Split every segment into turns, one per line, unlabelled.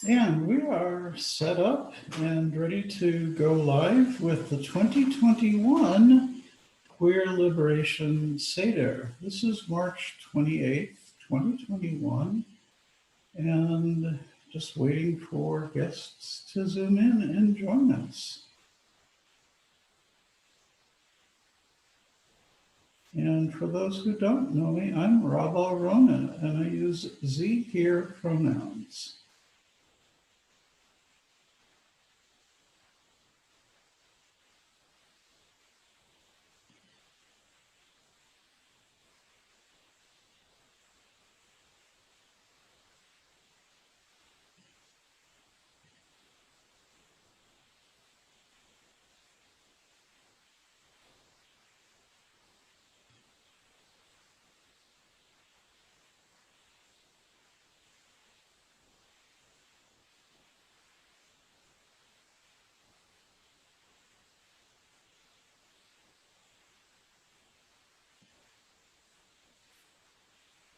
And we are set up and ready to go live with the 2021 Queer Liberation Seder. This is March 28th, 2021, and just waiting for guests to zoom in and join us. And for those who don't know me, I'm Rabba Rona, and I use Z here pronouns.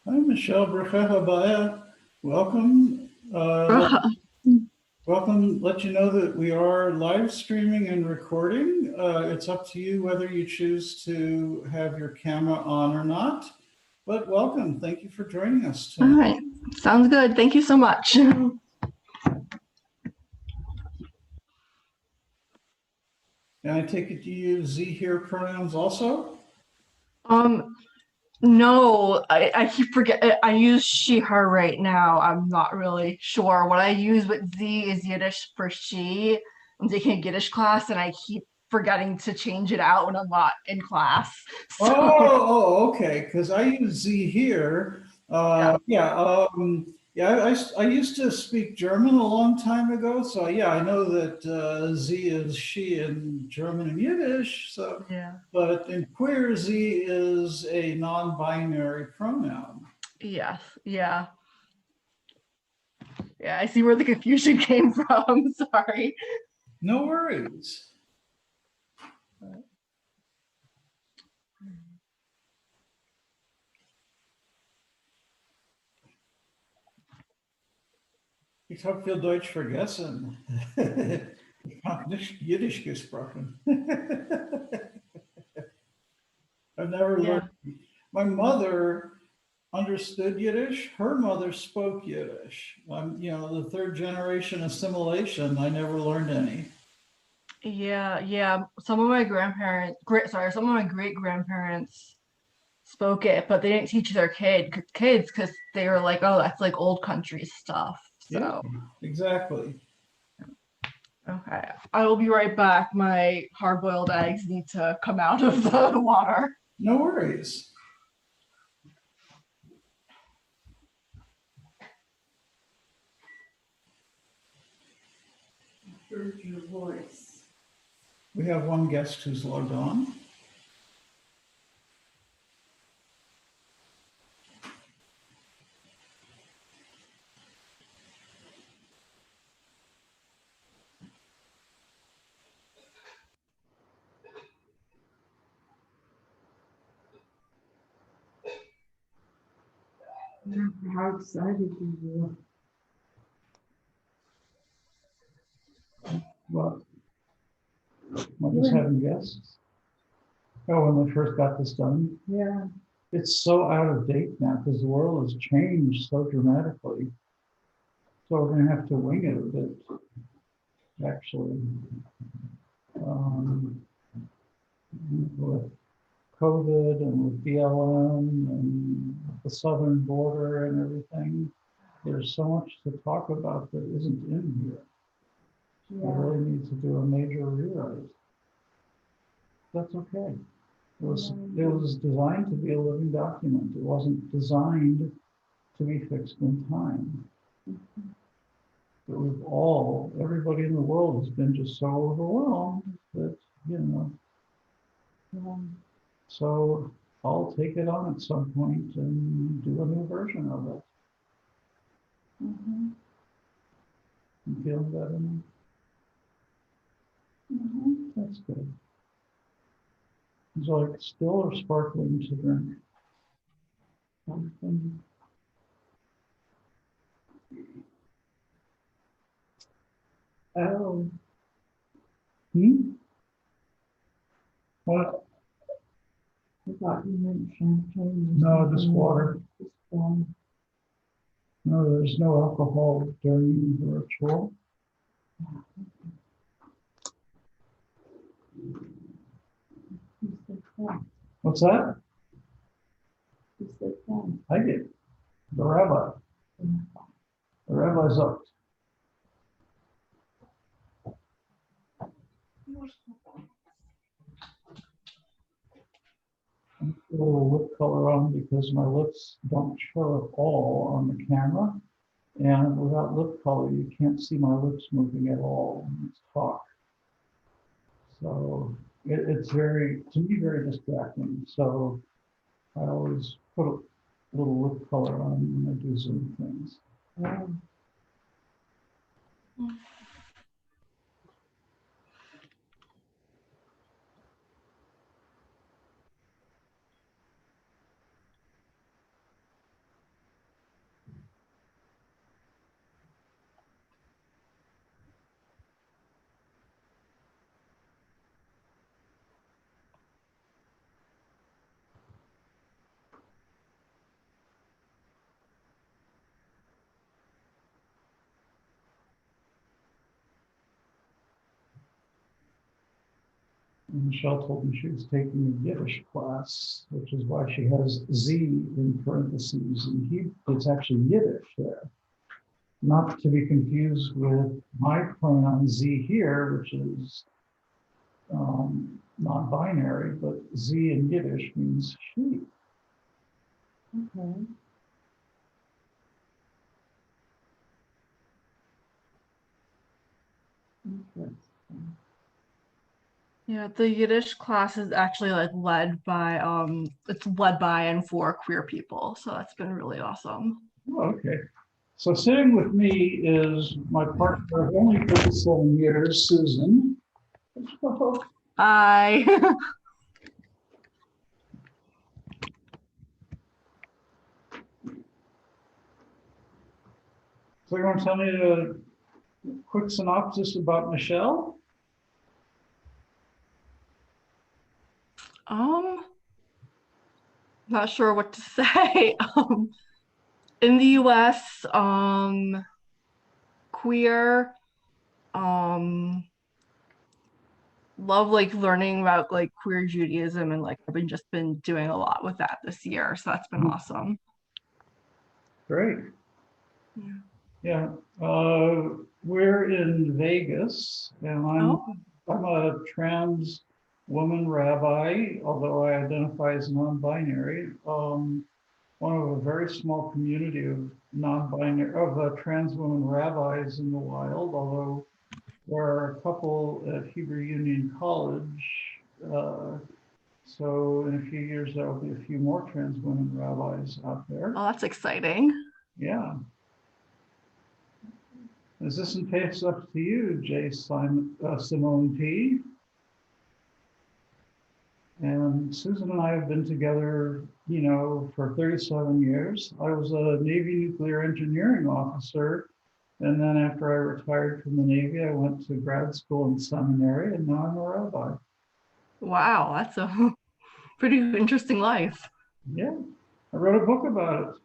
Hi, Michelle Bracha Habaya. Welcome. Welcome. Let you know that we are live streaming and recording. It's up to you whether you choose to have your camera on or not. But welcome. Thank you for joining us
All
tonight.
right. Sounds good. Thank you so much.
And I take it you use Z here pronouns also?
No, I keep forget. I use she, her right now. I'm not really sure. What I use with Z is Yiddish for she. I'm taking a Yiddish class and I keep forgetting to change it out when I'm not in class. So
Okay. Because I use Z here.
yeah.
I used to speak German a long time ago. So yeah, I know that Z is she in German and Yiddish. So,
Yeah.
but in queer, Z is a non-binary pronoun.
Yes. Yeah. Yeah. I see where the confusion came from. Sorry.
No worries. Ich habe viel Deutsch vergessen. Ich habe nicht Yiddish gesprochen. I've never
Yeah.
learned. My mother understood Yiddish. Her mother spoke Yiddish. The third generation assimilation. I never learned any.
Yeah. Some of my some of my great grandparents spoke it, but they didn't teach their kids because they were like, oh, that's like old country stuff.
Yeah,
So
exactly.
okay, I will be right back. My hard-boiled eggs need to come out of the water.
No worries.
Heard your voice.
We have one guest who's logged on.
How excited you
Well, I'm just having guests. Oh, when we first got this done.
were. Yeah.
It's so out of date now because the world has changed so dramatically. So we're going to have to wing it a bit, actually. Um, with COVID and with BLM and the southern border and everything, there's so much to talk about that isn't in here. I really need to do a major rewrite. That's okay. It was designed to be a living document. It wasn't designed to be fixed in time. But everybody in the world has been just so overwhelmed that, you know, so I'll take it on at some point and do a new version of it.
Mm-hmm.
You feeling better now?
Mm-hmm.
That's good. It's like still or sparkling to drink? Something.
Oh,
Hmm? What?
I thought you meant champagne.
No, just water.
Just one.
No, there's no alcohol during the ritual.
You said that.
What's that?
You said that.
I did. The rabbi. The rabbi's up. Put a little lip color on because my lips don't show at all on the camera. And without lip color, you can't see my lips moving at all when it's talk. So it's very, to me, very distracting. So I always put a little lip color on when I do Zoom things.
Oh,
And Michelle told me she was taking a Yiddish class, which is why she has Z in parentheses. And it's actually Yiddish there. Not to be confused with my pronoun Z here, which is non-binary, but Z in Yiddish means she.
okay. Interesting.
Yeah, the Yiddish class is actually like led by it's led by and for queer people. So that's been really awesome.
Oh, okay. So sitting with me is my partner of only 37 years, Susan.
I
So you want to tell me a quick synopsis about Michelle?
not sure what to say. In the US, queer, um love like learning about like queer Judaism, and like I've been doing a lot with that this year. So that's been awesome.
Great.
Yeah.
Yeah. We're in Vegas, and
Oh,
I'm a trans woman rabbi, although I identify as non-binary. One of a very small community of non-binary trans women rabbis in the wild, although there are a couple at Hebrew Union College. So in a few years, there will be a few more trans women rabbis out there.
oh, that's exciting.
Yeah. Is this in case up to you, Simone P? And Susan and I have been together, for 37 years. I was a Navy nuclear engineering officer. And then after I retired from the Navy, I went to grad school and seminary, and now I'm a rabbi.
Wow, that's a pretty interesting life.
Yeah, I wrote a book about it.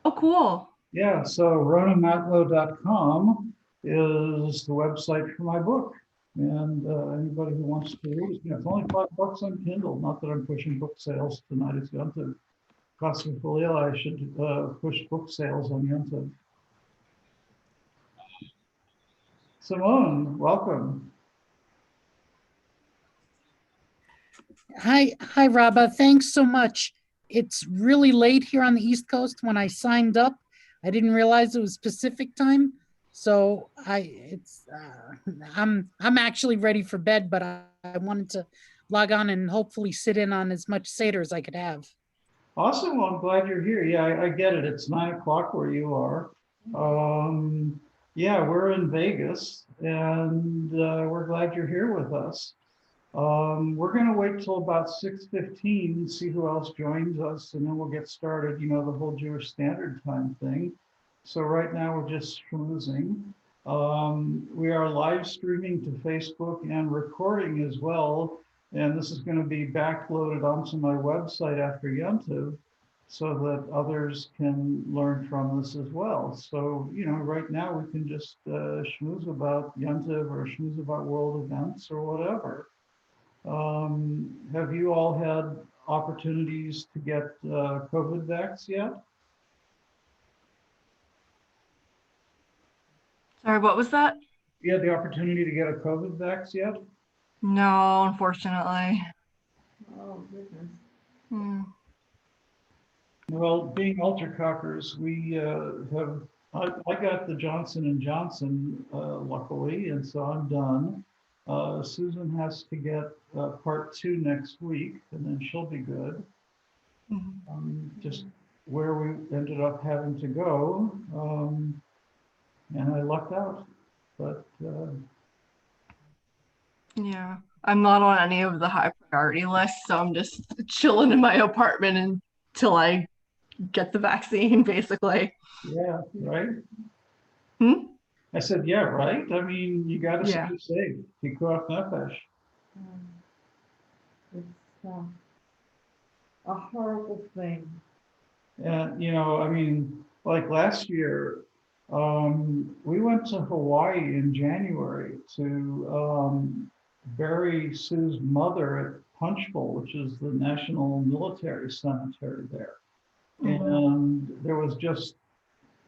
Oh, cool.
Yeah, so ronamatlow.com is the website for my book. And anybody who wants to read it, it's only $5 on Kindle. Not that I'm pushing book sales tonight. It's Yontiv. I should push book sales on Yontiv. Simone, welcome.
Hi, Rabba. Thanks so much. It's really late here on the East Coast. When I signed up, I didn't realize it was Pacific time. So I'm actually ready for bed, but I wanted to log on and hopefully sit in on as much Seder as I could have.
Awesome. Well, I'm glad you're here. Yeah, I get it. It's 9 o'clock where you are. Yeah, we're in Vegas, and we're glad you're here with us. We're going to wait till about 6:15, see who else joins us, and then we'll get started, the whole Jewish Standard Time thing. So right now we're just schmoozing. We are live streaming to Facebook and recording as well. And this is going to be backloaded onto my website after Yontiv so that others can learn from this as well. So, right now we can just schmooze about Yontiv or schmooze about world events or whatever. Have you all had opportunities to get COVID vax yet?
Sorry, what was that?
You had the opportunity to get a COVID vax yet?
No, unfortunately.
Oh, goodness.
Hmm.
Well, being ultracockers, we I got the Johnson and Johnson, luckily, and so I'm done. Susan has to get part 2 next week, and then she'll be good. Just where we ended up having to go, and I lucked out. But
Yeah, I'm not on any of the high priority lists, so I'm just chilling in my apartment until I get the vaccine, basically.
yeah, right.
Hmm?
I said, yeah, right. I mean, you got to
Yeah.
stay safe. Pikuach nefesh.
It's a horrible thing.
And, I mean, like last year, we went to Hawaii in January to bury Sue's mother at Punchbowl, which is the National Military Cemetery there. And there was just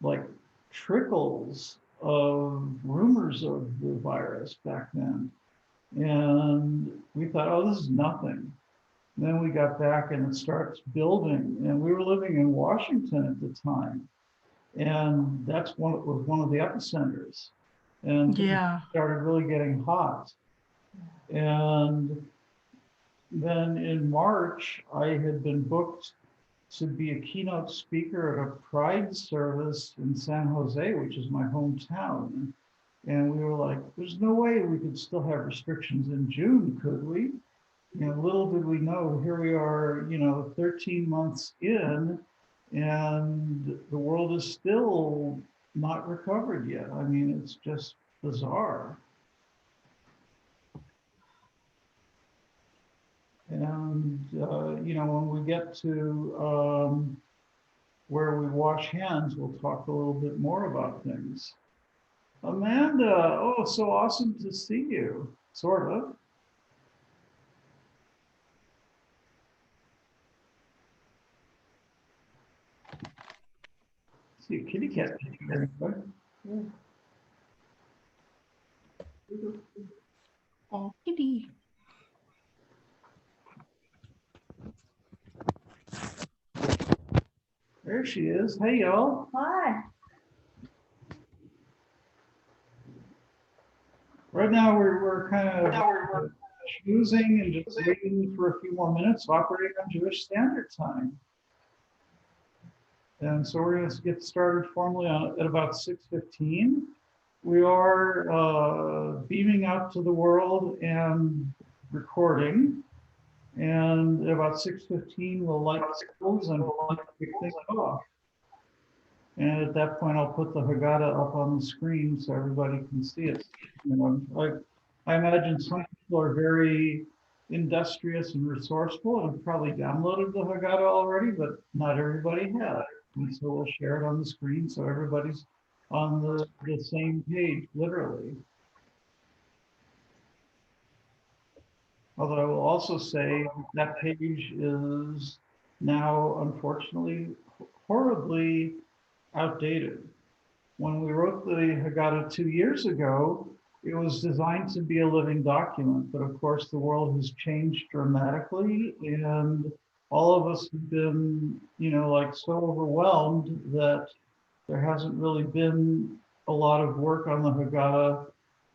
like trickles of rumors of the virus back then. And we thought, oh, this is nothing. And then we got back and it starts building. And we were living in Washington at the time. And that's was one of the epicenters. And things
Yeah.
started really getting hot. And then in March, I had been booked to be a keynote speaker at a Pride service in San Jose, which is my hometown. And we were like, there's no way we could still have restrictions in June, could we? Little did we know, here we are, 13 months in, and the world is still not recovered yet. I mean, it's just bizarre. And, when we get to where we wash hands, we'll talk a little bit more about things. Amanda, oh, so awesome to see you, sort of. See a kitty cat picture there.
Oh, kitty.
There she is. Hey, y'all.
Hi.
Right now, we're kind of schmoozing and just waiting for a few more minutes, operating on Jewish Standard Time. And so we're going to get started formally at about 6:15. We are beaming out to the world and recording. And at about 6:15, we'll light candles and kick things off. And at that point, I'll put the Haggadah up on the screen so everybody can see it. I imagine some people are very industrious and resourceful and have probably downloaded the Haggadah already, but not everybody has. And so we'll share it on the screen so everybody's on the same page, literally. Although I will also say that page is now, unfortunately, horribly outdated. When we wrote the Haggadah 2 years ago, it was designed to be a living document, but of course the world has changed dramatically, and all of us have been, like so overwhelmed that there hasn't really been a lot of work on the Haggadah.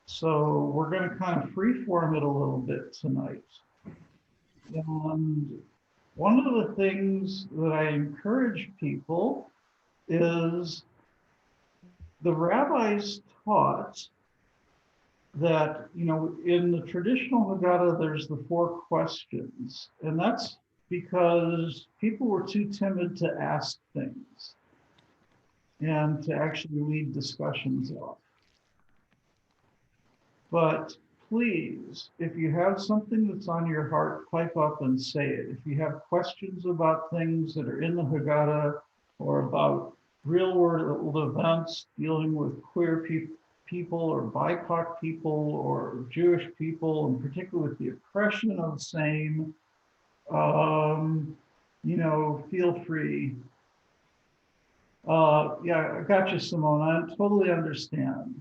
So we're going to kind of freeform it a little bit tonight. And one of the things that I encourage people is the rabbis taught that, in the traditional Haggadah, there's the 4 questions. And that's because people were too timid to ask things and to actually lead discussions off. But please, if you have something that's on your heart, pipe up and say it. If you have questions about things that are in the Haggadah or about real world events dealing with queer people or BIPOC people or Jewish people, and particularly with the oppression of same, feel free. Yeah, I got you, Simone. I totally understand.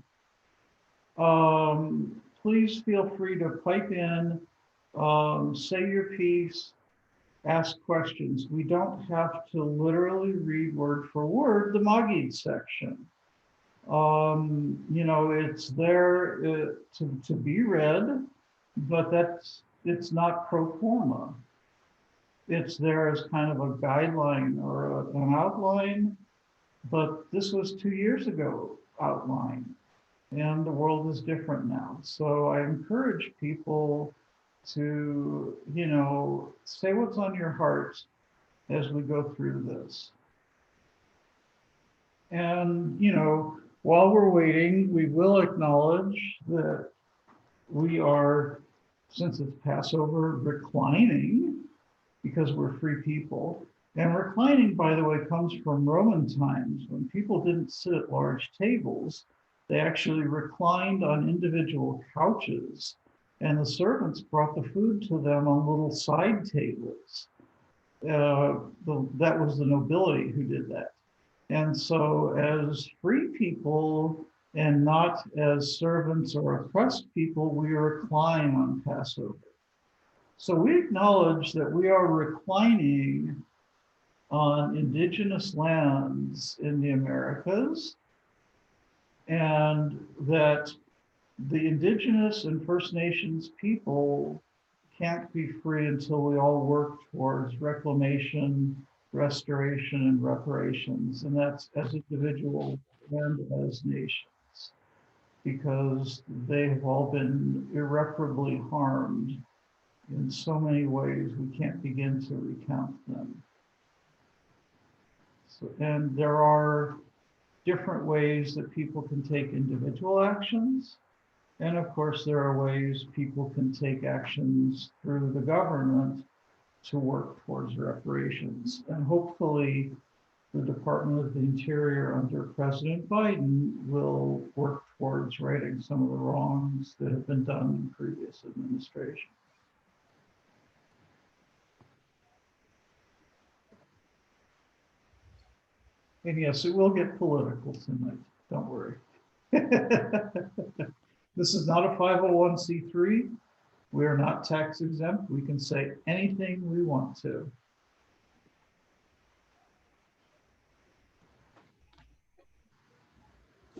Please feel free to pipe in, say your piece, ask questions. We don't have to literally read word for word the Magid section. It's there to be read, but it's not pro forma. It's there as kind of a guideline or an outline, but this was 2 years ago outline. And the world is different now. So I encourage people to, say what's on your heart as we go through this. And, while we're waiting, we will acknowledge that we are, since it's Passover, reclining because we're free people. And reclining, by the way, comes from Roman times when people didn't sit at large tables. They actually reclined on individual couches, and the servants brought the food to them on little side tables. That was the nobility who did that. And so as free people and not as servants or oppressed people, we recline on Passover. So we acknowledge that we are reclining on indigenous lands in the Americas, and that the indigenous and First Nations people can't be free until we all work towards reclamation, restoration, and reparations, and that's as individuals and as nations, because they have all been irreparably harmed in so many ways we can't begin to recount them. So, and there are different ways that people can take individual actions. And of course, there are ways people can take actions through the government to work towards reparations. And hopefully, the Department of the Interior under President Biden will work towards righting some of the wrongs that have been done in previous administrations. And yes, it will get political tonight. Don't worry. This is not a 501c3. We are not tax exempt. We can say anything we want to.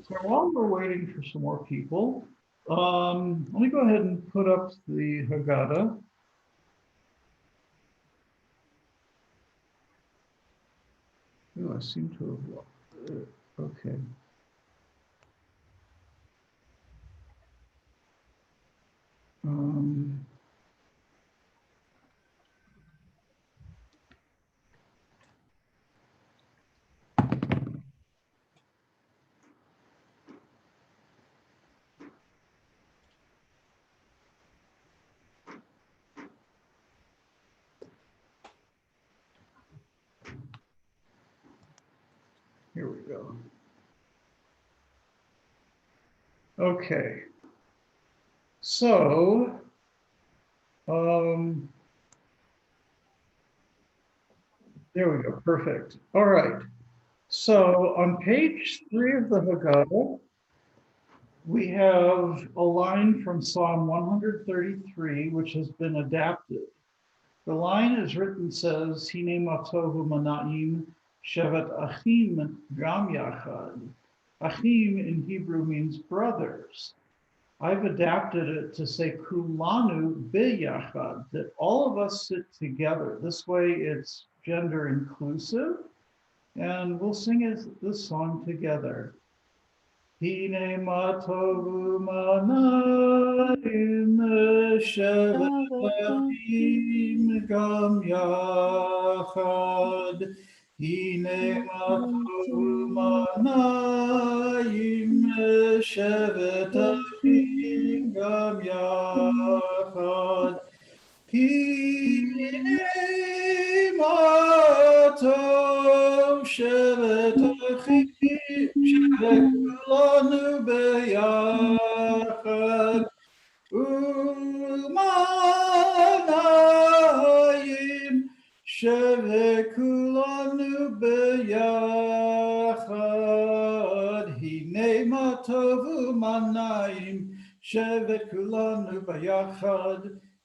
So while we're waiting for some more people, let me go ahead and put up the Haggadah. Oh, I seem to have, okay. Here we go. Okay. So, there we go. Perfect. All right. So on page 3 of the Haggadah, we have a line from Psalm 133, which has been adapted. The line is written, says, Hine matohu manaim shevet achim gam yachad. Achim in Hebrew means brothers. I've adapted it to say kulanu biyachad, that all of us sit together. This way it's gender inclusive, and we'll sing this song together. Hine matovu manayim shevet achim gam yachad. Hine matovu manayim shevet achim כולם יחד. הנה מה טוב שבט אחים, שכולנו ביחד. ומנעים שכולנו ביחד. הנה מה טוב ומנעים שכולנו ביחד.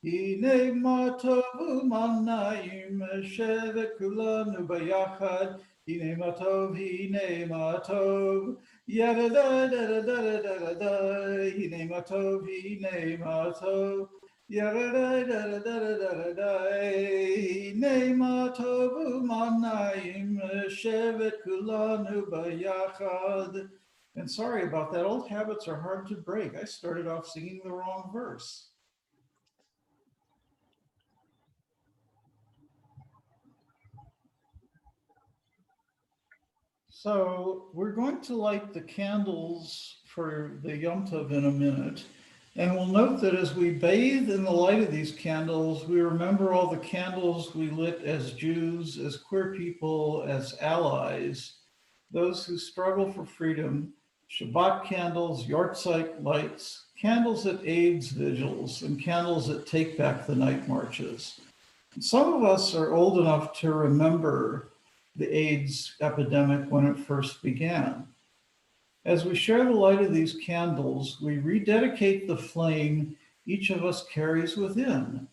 הנה מה טוב ומנעים שכולנו ביחד. הנה מה טוב, הנה מה טוב. ידה דה דה דה דה דה. הנה מה טוב, הנה מה טוב. ידה דה דה דה דה דה. הנה מה טוב ומנעים שכולנו ביחד. And sorry about that. Old habits are hard to break. I started off singing the wrong verse. So we're going to light the candles for the Yom Tov in a minute. And we'll note that as we bathe in the light of these candles, we remember all the candles we lit as Jews, as queer people, as allies, those who struggle for freedom, Shabbat candles, Yortzeit lights, candles at AIDS vigils, and candles that take back the night marches. Some of us are old enough to remember the AIDS epidemic when it first began. As we share the light of these candles, we rededicate the flame each of us carries within,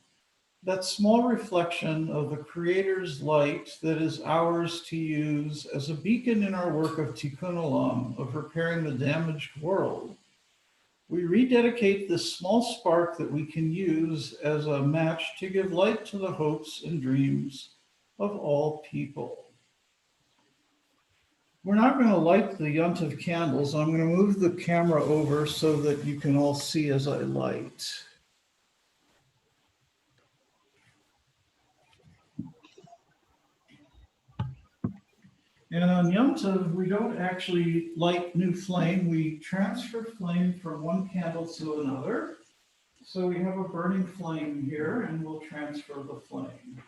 that small reflection of the Creator's light that is ours to use as a beacon in our work of Tikkun Olam, of repairing the damaged world. We rededicate this small spark that we can use as a match to give light to the hopes and dreams of all people. We're not going to light the Yom Tov candles. I'm going to move the camera over so that you can all see as I light. And on Yom Tov, we don't actually light new flame. We transfer flame from one candle to another. So we have a burning flame here, and we'll transfer the flame.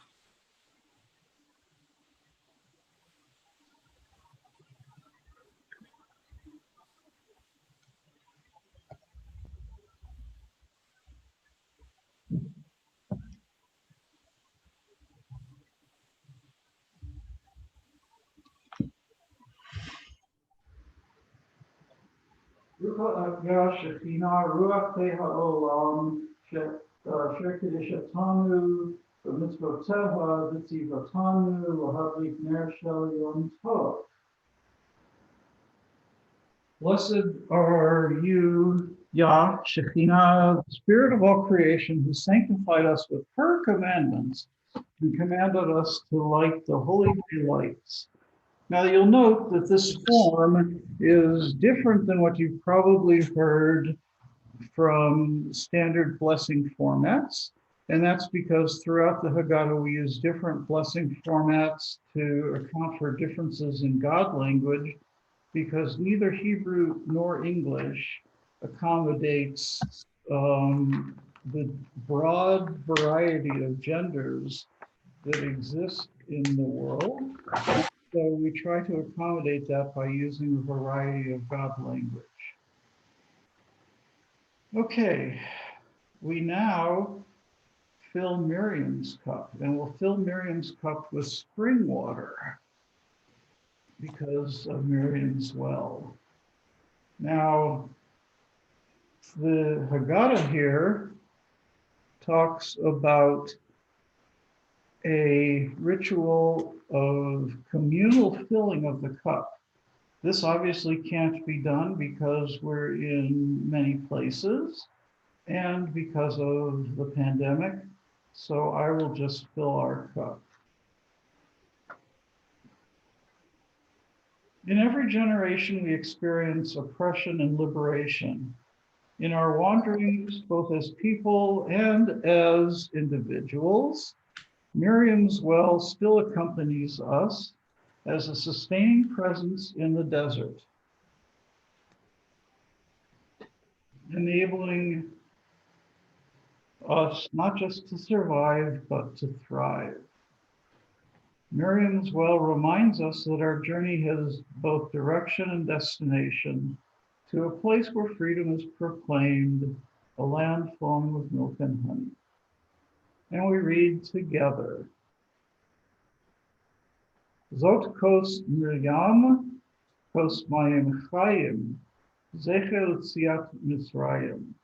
Ruach Shekhinah, Ruach Ha'olam, Shekidishatanu, B'mitzvoteha, B'tzivatanu, L'hadlik Ner Shel Yom Tov. Blessed are you, Yah, Shekhinah, the Spirit of all creation, who sanctified us with her commandments, who commanded us to light the holy lights. Now you'll note that this form is different than what you've probably heard from standard blessing formats. And that's because throughout the Haggadah, we use different blessing formats to account for differences in God language, because neither Hebrew nor English accommodates the broad variety of genders that exist in the world. So we try to accommodate that by using a variety of God language. Okay, we now fill Miriam's cup, and we'll fill Miriam's cup with spring water because of Miriam's well. Now, the Haggadah here talks about a ritual of communal filling of the cup. This obviously can't be done because we're in many places and because of the pandemic. So I will just fill our cup. In every generation, we experience oppression and liberation. In our wanderings, both as people and as individuals, Miriam's well still accompanies us as a sustaining presence in the desert, enabling us not just to survive, but to thrive. Miriam's well reminds us that our journey has both direction and destination to a place where freedom is proclaimed, a land flowing with milk and honey. And we read together. Zot kos Miriam, kos mayim chayim, zecher tziat Mitzrayim.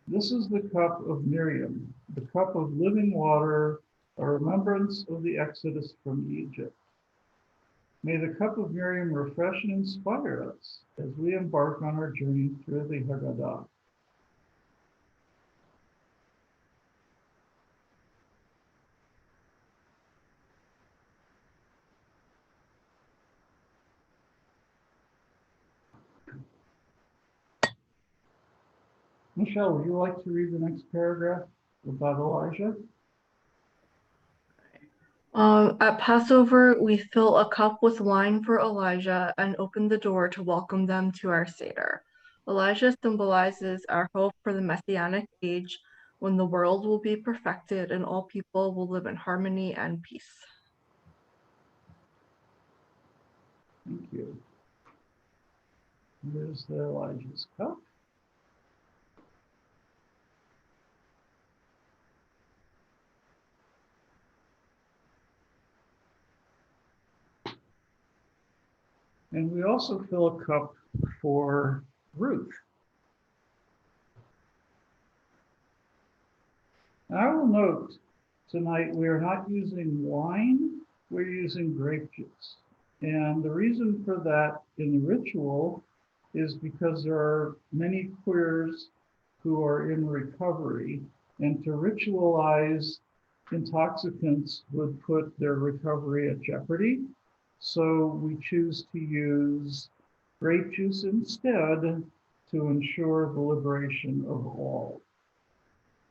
This is the cup of Miriam, the cup of living water, a remembrance of the exodus from Egypt. May the cup of Miriam refresh and inspire us as we embark on our journey through the Haggadah. Michelle, would you like to read the next paragraph about Elijah?
At Passover, we fill a cup with wine for Elijah and open the door to welcome them to our Seder. Elijah symbolizes our hope for the Messianic age when the world will be perfected and all people will live in harmony and peace.
Thank you. Here's the Elijah's cup. And we also fill a cup for Ruth. And I will note tonight we are not using wine, we're using grape juice. And the reason for that in the ritual is because there are many queers who are in recovery, and to ritualize intoxicants would put their recovery at jeopardy. So we choose to use grape juice instead to ensure the liberation of all.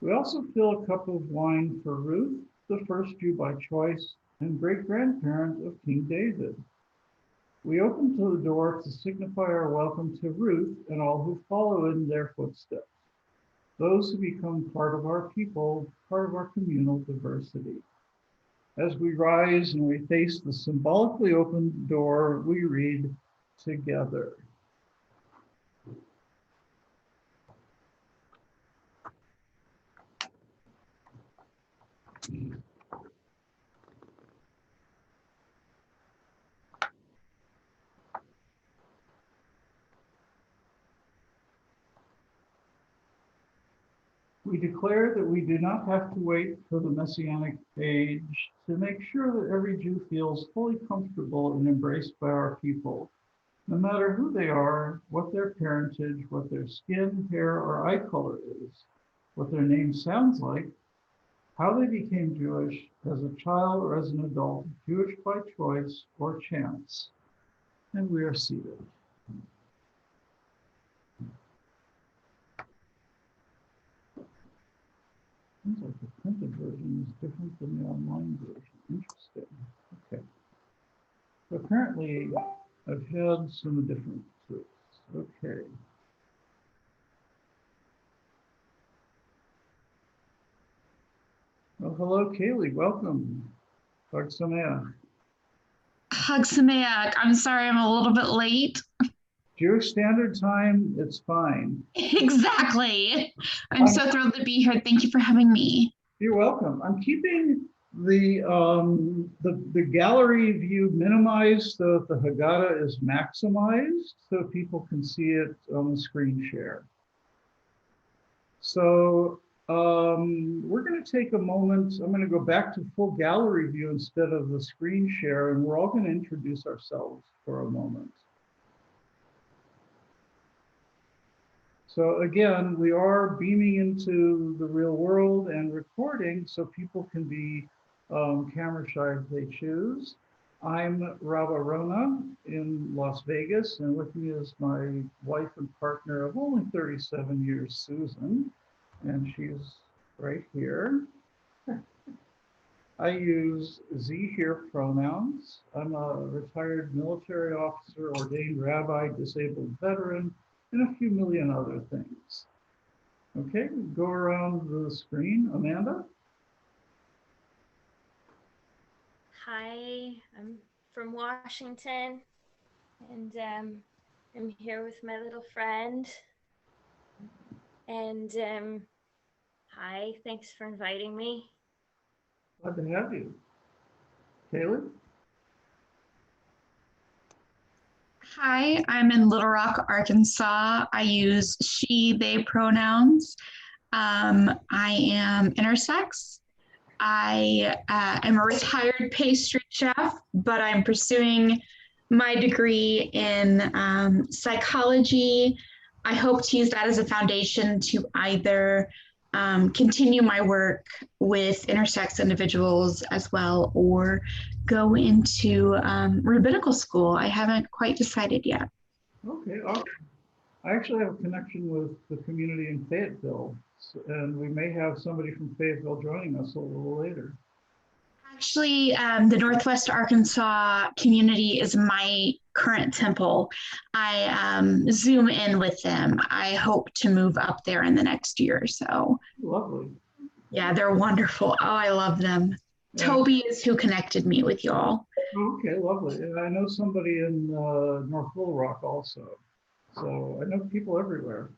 We also fill a cup of wine for Ruth, the first Jew by choice and great-grandparent of King David. We open to the door to signify our welcome to Ruth and all who follow in their footsteps, those who become part of our people, part of our communal diversity. As we rise and we face the symbolically opened door, we read together. We declare that we do not have to wait for the Messianic age to make sure that every Jew feels fully comfortable and embraced by our people, no matter who they are, what their parentage, what their skin, hair, or eye color is, what their name sounds like, how they became Jewish as a child or as an adult, Jewish by choice or chance. And we are seated. Seems like the printed version is different than the online version. Interesting. Okay. So apparently, I've had some differences. Okay. Well, hello, Kaylee. Welcome. Chag Sameach.
Hug Sameach. I'm sorry I'm a little bit late.
Jewish Standard Time, it's fine.
Exactly. I'm so thrilled to be here. Thank you for having me.
You're welcome. I'm keeping the gallery view minimized so that the Haggadah is maximized so people can see it on the screen share. So we're going to take a moment. I'm going to go back to full gallery view instead of the screen share, and we're all going to introduce ourselves for a moment. So again, we are beaming into the real world and recording so people can be camera shy if they choose. I'm Rava Rona in Las Vegas, and with me is my wife and partner of only 37 years, Susan, and she's right here. I use Z here pronouns. I'm a retired military officer, ordained rabbi, disabled veteran, and a few million other things. Okay, go around the screen. Amanda?
Hi, I'm from Washington, and I'm here with my little friend. And hi, thanks for inviting me.
Glad to have you. Kaylee?
Hi, I'm in Little Rock, Arkansas. I use she, they pronouns. I am intersex. I am a retired pastry chef, but I'm pursuing my degree in psychology. I hope to use that as a foundation to either continue my work with intersex individuals as well, or go into rabbinical school. I haven't quite decided yet.
Okay, awesome. I actually have a connection with the community in Fayetteville, and we may have somebody from Fayetteville joining us a little later.
Actually, the Northwest Arkansas community is my current temple. I Zoom in with them. I hope to move up there in the next year or so.
Lovely.
Yeah, they're wonderful. Oh, I love them.
Yeah.
Toby is who connected me with y'all.
Okay, lovely. And I know somebody in North Little Rock also. So I know people everywhere.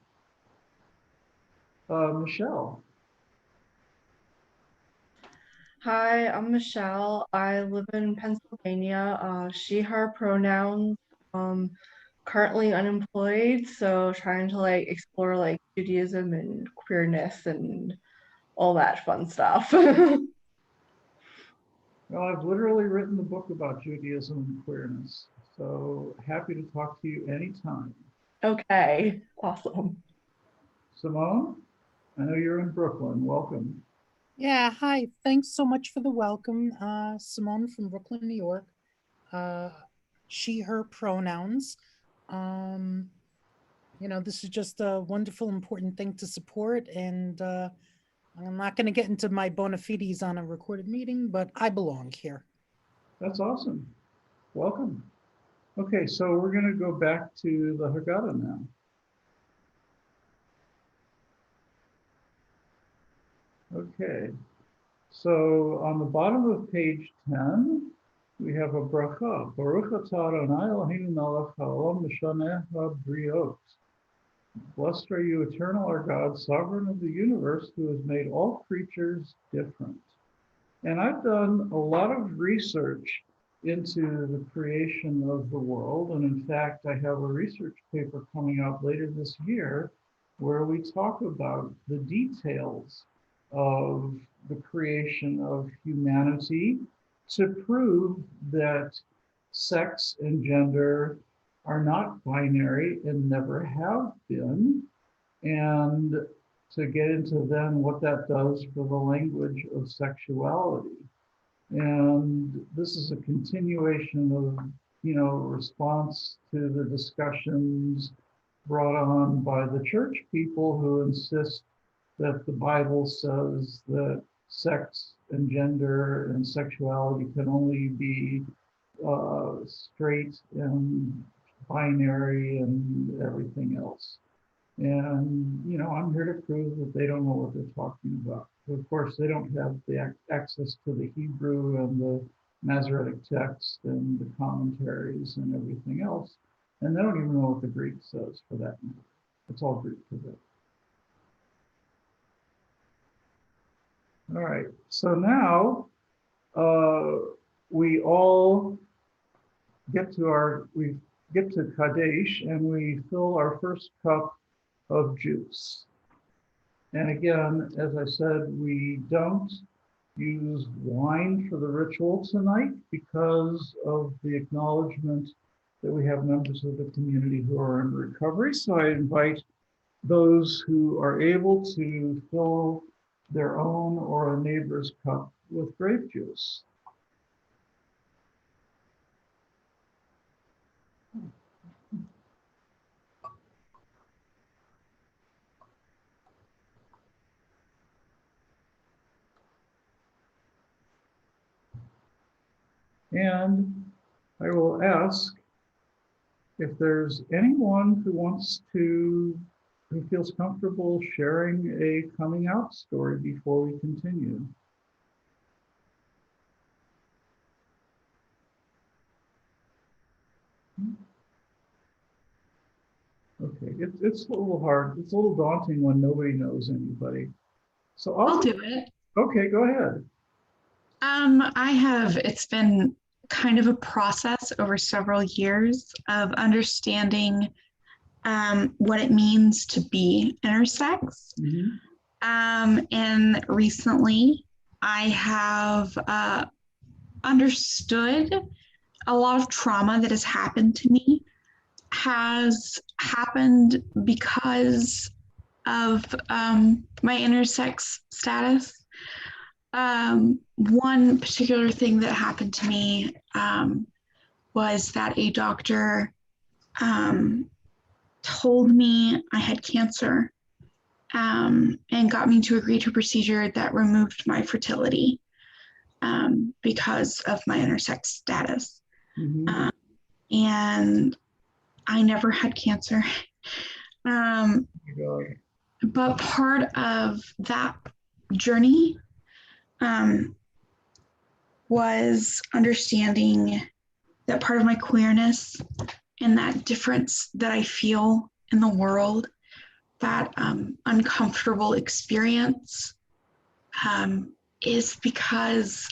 Michelle.
Hi, I'm Michelle. I live in Pennsylvania. She, her pronouns. Um, Currently unemployed, so trying to like explore like Judaism and queerness and all that fun stuff.
Well, I've literally written the book about Judaism and queerness. So happy to talk to you anytime.
Okay, awesome.
Simone, I know you're in Brooklyn. Welcome.
Yeah, hi. Thanks so much for the welcome. Simone from Brooklyn, New York. She, her pronouns. This is just a wonderful, important thing to support. And I'm not going to get into my bona fides on a recorded meeting, but I belong here.
That's awesome. Welcome. Okay, so we're going to go back to the Haggadah now. Okay, so on the bottom of page 10, we have a bracha. Baruch atah Adonai Eloheinu melech haolam mishaneh habriot. Blessed are you, eternal, our God, sovereign of the universe, who has made all creatures different. And I've done a lot of research into the creation of the world. And in fact, I have a research paper coming out later this year where we talk about the details of the creation of humanity to prove that sex and gender are not binary and never have been, and to get into then what that does for the language of sexuality. And this is a continuation of, response to the discussions brought on by the church people who insist that the Bible says that sex and gender and sexuality can only be straight and binary and everything else. And, I'm here to prove that they don't know what they're talking about. But of course, they don't have the access to the Hebrew and the Masoretic text and the commentaries and everything else. And they don't even know what the Greek says for that matter. It's all Greek to them. All right, so now we all get to Kadesh and we fill our first cup of juice. And again, as I said, we don't use wine for the ritual tonight because of the acknowledgement that we have members of the community who are in recovery. So I invite those who are able to fill their own or a neighbor's cup with grape juice. And I will ask if there's anyone who wants to who feels comfortable sharing a coming out story before we continue? Okay, it's a little hard. It's a little daunting when nobody knows anybody. So
I'll do it.
Okay, go ahead.
It's been kind of a process over several years of understanding what it means to be intersex. And recently I have understood a lot of trauma that has happened to me has happened because of my intersex status. One particular thing that happened to me was that a doctor told me I had cancer and got me to agree to a procedure that removed my fertility because of my intersex status. And I never had cancer. But part of that journey was understanding that part of my queerness and that difference that I feel in the world, that uncomfortable experience, is because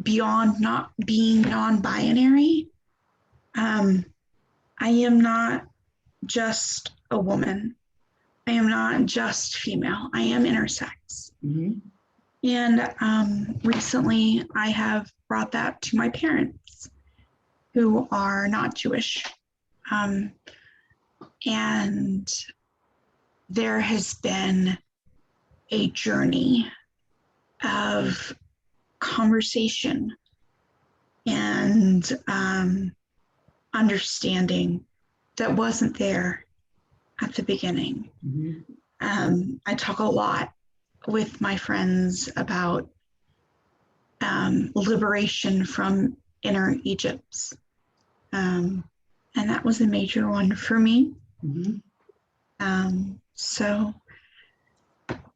beyond not being non-binary, I am not just a woman. I am not just female. I am intersex. And recently I have brought that to my parents who are not Jewish. And there has been a journey of conversation and understanding that wasn't there at the beginning. I talk a lot with my friends about liberation from inner Egypts. And that was a major one for me. So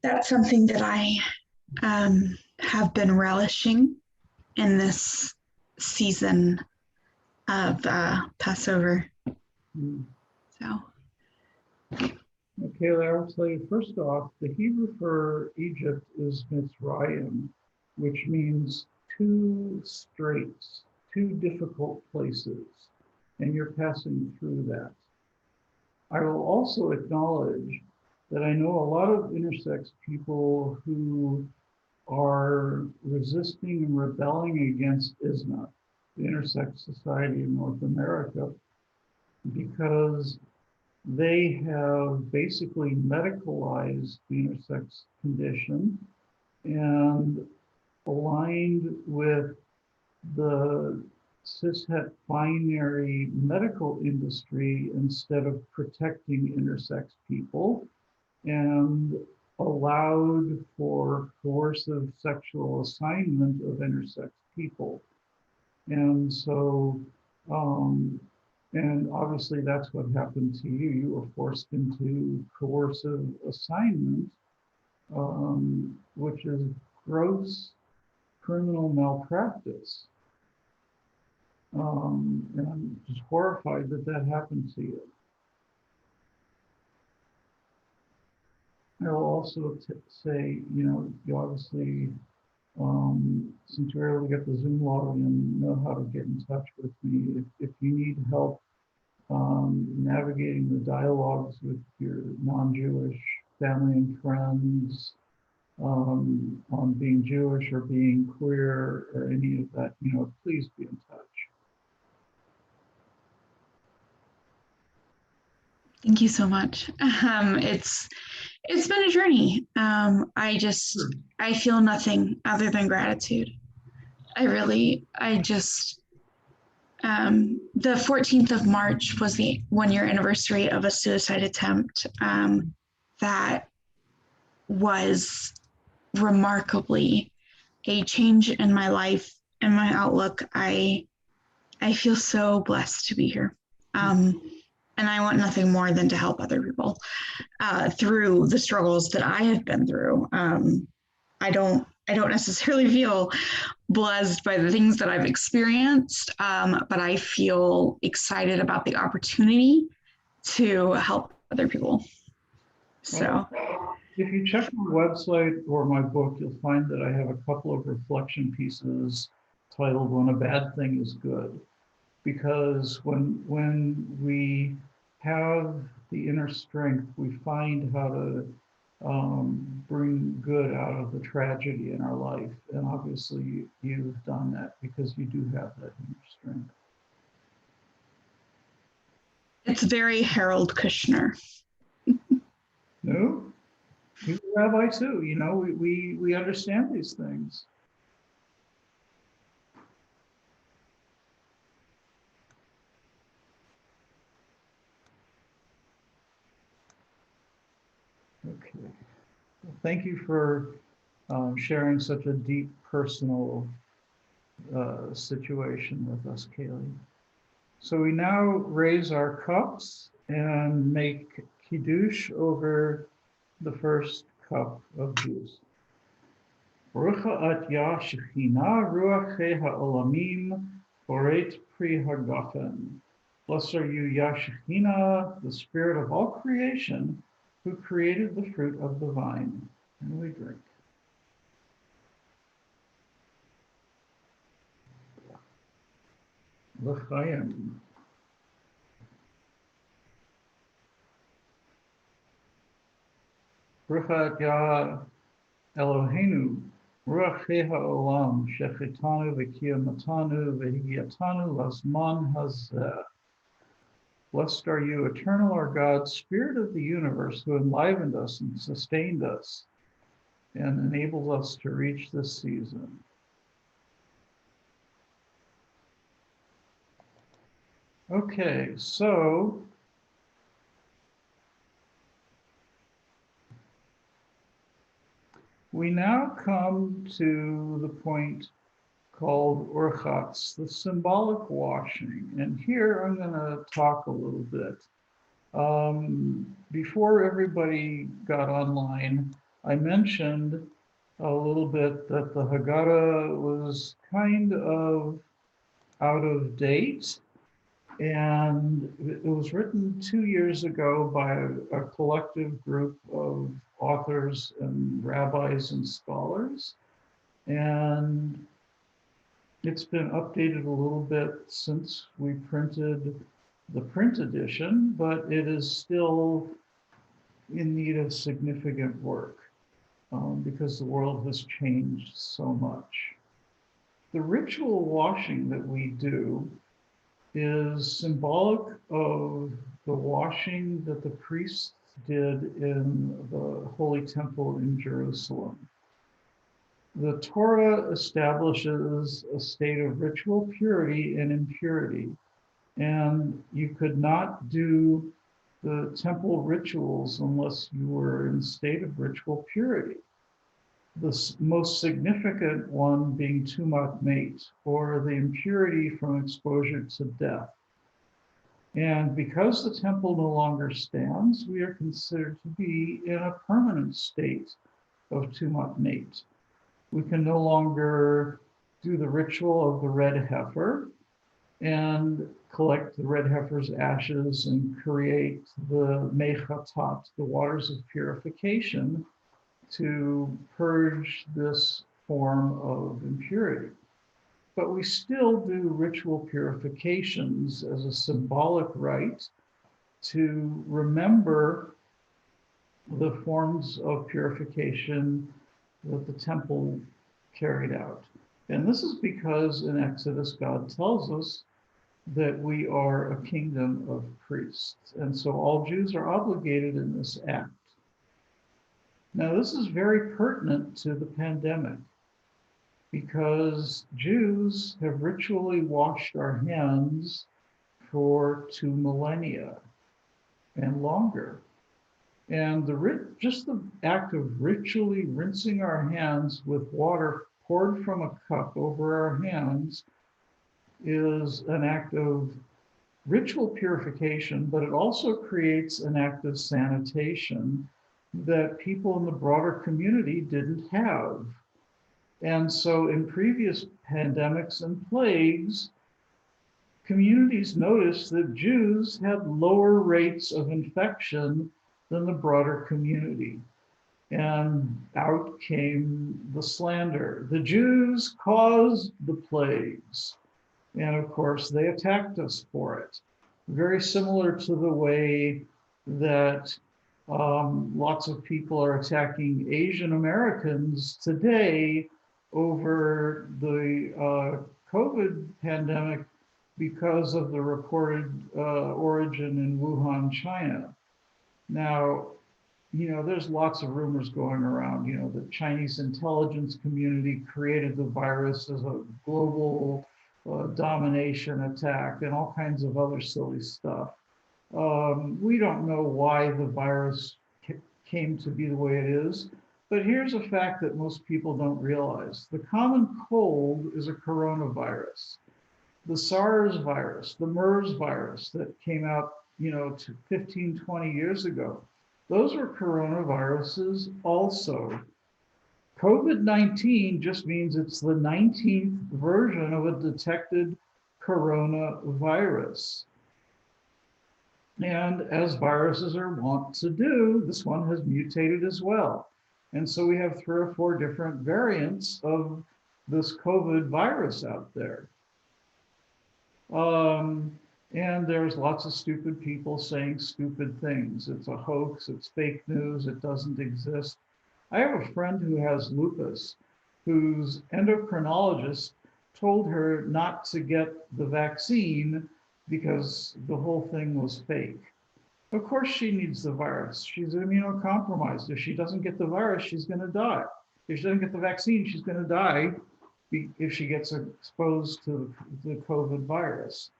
that's something that I have been relishing in this season of Passover. So.
Okay, I'll tell you, first off, the Hebrew for Egypt is Mitzrayim, which means two straits, two difficult places, and you're passing through that. I will also acknowledge that I know a lot of intersex people who are resisting and rebelling against ISNA, the Intersex Society of North America, because they have basically medicalized the intersex condition and aligned with the cishet binary medical industry instead of protecting intersex people, and allowed for coercive sexual assignment of intersex people. And so, and obviously that's what happened to you. You were forced into coercive assignment, which is gross criminal malpractice. And I'm just horrified that that happened to you. I will also say, you obviously, since you're able to get the Zoom login, know how to get in touch with me. If you need help navigating the dialogues with your non-Jewish family and friends, on being Jewish or being queer or any of that, please be in touch.
Thank you so much. It's been a journey. I feel nothing other than gratitude. The 14th of March was the 1-year anniversary of a suicide attempt that was remarkably a change in my life and my outlook. I feel so blessed to be here. And I want nothing more than to help other people through the struggles that I have been through. I don't necessarily feel blessed by the things that I've experienced, but I feel excited about the opportunity to help other people. So,
If you check my website or my book, you'll find that I have a couple of reflection pieces titled "When a Bad Thing is Good," because when we have the inner strength, we find how to bring good out of the tragedy in our life. And obviously, you've done that because you do have that inner strength.
it's very Harold Kushner.
No, he's a rabbi too. You know, we understand these things. Okay. Well, thank you for sharing such a deep personal situation with us, Kaylee. So we now raise our cups and make kiddush over the first cup of juice. Baruch ya Shechina ruach ha'olamim boret pri hagafen. Blessed are you, Ya Shechina, the spirit of all creation, who created the fruit of the vine. And we drink. L'chaim. Baruch ya Eloheinu, ruach ha'olam, shechitanu v'kiyamatanu v'higyatanu lazman hazeh. Blessed are you, eternal our God, Spirit of the universe, who enlivened us and sustained us and enables us to reach this season. Okay, so we now come to the point called Urchatz, the symbolic washing. And here I'm going to talk a little bit. Before everybody got online, I mentioned a little bit that the Haggadah was kind of out of date. And it was written 2 years ago by a collective group of authors and rabbis and scholars. And it's been updated a little bit since we printed the print edition, but it is still in need of significant work because the world has changed so much. The ritual washing that we do is symbolic of the washing that the priests did in the Holy Temple in Jerusalem. The Torah establishes a state of ritual purity and impurity, and you could not do the temple rituals unless you were in a state of ritual purity. The most significant one being tumat mate, or the impurity from exposure to death. And because the temple no longer stands, we are considered to be in a permanent state of tumat mate. We can no longer do the ritual of the red heifer and collect the red heifer's ashes and create the mechatat, the waters of purification, to purge this form of impurity. But we still do ritual purifications as a symbolic rite to remember the forms of purification that the temple carried out. And this is because in Exodus, God tells us that we are a kingdom of priests. And so all Jews are obligated in this act. Now, this is very pertinent to the pandemic because Jews have ritually washed our hands for 2 millennia and longer. And just the act of ritually rinsing our hands with water poured from a cup over our hands is an act of ritual purification, but it also creates an act of sanitation that people in the broader community didn't have. And so in previous pandemics and plagues, communities noticed that Jews had lower rates of infection than the broader community. And out came the slander. The Jews caused the plagues. And of course, they attacked us for it. Very similar to the way that lots of people are attacking Asian Americans today over the COVID pandemic because of the reported origin in Wuhan, China. Now, there's lots of rumors going around, the Chinese intelligence community created the virus as a global domination attack and all kinds of other silly stuff. We don't know why the virus came to be the way it is, but here's a fact that most people don't realize. The common cold is a coronavirus. The SARS virus, the MERS virus that came out, 15, 20 years ago, those were coronaviruses also. COVID-19 just means it's the 19th version of a detected coronavirus. And as viruses are wont to do, this one has mutated as well. And so we have 3 or 4 different variants of this COVID virus out there. And there's lots of stupid people saying stupid things. It's a hoax, it's fake news, it doesn't exist. I have a friend who has lupus, whose endocrinologist told her not to get the vaccine because the whole thing was fake. Of course she needs the virus. She's immunocompromised. If she doesn't get the virus, she's gonna die. If she doesn't get the vaccine, she's gonna die if she gets exposed to the COVID virus.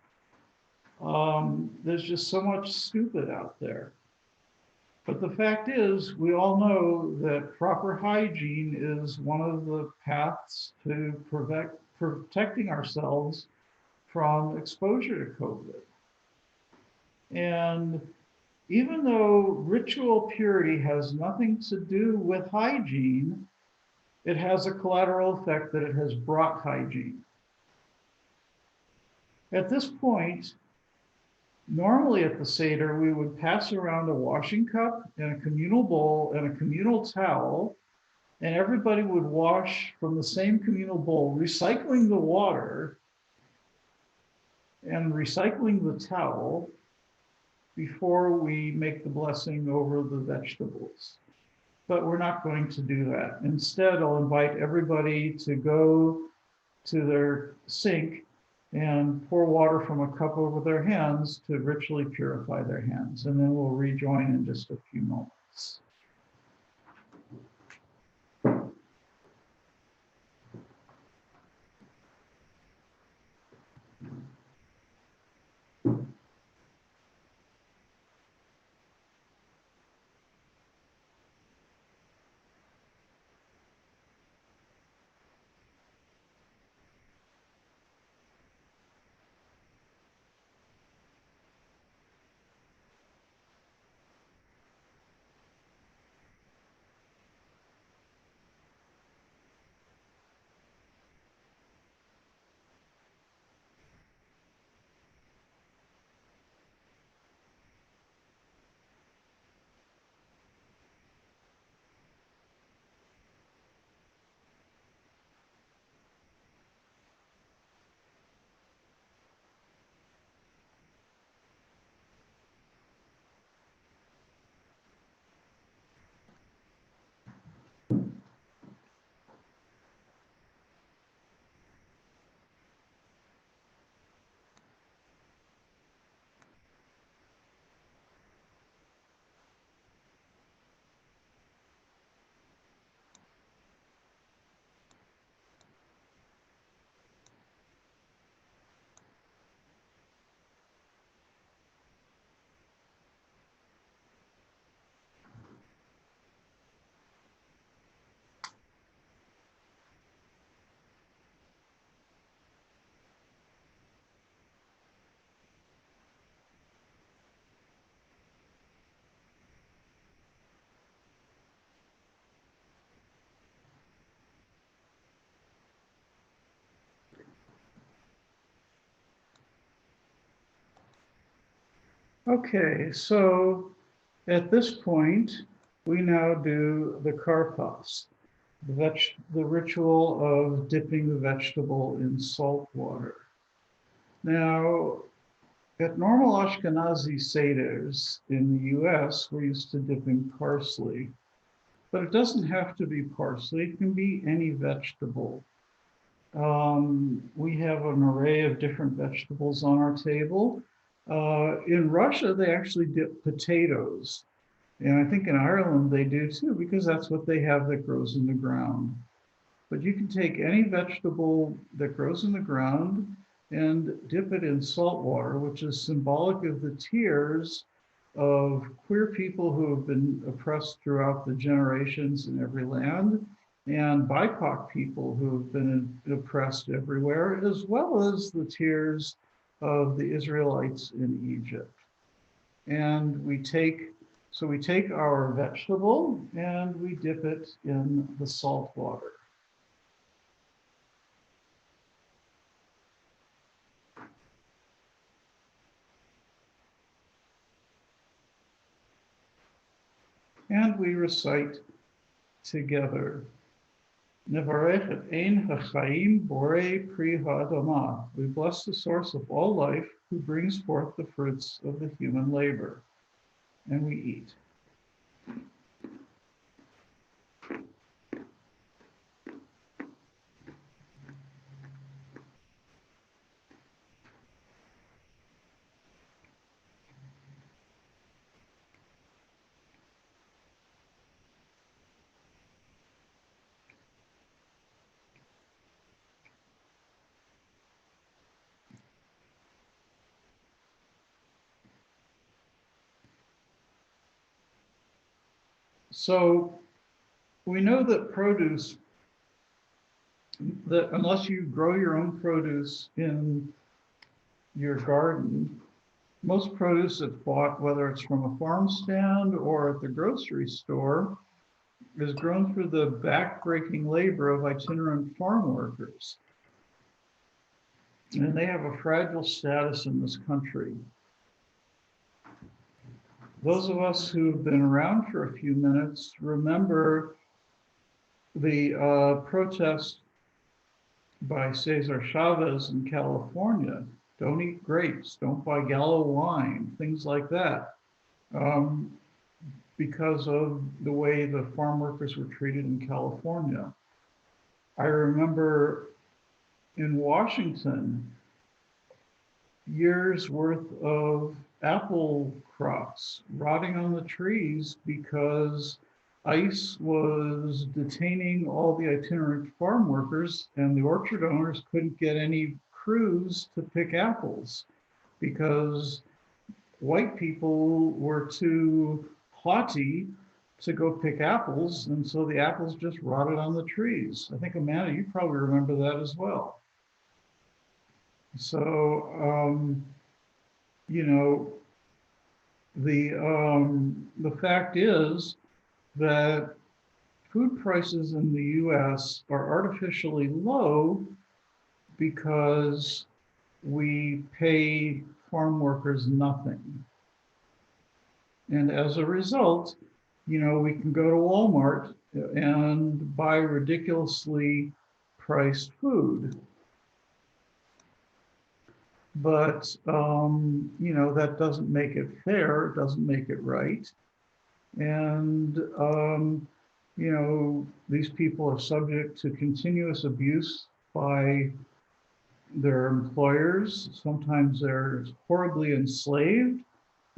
There's just so much stupid out there. But the fact is, we all know that proper hygiene is one of the paths to protecting ourselves from exposure to COVID. And even though ritual purity has nothing to do with hygiene, it has a collateral effect that it has brought hygiene. At this point, normally at the Seder, we would pass around a washing cup and a communal bowl and a communal towel, and everybody would wash from the same communal bowl, recycling the water and recycling the towel before we make the blessing over the vegetables. But we're not going to do that. Instead, I'll invite everybody to go to their sink and pour water from a cup over their hands to ritually purify their hands. And then we'll rejoin in just a few moments. Okay, so at this point, we now do the karpas, the ritual of dipping the vegetable in salt water. Now, at normal Ashkenazi Seders in the US, we're used to dipping parsley, but it doesn't have to be parsley, it can be any vegetable. We have an array of different vegetables on our table. In Russia, they actually dip potatoes. And I think in Ireland they do too, because that's what they have that grows in the ground. But you can take any vegetable that grows in the ground and dip it in salt water, which is symbolic of the tears of queer people who have been oppressed throughout the generations in every land, and BIPOC people who have been oppressed everywhere, as well as the tears of the Israelites in Egypt. And we take our vegetable and we dip it in the salt water. And we recite together, Nevarech et ein hachaim borei pri ha'adamah. We bless the source of all life who brings forth the fruits of the human labor. And we eat. So we know that produce, that unless you grow your own produce in your garden, most produce that's bought, whether it's from a farm stand or at the grocery store, is grown through the back-breaking labor of itinerant farm workers. And they have a fragile status in this country. Those of us who've been around for a few minutes remember the protest by Cesar Chavez in California. Don't eat grapes, don't buy Gallo wine, things like that, because of the way the farm workers were treated in California. I remember in Washington, years worth of apple crops rotting on the trees because ICE was detaining all the itinerant farm workers, and the orchard owners couldn't get any crews to pick apples because white people were too haughty to go pick apples, and so the apples just rotted on the trees. I think, Amanda, you probably remember that as well. So, you know, the fact is that food prices in the US are artificially low because we pay farm workers nothing. And as a result, you know, we can go to Walmart and buy ridiculously priced food. But, you know, that doesn't make it fair, it doesn't make it right. And, you know, these people are subject to continuous abuse by their employers. Sometimes they're horribly enslaved.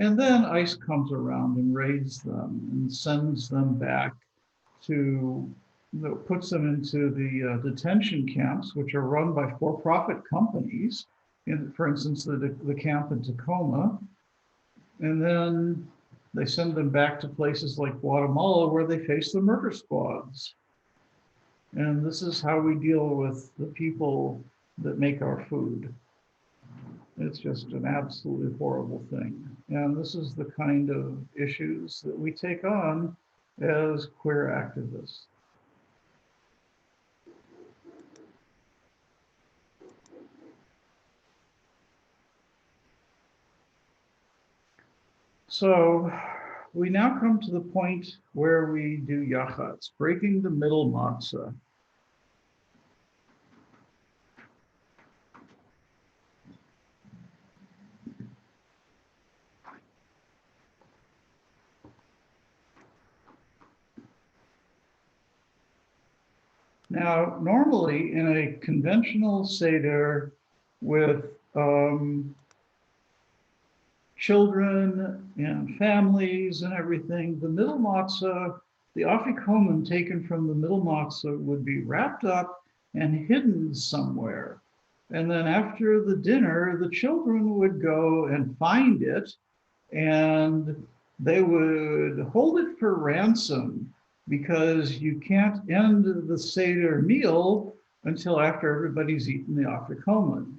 And then ICE comes around and raids them and sends them back to, puts them into the detention camps, which are run by for-profit companies. For instance, the camp in Tacoma. And then they send them back to places like Guatemala where they face the murder squads. And this is how we deal with the people that make our food. It's just an absolutely horrible thing. And this is the kind of issues that we take on as queer activists. So we now come to the point where we do yachats, breaking the middle matzah. Now, normally in a conventional Seder with children and families and everything, the middle matzah, the afikomen taken from the middle matzah would be wrapped up and hidden somewhere. And then after the dinner, the children would go and find it, and they would hold it for ransom, because you can't end the Seder meal until after everybody's eaten the afikomen.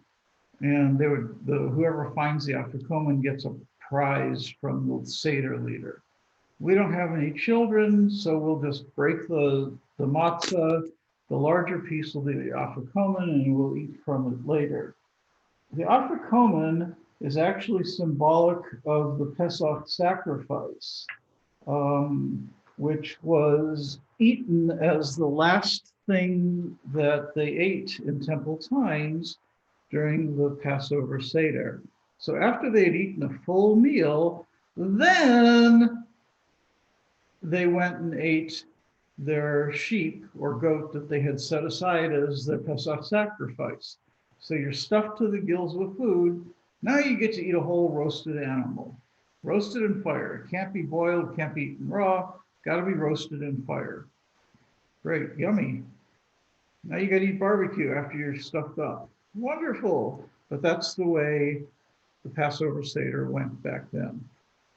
And they would, whoever finds the afikomen gets a prize from the Seder leader. We don't have any children, so we'll just break the matzah. The larger piece will be the afikomen, and we'll eat from it later. The afikomen is actually symbolic of the Pesach sacrifice, which was eaten as the last thing that they ate in temple times during the Passover Seder. So after they had eaten a full meal, then they went and ate their sheep or goat that they had set aside as their Pesach sacrifice. So you're stuffed to the gills with food. Now you get to eat a whole roasted animal, roasted in fire. It can't be boiled, can't be eaten raw, got to be roasted in fire. Great, yummy. Now you got to eat barbecue after you're stuffed up. Wonderful. But that's the way the Passover Seder went back then.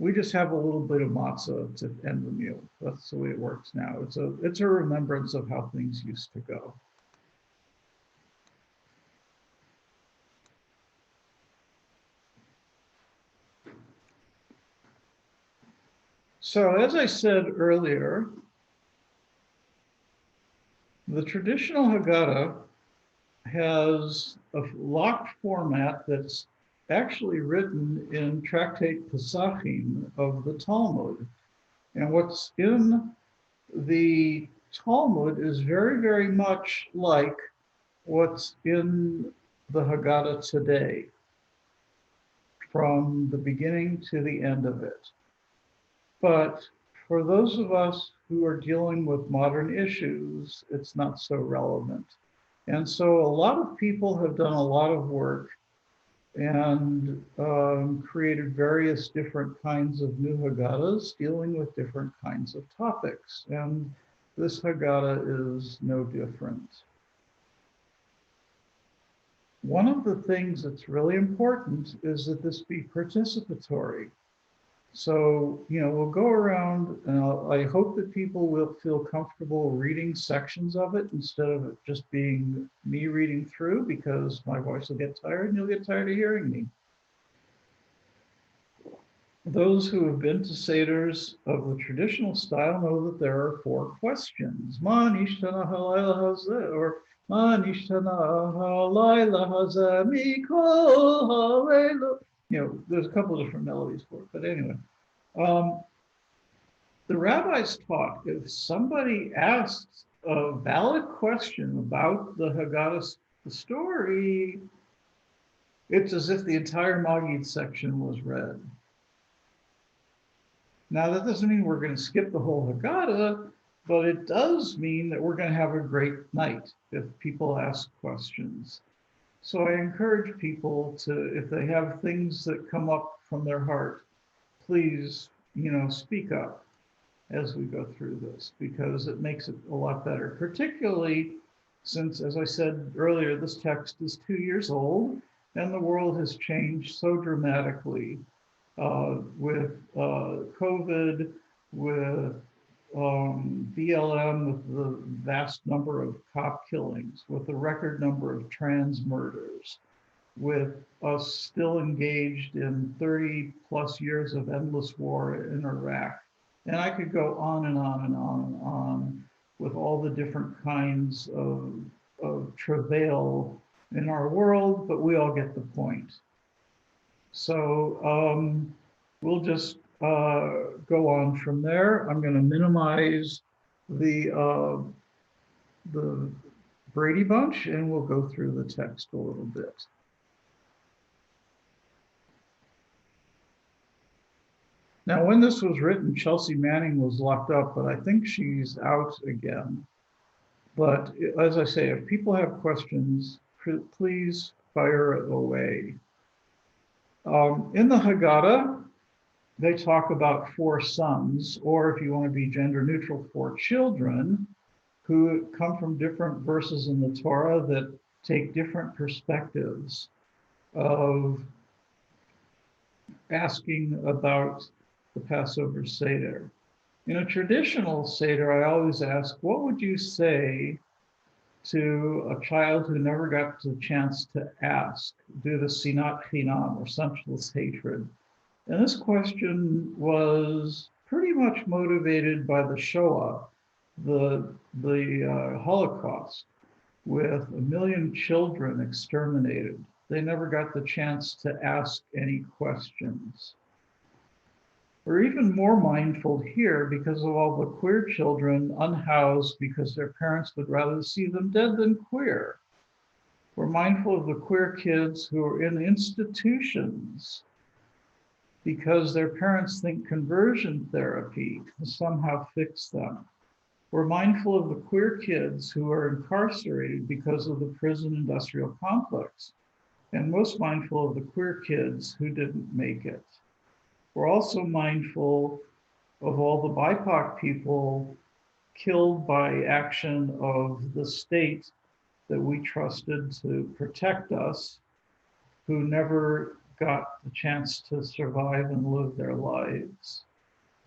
We just have a little bit of matzah to end the meal. That's the way it works now. It's a remembrance of how things used to go. So as I said earlier, the traditional Haggadah has a locked format that's actually written in Tractate Pesachim of the Talmud. And what's in the Talmud is very, very much like what's in the Haggadah today, from the beginning to the end of it. But for those of us who are dealing with modern issues, it's not so relevant. And so a lot of people have done a lot of work and created various different kinds of new Haggadahs dealing with different kinds of topics. And this Haggadah is no different. One of the things that's really important is that this be participatory. So, we'll go around, and I hope that people will feel comfortable reading sections of it instead of it just being me reading through, because my voice will get tired and you'll get tired of hearing me. Those who have been to Seders of the traditional style know that there are 4 questions. Ma nishtana halayla hazeh, or Ma nishtana halayla hazeh mikol halayla. There's a couple of different melodies for it, but anyway. The rabbis taught if somebody asks a valid question about the Haggadah, the story, it's as if the entire Maggid section was read. Now, that doesn't mean we're going to skip the whole Haggadah, but it does mean that we're going to have a great night if people ask questions. So I encourage people to, if they have things that come up from their heart, please, speak up as we go through this, because it makes it a lot better, particularly since, as I said earlier, this text is 2 years old and the world has changed so dramatically with COVID, with BLM, with the vast number of cop killings, with the record number of trans murders, with us still engaged in 30 plus years of endless war in Iraq. And I could go on and on and on and on with all the different kinds of travail in our world, but we all get the point. So we'll just go on from there. I'm going to minimize the Brady Bunch, and we'll go through the text a little bit. Now, when this was written, Chelsea Manning was locked up, but I think she's out again. But as I say, if people have questions, please fire it away. In the Haggadah, they talk about 4 sons, or if you want to be gender neutral, 4 children, who come from different verses in the Torah that take different perspectives of asking about the Passover Seder. In a traditional Seder, I always ask, what would you say to a child who never got the chance to ask due to sinat chinam, or senseless hatred? And this question was pretty much motivated by the Shoah, the Holocaust, with 1 million children exterminated. They never got the chance to ask any questions. We're even more mindful here because of all the queer children unhoused because their parents would rather see them dead than queer. We're mindful of the queer kids who are in institutions because their parents think conversion therapy can somehow fix them. We're mindful of the queer kids who are incarcerated because of the prison industrial complex, and most mindful of the queer kids who didn't make it. We're also mindful of all the BIPOC people killed by action of the state that we trusted to protect us, who never got the chance to survive and live their lives,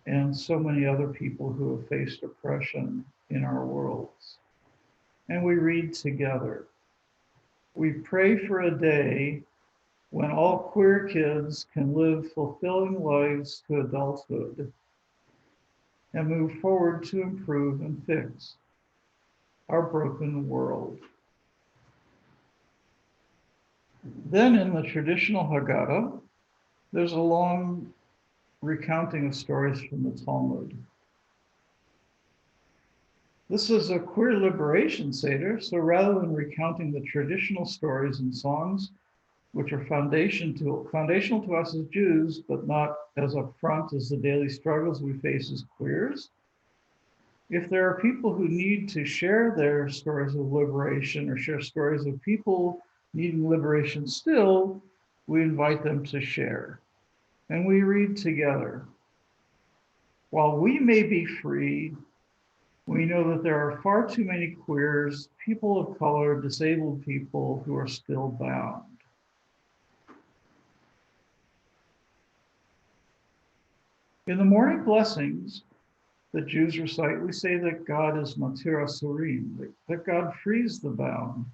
and so many other people who have faced oppression in our worlds. And we read together. We pray for a day when all queer kids can live fulfilling lives to adulthood and move forward to improve and fix our broken world. Then in the traditional Haggadah, there's a long recounting of stories from the Talmud. This is a queer liberation Seder, so rather than recounting the traditional stories and songs, which are foundational to us as Jews, but not as upfront as the daily struggles we face as queers. If there are people who need to share their stories of liberation or share stories of people needing liberation still, we invite them to share. And we read together. While we may be free, we know that there are far too many queers, people of color, disabled people who are still bound. In the morning blessings that Jews recite, we say that God is Matir Asurim, that God frees the bound,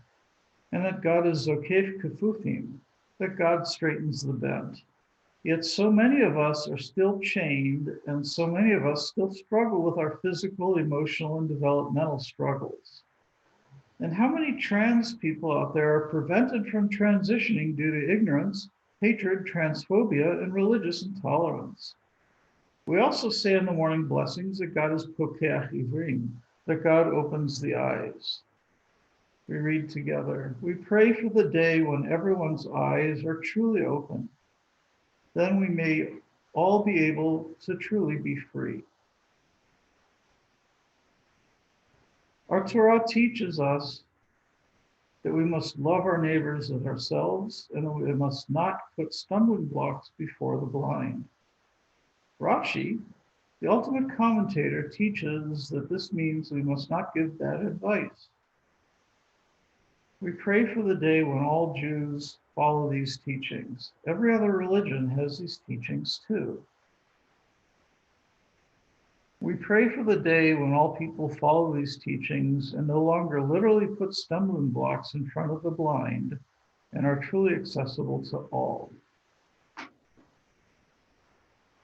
and that God is Zokef Kefufim, that God straightens the bent. Yet so many of us are still chained, and so many of us still struggle with our physical, emotional, and developmental struggles. And how many trans people out there are prevented from transitioning due to ignorance, hatred, transphobia, and religious intolerance? We also say in the morning blessings that God is Pokeach Ivrim, that God opens the eyes. We read together. We pray for the day when everyone's eyes are truly open. Then we may all be able to truly be free. Our Torah teaches us that we must love our neighbors as ourselves, and that we must not put stumbling blocks before the blind. Rashi, the ultimate commentator, teaches that this means we must not give bad advice. We pray for the day when all Jews follow these teachings. Every other religion has these teachings too. We pray for the day when all people follow these teachings and no longer literally put stumbling blocks in front of the blind and are truly accessible to all.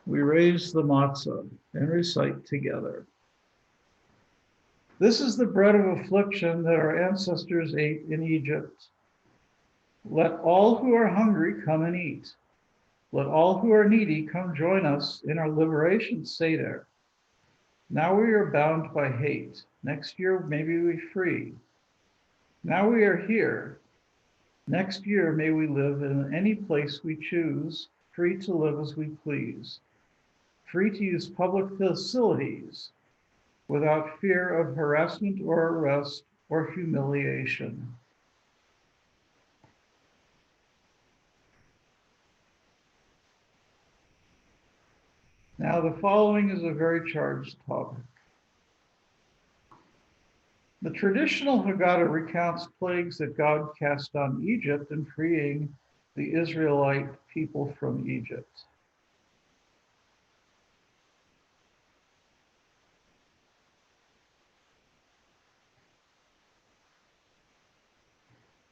We raise the matzah and recite together. This is the bread of affliction that our ancestors ate in Egypt. Let all who are hungry come and eat. Let all who are needy come join us in our liberation Seder. Now we are bound by hate. Next year, maybe we free. Now we are here. Next year, may we live in any place we choose, free to live as we please, free to use public facilities without fear of harassment or arrest or humiliation. Now, the following is a very charged topic. The traditional Haggadah recounts plagues that God cast on Egypt in freeing the Israelite people from Egypt.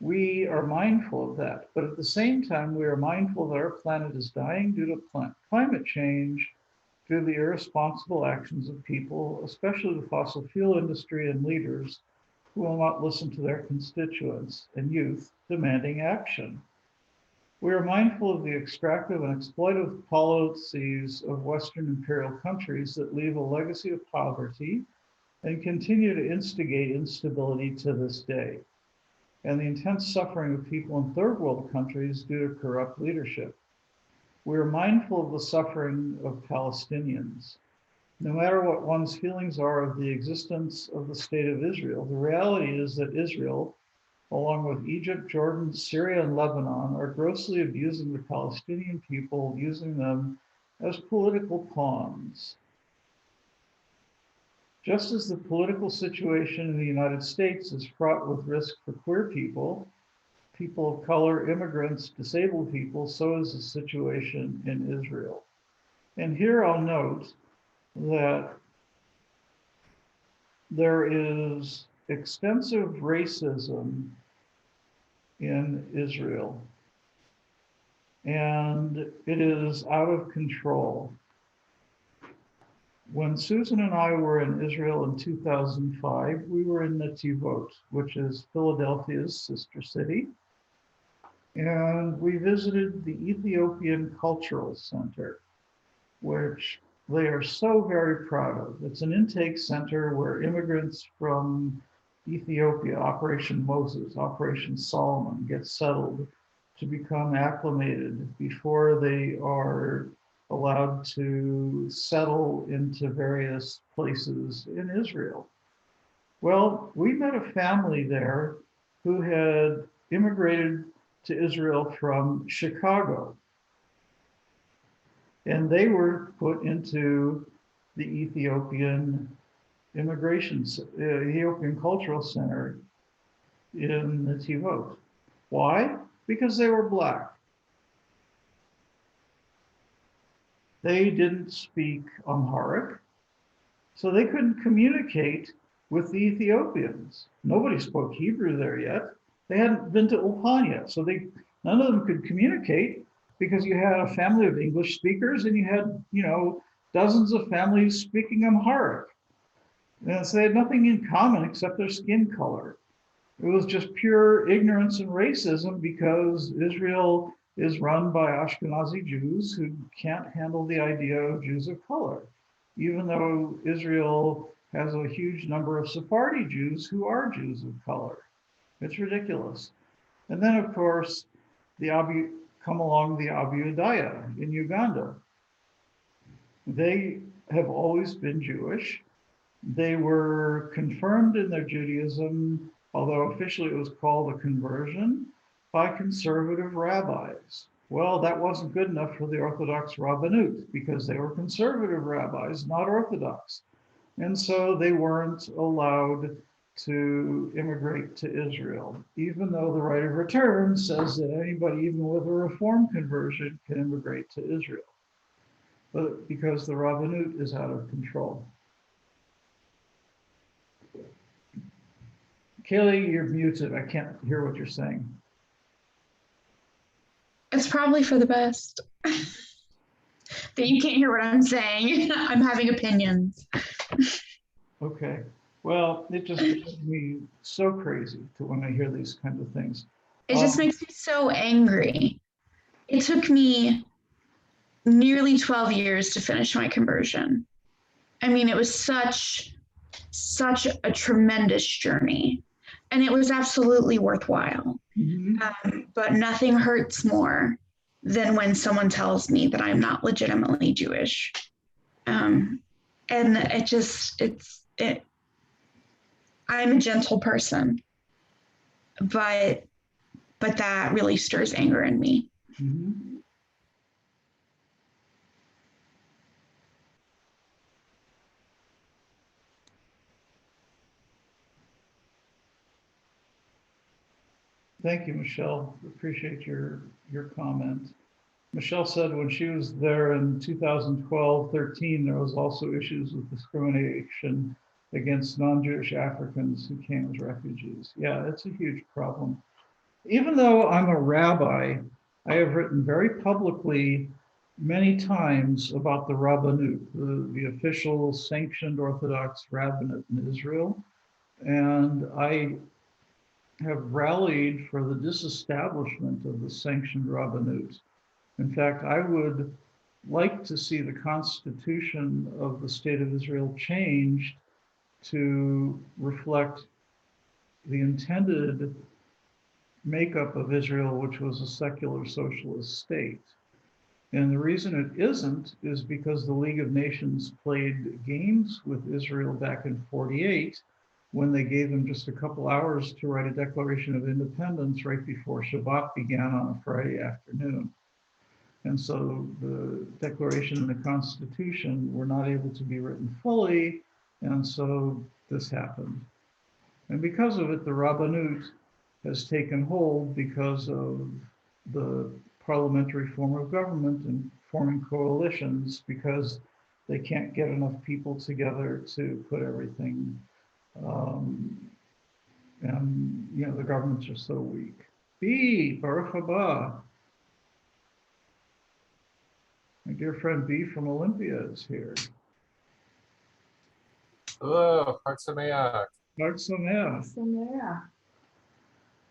We are mindful of that, but at the same time, we are mindful that our planet is dying due to climate change, due to the irresponsible actions of people, especially the fossil fuel industry and leaders who will not listen to their constituents and youth demanding action. We are mindful of the extractive and exploitive policies of Western imperial countries that leave a legacy of poverty and continue to instigate instability to this day, and the intense suffering of people in third world countries due to corrupt leadership. We are mindful of the suffering of Palestinians. No matter what one's feelings are of the existence of the state of Israel, the reality is that Israel, along with Egypt, Jordan, Syria, and Lebanon, are grossly abusing the Palestinian people, using them as political pawns. Just as the political situation in the United States is fraught with risk for queer people, people of color, immigrants, disabled people, so is the situation in Israel. And here I'll note that there is extensive racism in Israel, and it is out of control. When Susan and I were in Israel in 2005, we were in Netivot, which is Philadelphia's sister city, and we visited the Ethiopian Cultural Center, which they are so very proud of. It's an intake center where immigrants from Ethiopia, Operation Moses, Operation Solomon, get settled to become acclimated before they are allowed to settle into various places in Israel. Well, we met a family there who had immigrated to Israel from Chicago. And they were put into the Ethiopian Ethiopian Cultural Center in Netivot. Why? Because they were Black. They didn't speak Amharic, so they couldn't communicate with the Ethiopians. Nobody spoke Hebrew there yet. They hadn't been to Ulpan yet, so none of them could communicate, because you had a family of English speakers and you had, dozens of families speaking Amharic. And so they had nothing in common except their skin color. It was just pure ignorance and racism, because Israel is run by Ashkenazi Jews who can't handle the idea of Jews of color, even though Israel has a huge number of Sephardi Jews who are Jews of color. It's ridiculous. And then, of course, come along the Abu Udaya in Uganda. They have always been Jewish. They were confirmed in their Judaism, although officially it was called a conversion, by conservative rabbis. Well, that wasn't good enough for the Orthodox Rabbanut, because they were conservative rabbis, not Orthodox. And so they weren't allowed to immigrate to Israel, even though the right of return says that anybody, even with a Reform conversion, can immigrate to Israel. But because the Rabbanut is out of control. Kaylee, you're muted. I can't hear what you're saying.
It's probably for the best that you can't hear what I'm saying. I'm having opinions.
Okay. Well, it just makes me so crazy when I hear these kinds of things.
It just makes me so angry. It took me nearly 12 years to finish my conversion. I mean, it was such a tremendous journey, and it was absolutely worthwhile. But nothing hurts more than when someone tells me that I'm not legitimately Jewish. And I'm a gentle person, but that really stirs anger in me.
Mm-hmm. Thank you, Michelle. Appreciate your comment. Michelle said when she was there in 2012-13, there was also issues with discrimination against non-Jewish Africans who came as refugees. Yeah, it's a huge problem. Even though I'm a rabbi, I have written very publicly many times about the Rabbanut, the official sanctioned Orthodox rabbinate in Israel. And I have rallied for the disestablishment of the sanctioned Rabbanut. In fact, I would like to see the Constitution of the State of Israel changed to reflect the intended makeup of Israel, which was a secular socialist state. And the reason it isn't is because the League of Nations played games with Israel back in '48 when they gave them just a couple hours to write a Declaration of Independence right before Shabbat began on a Friday afternoon. And so the Declaration and the Constitution were not able to be written fully, and so this happened. And because of it, the Rabbanut has taken hold because of the parliamentary form of government and forming coalitions, because they can't get enough people together to put everything, and the governments are so weak. B, Baruch haba. My dear friend B from Olympia is here.
Hello, Chag Sameach.
Chag Sameach.
So, yeah.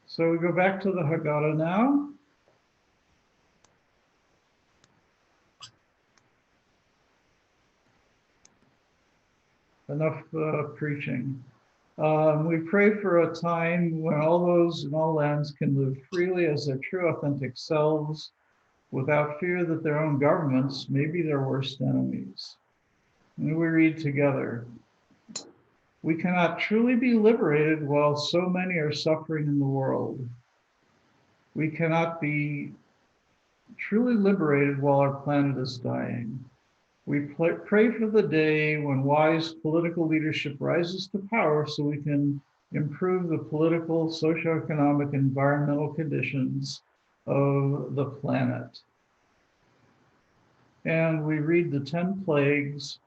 So we go back to the Haggadah now. Enough preaching. We pray for a time when all those in all lands can live freely as their true authentic selves, without fear that their own governments may be their worst enemies. And we read together, we cannot truly be liberated while so many are suffering in the world. We cannot be truly liberated while our planet is dying. We pray for the day when wise political leadership rises to power so we can improve the political, socioeconomic, environmental conditions of the planet. And we read the 10 plagues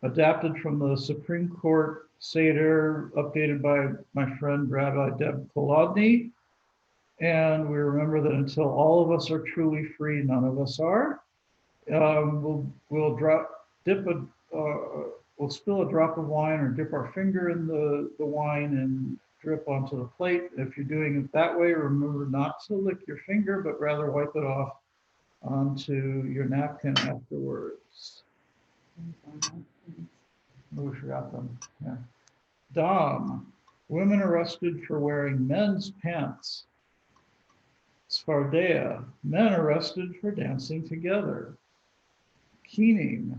adapted from the Supreme Court Seder, updated by my friend Rabbi Deb Kolodny. And we remember that until all of us are truly free, none of us are. We'll spill a drop of wine or dip our finger in the wine and drip onto the plate. If you're doing it that way, remember not to lick your finger, but rather wipe it off onto your napkin afterwards. Oh, we forgot them. Yeah. Dom, women arrested for wearing men's pants. Sfardea, men arrested for dancing together. Keening,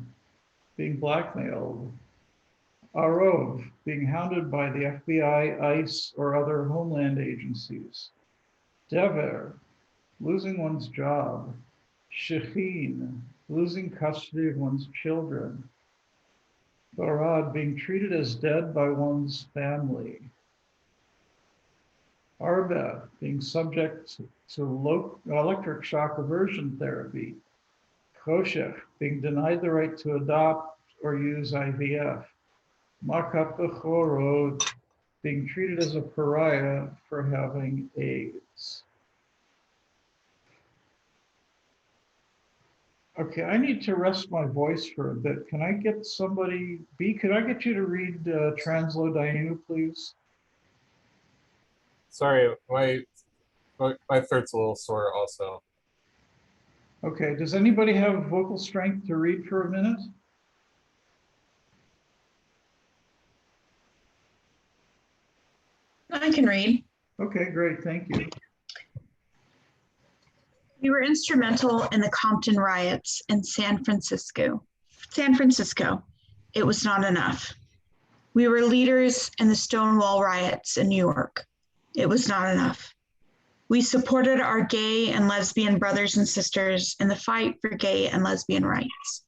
being blackmailed. Arov, being hounded by the FBI, ICE, or other homeland agencies. Dever, losing one's job. Shechin, losing custody of one's children. Barad, being treated as dead by one's family. Arba, being subject to electric shock aversion therapy. Koshech, being denied the right to adopt or use IVF. Makat Bechorod, being treated as a pariah for having AIDS. Okay, I need to rest my voice for a bit. Can I get somebody, B, could I get you to read Translo Dainu, please?
Sorry, my throat's a little sore also.
Okay, does anybody have vocal strength to read for a minute?
I can read.
Okay, great, thank you.
We were instrumental in the Compton riots in San Francisco. San Francisco. It was not enough. We were leaders in the Stonewall riots in New York. It was not enough. We supported our gay and lesbian brothers and sisters in the fight for gay and lesbian rights.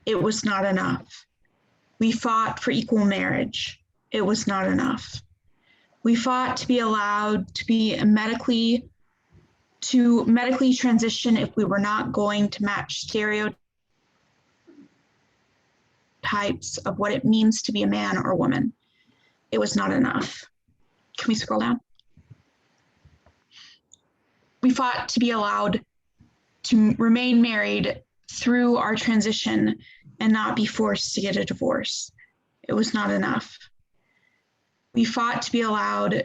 It was not enough. We fought for equal marriage. It was not enough. We fought to be allowed to be medically transition if we were not going to match stereotypes of what it means to be a man or woman. It was not enough. Can we scroll down? We fought to be allowed to remain married through our transition and not be forced to get a divorce. It was not enough. We fought to be allowed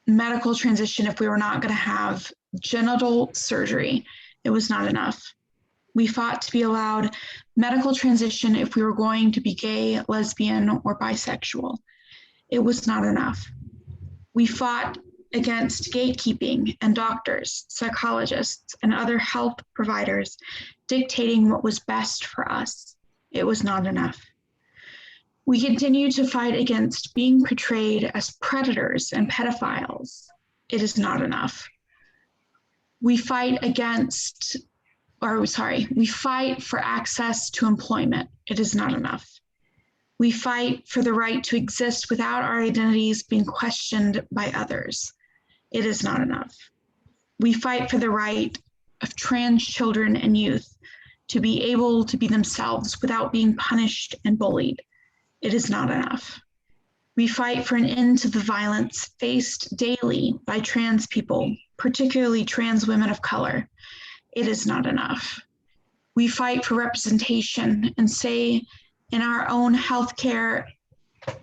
medical transition if we were not going to have genital surgery. It was not enough. We fought to be allowed medical transition if we were going to be gay, lesbian, or bisexual. It was not enough. We fought against gatekeeping and doctors, psychologists, and other health providers dictating what was best for us. It was not enough. We continue to fight against being portrayed as predators and pedophiles. It is not enough. We fight for access to employment. It is not enough. We fight for the right to exist without our identities being questioned by others. It is not enough. We fight for the right of trans children and youth to be able to be themselves without being punished and bullied. It is not enough. We fight for an end to the violence faced daily by trans people, particularly trans women of color. It is not enough. We fight for representation and say in our own healthcare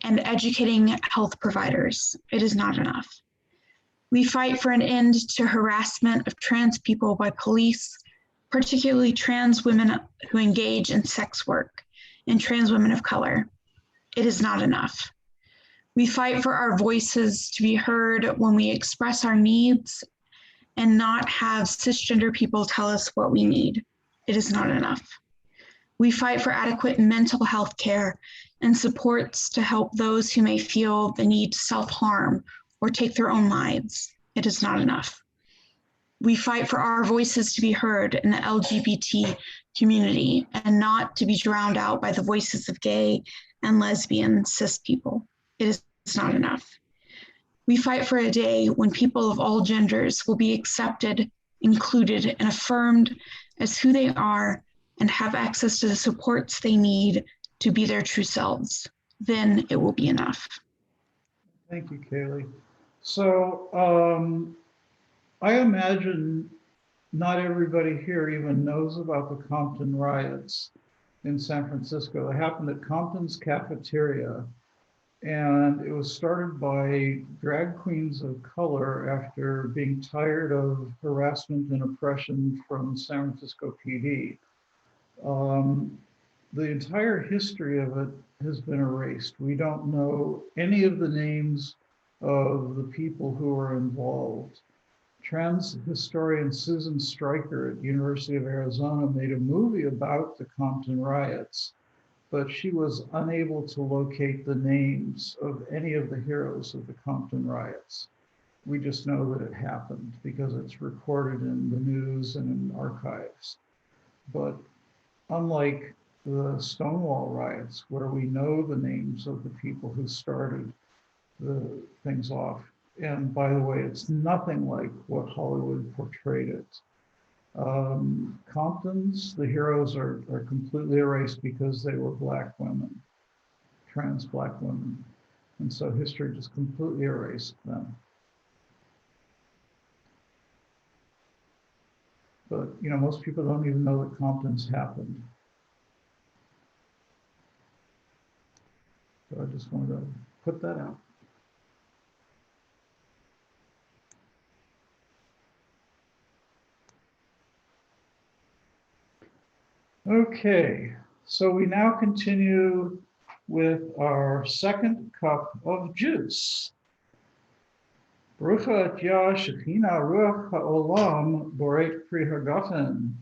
and educating health providers. It is not enough. We fight for an end to harassment of trans people by police, particularly trans women who engage in sex work and trans women of color. It is not enough. We fight for our voices to be heard when we express our needs and not have cisgender people tell us what we need. It is not enough. We fight for adequate mental health care and supports to help those who may feel the need to self-harm or take their own lives. It is not enough. We fight for our voices to be heard in the LGBT community and not to be drowned out by the voices of gay and lesbian cis people. It is not enough. We fight for a day when people of all genders will be accepted, included, and affirmed as who they are and have access to the supports they need to be their true selves. Then it will be enough.
Thank you, Kaylee. So I imagine not everybody here even knows about the Compton riots in San Francisco. They happened at Compton's cafeteria, and it was started by drag queens of color after being tired of harassment and oppression from San Francisco PD. The entire history of it has been erased. We don't know any of the names of the people who were involved. Trans historian Susan Stryker at University of Arizona made a movie about the Compton riots, but she was unable to locate the names of any of the heroes of the Compton riots. We just know that it happened because it's recorded in the news and in archives. But unlike the Stonewall riots, where we know the names of the people who started the things off, and by the way, it's nothing like what Hollywood portrayed it. Compton's, the heroes are completely erased because they were Black women, trans Black women. And so history just completely erased them. But, you know, most people don't even know that Compton's happened. So I just wanted to put that out. Okay, so we now continue with our second cup of juice. Baruch atah Shekhinah Ruach HaOlam Boreit Pri Hagafen.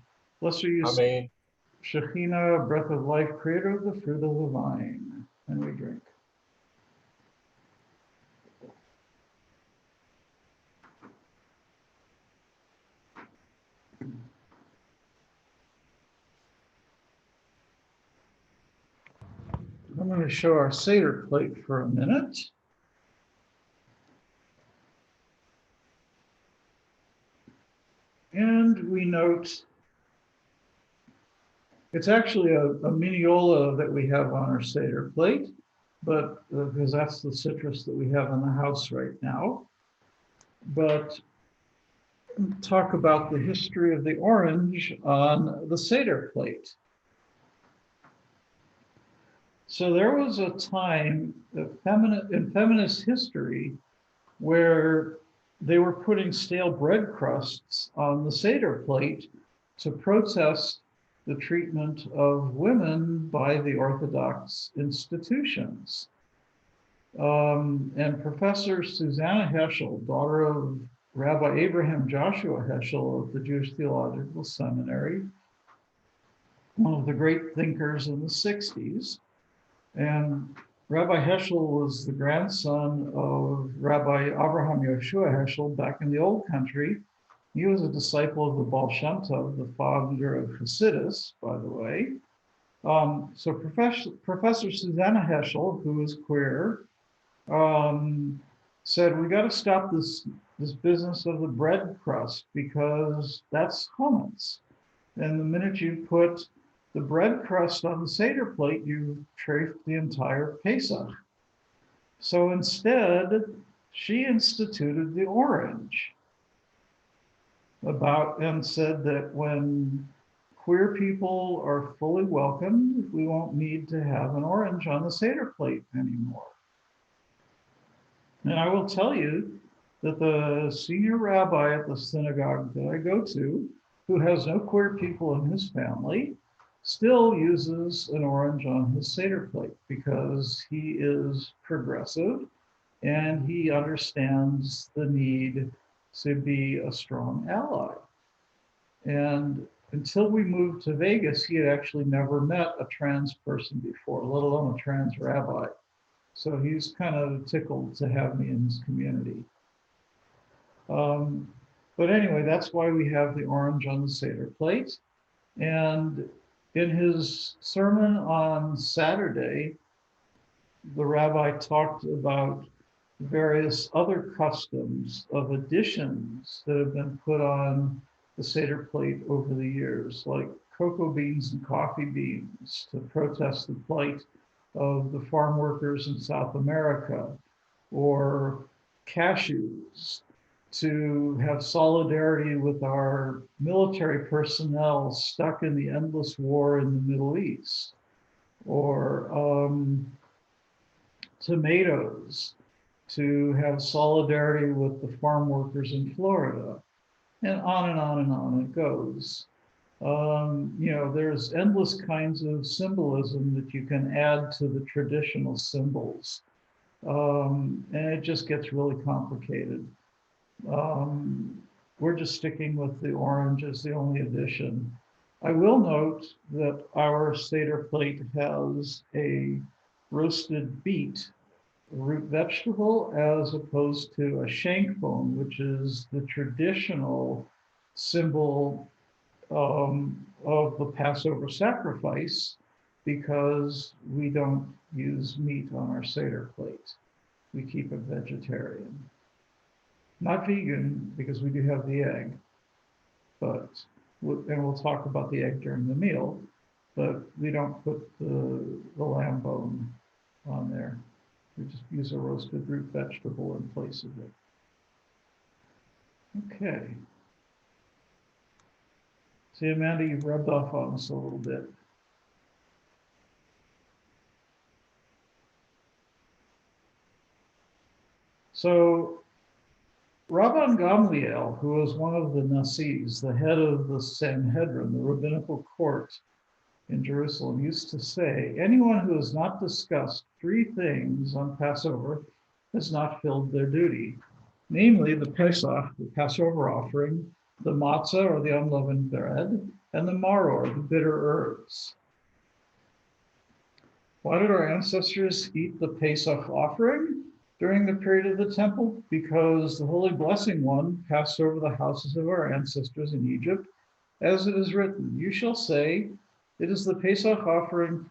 Blessed are you,
Amen.
Shekhinah, breath of life, creator of the fruit of the vine. And we drink. I'm going to show our Seder plate for a minute. And we note it's actually a mineola that we have on our Seder plate, but because that's the citrus that we have in the house right now. But talk about the history of the orange on the Seder plate. So there was a time in feminist history where they were putting stale bread crusts on the Seder plate to protest the treatment of women by the Orthodox institutions. And Professor Susanna Heschel, daughter of Rabbi Abraham Joshua Heschel of the Jewish Theological Seminary, one of the great thinkers in the 60s. And Rabbi Heschel was the grandson of Rabbi Abraham Yoshua Heschel back in the Old Country. He was a disciple of the Baal Shem Tov, the founder of Hasidus, by the way. So Professor Susanna Heschel, who is queer, said, we got to stop this business of the bread crust because that's hummus. And the minute you put the bread crust on the Seder plate, you traced the entire Pesach. So instead, she instituted the orange and said that when queer people are fully welcomed, we won't need to have an orange on the Seder plate anymore. And I will tell you that the senior rabbi at the synagogue that I go to, who has no queer people in his family, still uses an orange on his Seder plate because he is progressive and he understands the need to be a strong ally. And until we moved to Vegas, he had actually never met a trans person before, let alone a trans rabbi. So he's kind of tickled to have me in his community. But anyway, that's why we have the orange on the Seder plate. And in his sermon on Saturday, the rabbi talked about various other customs of additions that have been put on the Seder plate over the years, like cocoa beans and coffee beans to protest the plight of the farm workers in South America, or cashews to have solidarity with our military personnel stuck in the endless war in the Middle East, or tomatoes to have solidarity with the farm workers in Florida, and on and on and on it goes. There's endless kinds of symbolism that you can add to the traditional symbols. And it just gets really complicated. We're just sticking with the orange as the only addition. I will note that our Seder plate has a roasted beet, a root vegetable, as opposed to a shank bone, which is the traditional symbol of the Passover sacrifice, because we don't use meat on our Seder plate. We keep it vegetarian. Not vegan, because we do have the egg, and we'll talk about the egg during the meal, but we don't put the lamb bone on there. We just use a roasted root vegetable in place of it. Okay. See, Amanda, you've rubbed off on us a little bit. So Rabban Gamliel, who was one of the Nasis, the head of the Sanhedrin, the rabbinical court in Jerusalem used to say, anyone who has not discussed three things on Passover has not filled their duty, namely the Pesach, the Passover offering, the matzah or the unleavened bread, and the maror, the bitter herbs. Why did our ancestors eat the Pesach offering during the period of the temple? Because the Holy Blessing One passed over the houses of our ancestors in Egypt, as it is written, you shall say, it is the Pesach offering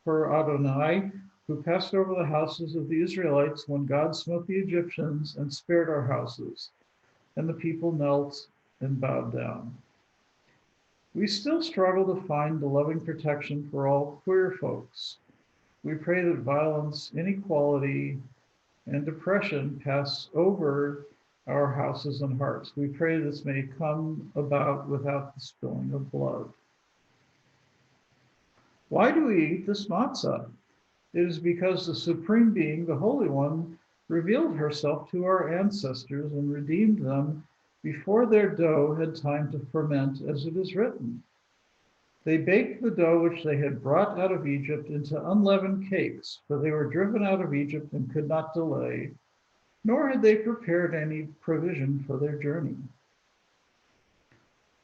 for Adonai, who passed over the houses of the Israelites when God smote the Egyptians and spared our houses. And the people knelt and bowed down. We still struggle to find the loving protection for all queer folks. We pray that violence, inequality, and depression pass over our houses and hearts. We pray this may come about without the spilling of blood. Why do we eat this matzah? It is because the Supreme Being, the Holy One, revealed herself to our ancestors and redeemed them before their dough had time to ferment, as it is written. They baked the dough which they had brought out of Egypt into unleavened cakes, for they were driven out of Egypt and could not delay, nor had they prepared any provision for their journey.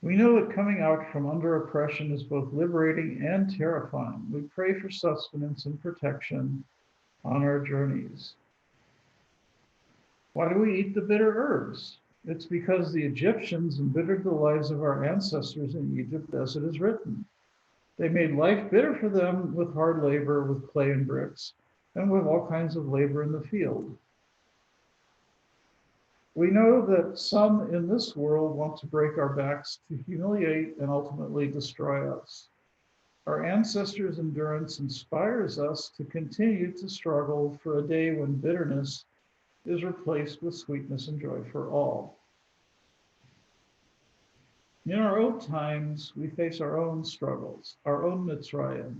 We know that coming out from under oppression is both liberating and terrifying. We pray for sustenance and protection on our journeys. Why do we eat the bitter herbs? It's because the Egyptians embittered the lives of our ancestors in Egypt, as it is written. They made life bitter for them with hard labor, with clay and bricks, and with all kinds of labor in the field. We know that some in this world want to break our backs to humiliate and ultimately destroy us. Our ancestors' endurance inspires us to continue to struggle for a day when bitterness is replaced with sweetness and joy for all. In our own times, we face our own struggles, our own Mitzrayim.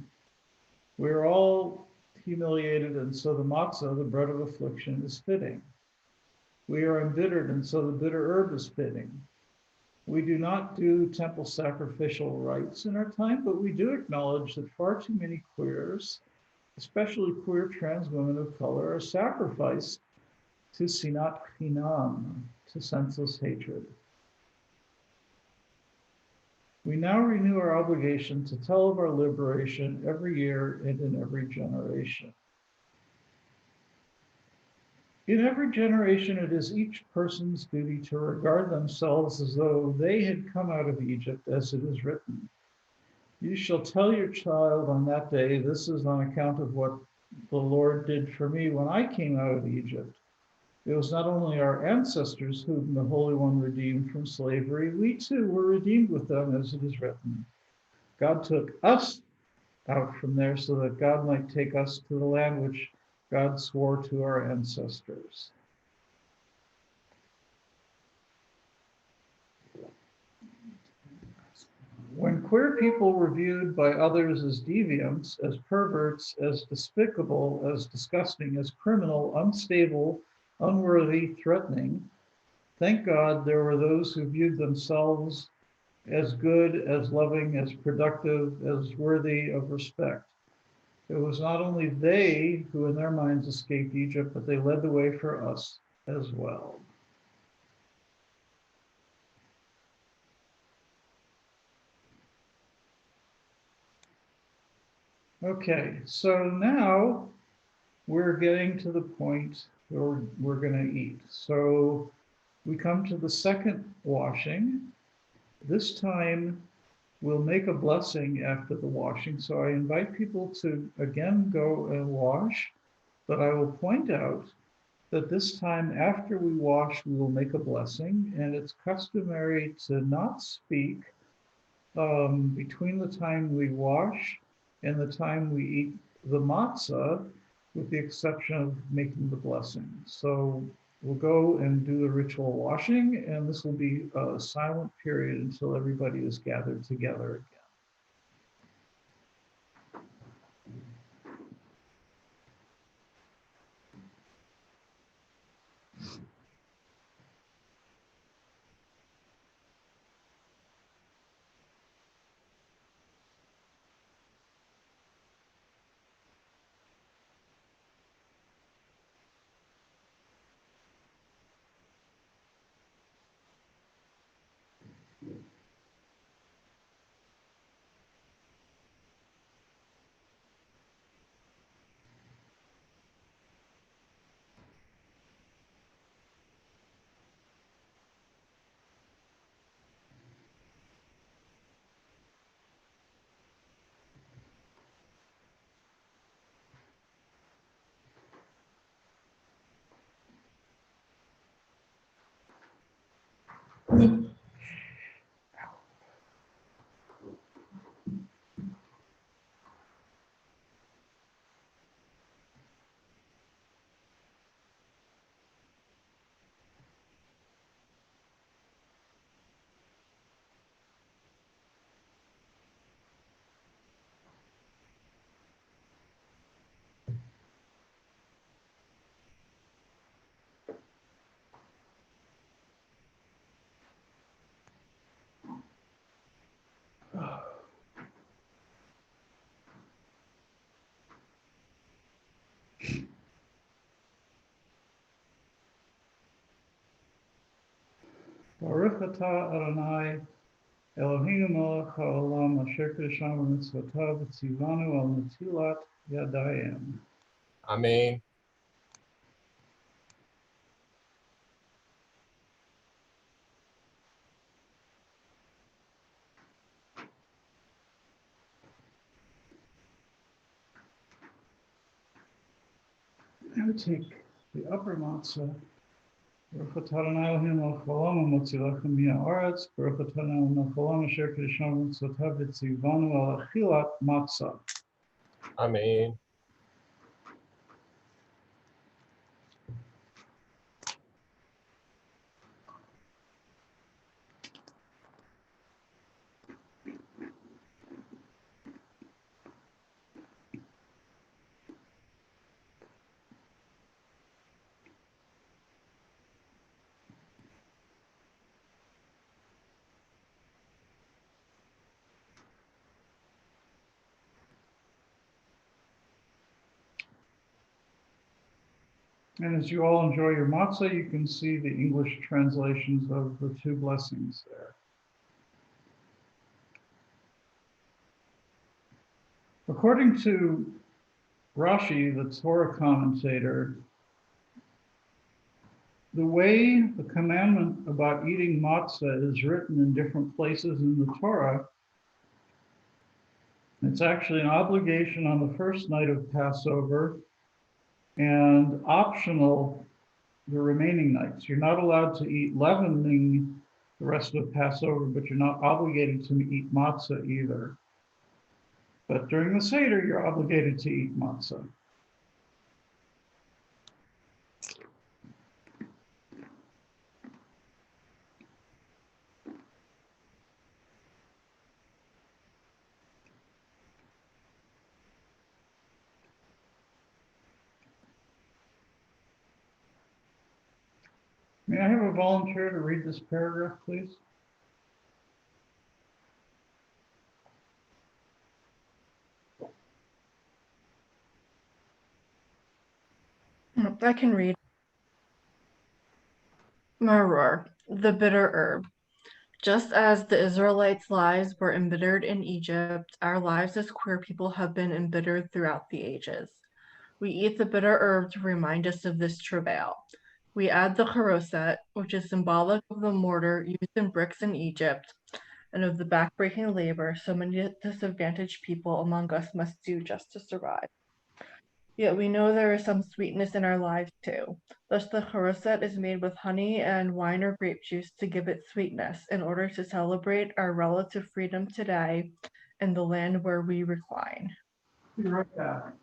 We are all humiliated, and so the matzah, the bread of affliction, is fitting. We are embittered, and so the bitter herb is fitting. We do not do temple sacrificial rites in our time, but we do acknowledge that far too many queers, especially queer trans women of color, are sacrificed to sinat chinam, to senseless hatred. We now renew our obligation to tell of our liberation every year and in every generation. In every generation, it is each person's duty to regard themselves as though they had come out of Egypt, as it is written. You shall tell your child on that day, this is on account of what the Lord did for me when I came out of Egypt. It was not only our ancestors whom the Holy One redeemed from slavery, we too were redeemed with them, as it is written. God took us out from there so that God might take us to the land which God swore to our ancestors. When queer people were viewed by others as deviants, as perverts, as despicable, as disgusting, as criminal, unstable, unworthy, threatening, thank God there were those who viewed themselves as good, as loving, as productive, as worthy of respect. It was not only they who in their minds escaped Egypt, but they led the way for us as well. Okay, so now we're getting to the point where we're going to eat. So we come to the second washing. This time we'll make a blessing after the washing. So I invite people to again go and wash, but I will point out that this time after we wash, we will make a blessing, and it's customary to not speak between the time we wash and the time we eat the matzah, with the exception of making the blessing. So we'll go and do the ritual washing, and this will be a silent period until everybody is gathered together again. Baruch atah Adonai Eloheinu melech haolam asher kiddushanu b'mitzvotav v'tzivanu al netilat yadayim.
Amen.
I would take the upper matzah. Baruch atah Adonai Eloheinu melech haolam hamotzi lechem ha'aretz. Baruch atah Adonai melech haolam asher kiddushanu b'mitzvotav v'tzivanu al achilat matzah.
Amen.
And as you all enjoy your matzah, you can see the English translations of the two blessings there. According to Rashi, the Torah commentator, the way the commandment about eating matzah is written in different places in the Torah, it's actually an obligation on the first night of Passover and optional the remaining nights. You're not allowed to eat leavening the rest of Passover, but you're not obligated to eat matzah either. But during the Seder, you're obligated to eat matzah. May I have a volunteer to read this paragraph, please?
I can read. Maror, the bitter herb. Just as the Israelites' lives were embittered in Egypt, our lives as queer people have been embittered throughout the ages. We eat the bitter herb to remind us of this travail. We add the charoset, which is symbolic of the mortar used in bricks in Egypt, and of the backbreaking labor so many disadvantaged people among us must do just to survive. Yet we know there is some sweetness in our lives too. Thus the charoset is made with honey and wine or grape juice to give it sweetness in order to celebrate our relative freedom today in the land where we recline.
Be right back.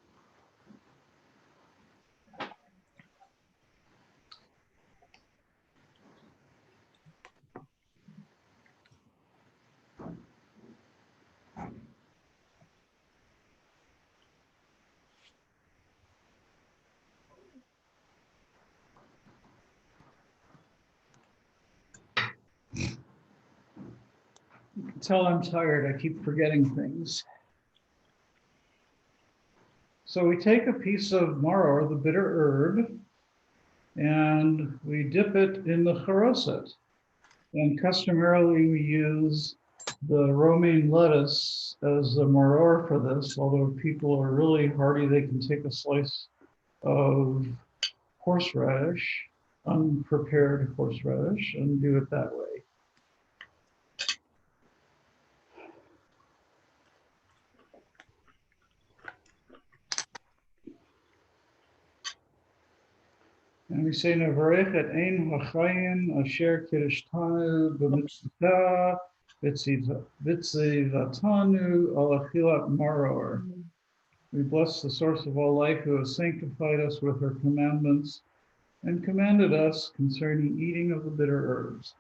You can tell I'm tired. I keep forgetting things. So we take a piece of maror, the bitter herb, and we dip it in the charoset. And customarily we use the romaine lettuce as the maror for this, although if people are really hardy, they can take a slice of horseradish, unprepared horseradish, and do it that way. And we say Nevarech et ein hachayim asher kirishtanu b'mitzvah v'tzivatanu al achilat maror. We bless the source of all life who has sanctified us with her commandments and commanded us concerning eating of the bitter herbs.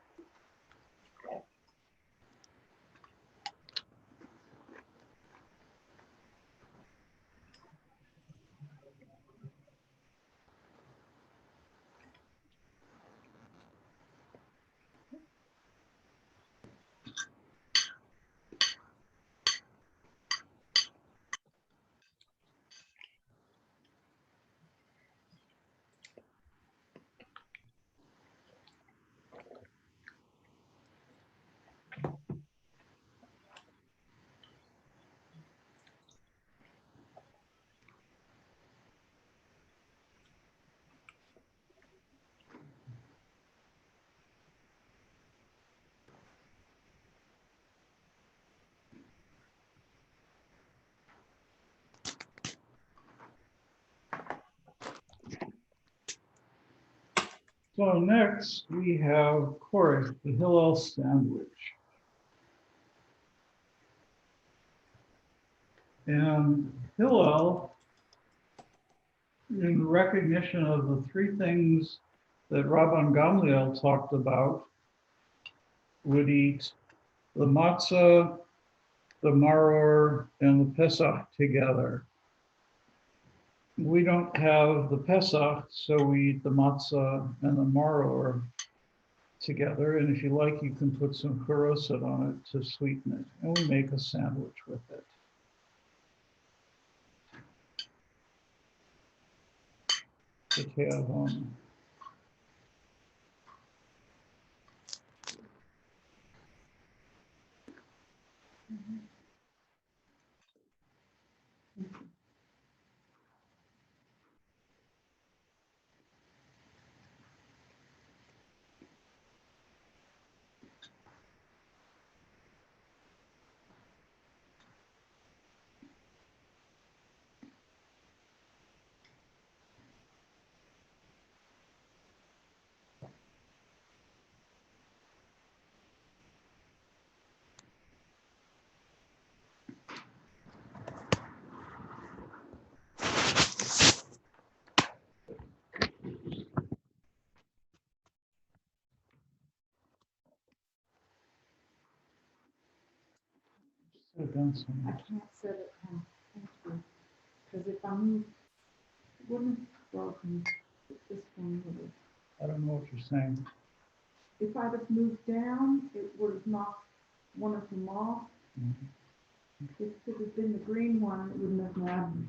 So next we have Korach, the Hillel sandwich. And Hillel, in recognition of the three things that Rabban Gamliel talked about, would eat the matzah, the maror, and the Pesach together. We don't have the Pesach, so we eat the matzah and the maror together. And if you like, you can put some charoset on it to sweeten it. And we make a sandwich with it.
I can't set it home, because if I move, it wouldn't have broken this one would have.
I don't know what you're saying.
If I'd have moved down, it would have knocked one of them off. If it had been the green one, it wouldn't have happened.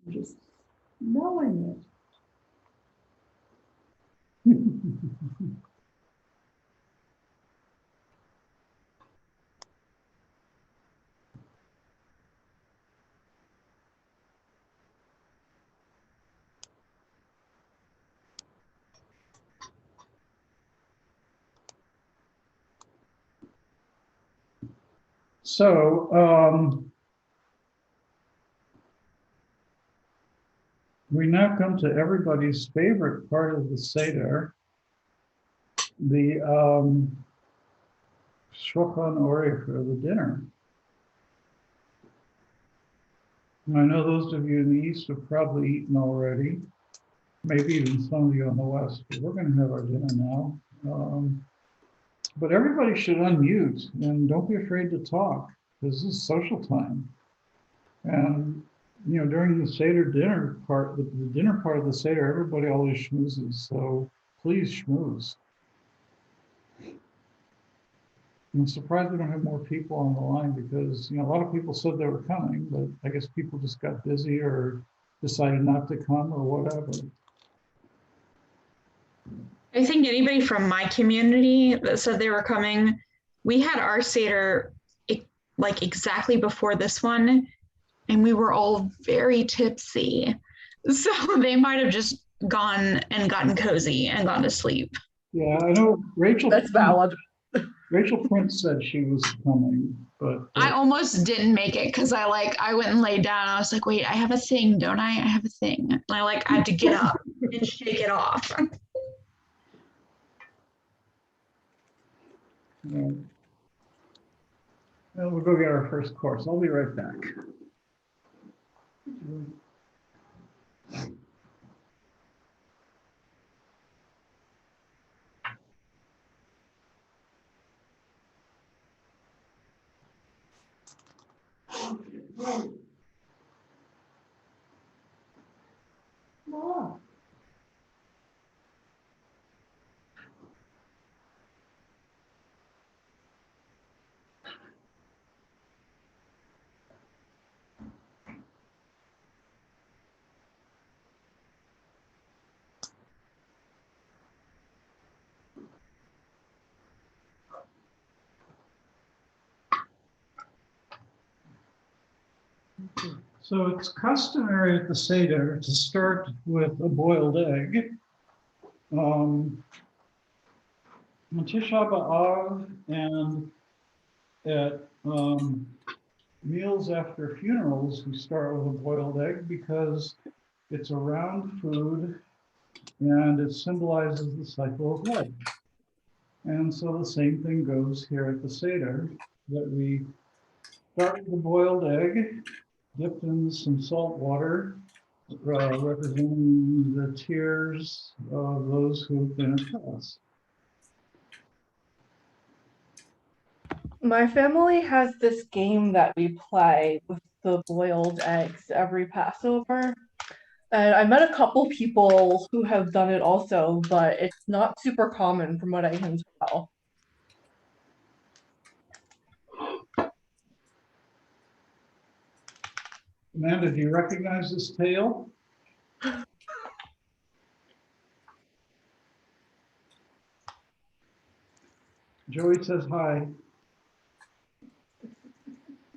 Just knowing it.
So we now come to everybody's favorite part of the Seder, the Shulchan Aruch, or the dinner. And I know those of you in the East have probably eaten already, maybe even some of you in the West, but we're going to have our dinner now. But everybody should unmute and don't be afraid to talk, because this is social time. And, you know, during the Seder dinner part, the dinner part of the Seder, everybody always schmoozes. So please schmooze. I'm surprised we don't have more people on the line because, you know, a lot of people said they were coming, but I guess people just got busy or decided not to come or whatever.
I think anybody from my community that said they were coming, we had our Seder like exactly before this one. and we were all very tipsy. So they might have just gone and gotten cozy and gone to sleep.
Yeah, I know Rachel.
That's valid.
Rachel Prince said she was coming, but
I almost didn't make it because I went and laid down. I was like, wait, I have a thing, don't I? I have a thing. And I had to get up and shake it off.
well, we'll go get our first course. I'll be right back.
Mom.
So it's customary at the Seder to start with a boiled egg. On Tisha B'Av and at meals after funerals, we start with a boiled egg because it's a round food and it symbolizes the cycle of life. And so the same thing goes here at the Seder, that we start with a boiled egg, dipped in some salt water, representing the tears of those who've been at us.
My family has this game that we play with the boiled eggs every Passover. And I met a couple people who have done it also, but it's not super common from what I can tell.
Amanda, do you recognize this tale? Joey says hi.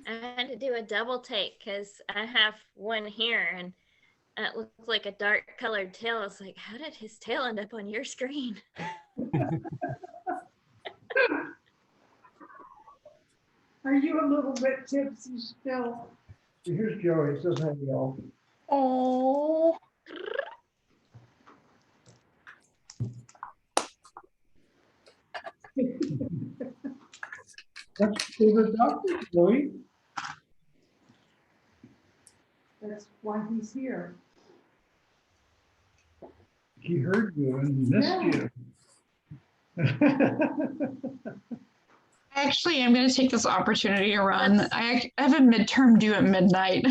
I had to do a double take because I have one here and it looks like a dark colored tail. I was like, how did his tail end up on your screen?
Are you a little bit tipsy still?
Here's Joey. He says hi, y'all.
Oh,
That's your favorite doctor, Joey.
That's why he's here.
He heard you and missed you.
Actually, I'm going to take this opportunity to run. I have a midterm due at midnight.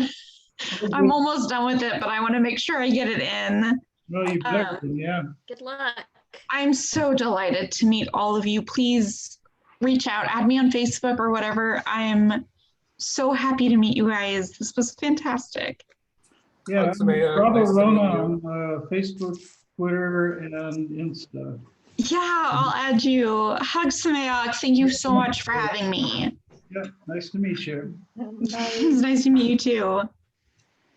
I'm almost done with it, but I want to make sure I get it in.
No, you better, yeah.
Good luck.
I'm so delighted to meet all of you. Please reach out, add me on Facebook or whatever. I'm so happy to meet you guys. This was fantastic.
Yeah,
Thanks, Amanda.
Bravo
Nice to meet
Rona
you.
on Facebook, Twitter, and Insta.
Yeah, I'll add you. Hugs, Sameok. Thank you so much for having me.
Yeah, nice to meet you.
It's nice to meet you too.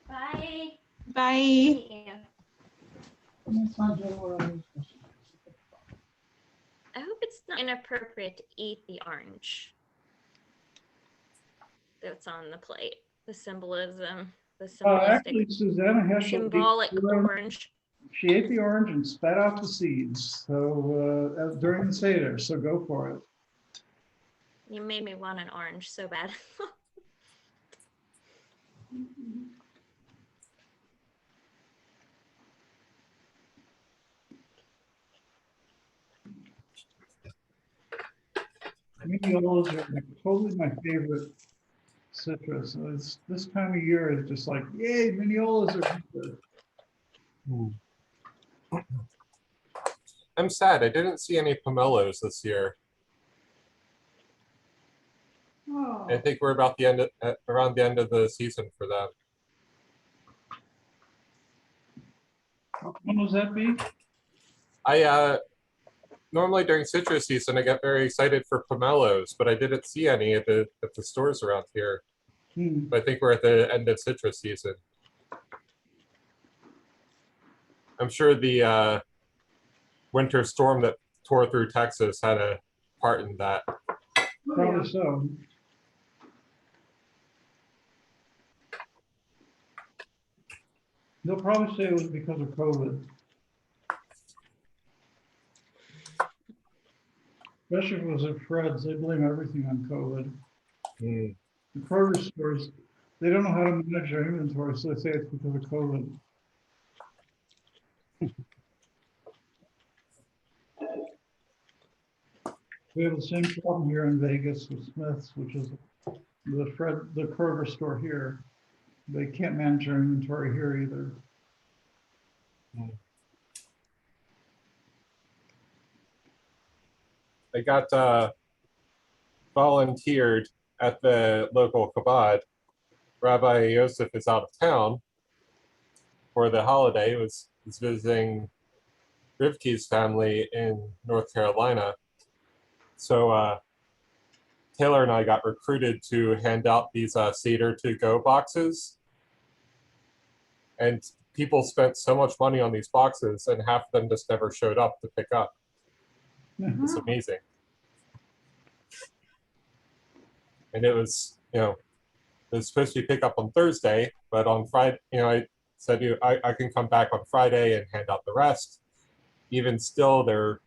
Bye.
Bye.
I hope it's not inappropriate to eat the orange that's on the plate. The symbolism, the
Actually, Susanna Heschel,
symbolic orange.
she ate the orange and spat out the seeds. So during the Seder, so go for it.
You made me want an orange so bad.
Migniolas are like totally my favorite citrus. It's, this time of year is just like, yay, migniolas are good.
I'm sad. I didn't see any pomelos this year.
Oh,
I think we're about the end of, around the end of the season for them.
When was that be?
I normally during citrus season I get very excited for pomelos, but I didn't see any at the stores around here. I think we're at the end of citrus season. I'm sure the winter storm that tore through Texas had a part in that.
Probably so. They'll probably say it was because of COVID. Especially if it was at Fred's, they blame everything on COVID.
Mm.
The Kroger stores, they don't know how to manage their inventory, so they say it's because of COVID. We have the same problem here in Vegas with Smith's, which is the Kroger store here. They can't manage their inventory here either.
I got volunteered at the local kabad. Rabbi Yosef is out of town for the holiday. Was visiting Rivki's family in North Carolina. So Taylor and I got recruited to hand out these Seder to-go boxes. And people spent so much money on these boxes, and half of them just never showed up to pick up. It's amazing. And it was, it was supposed to be picked up on Thursday, but on Friday, I said, I can come back on Friday and hand out the rest. Even still, there are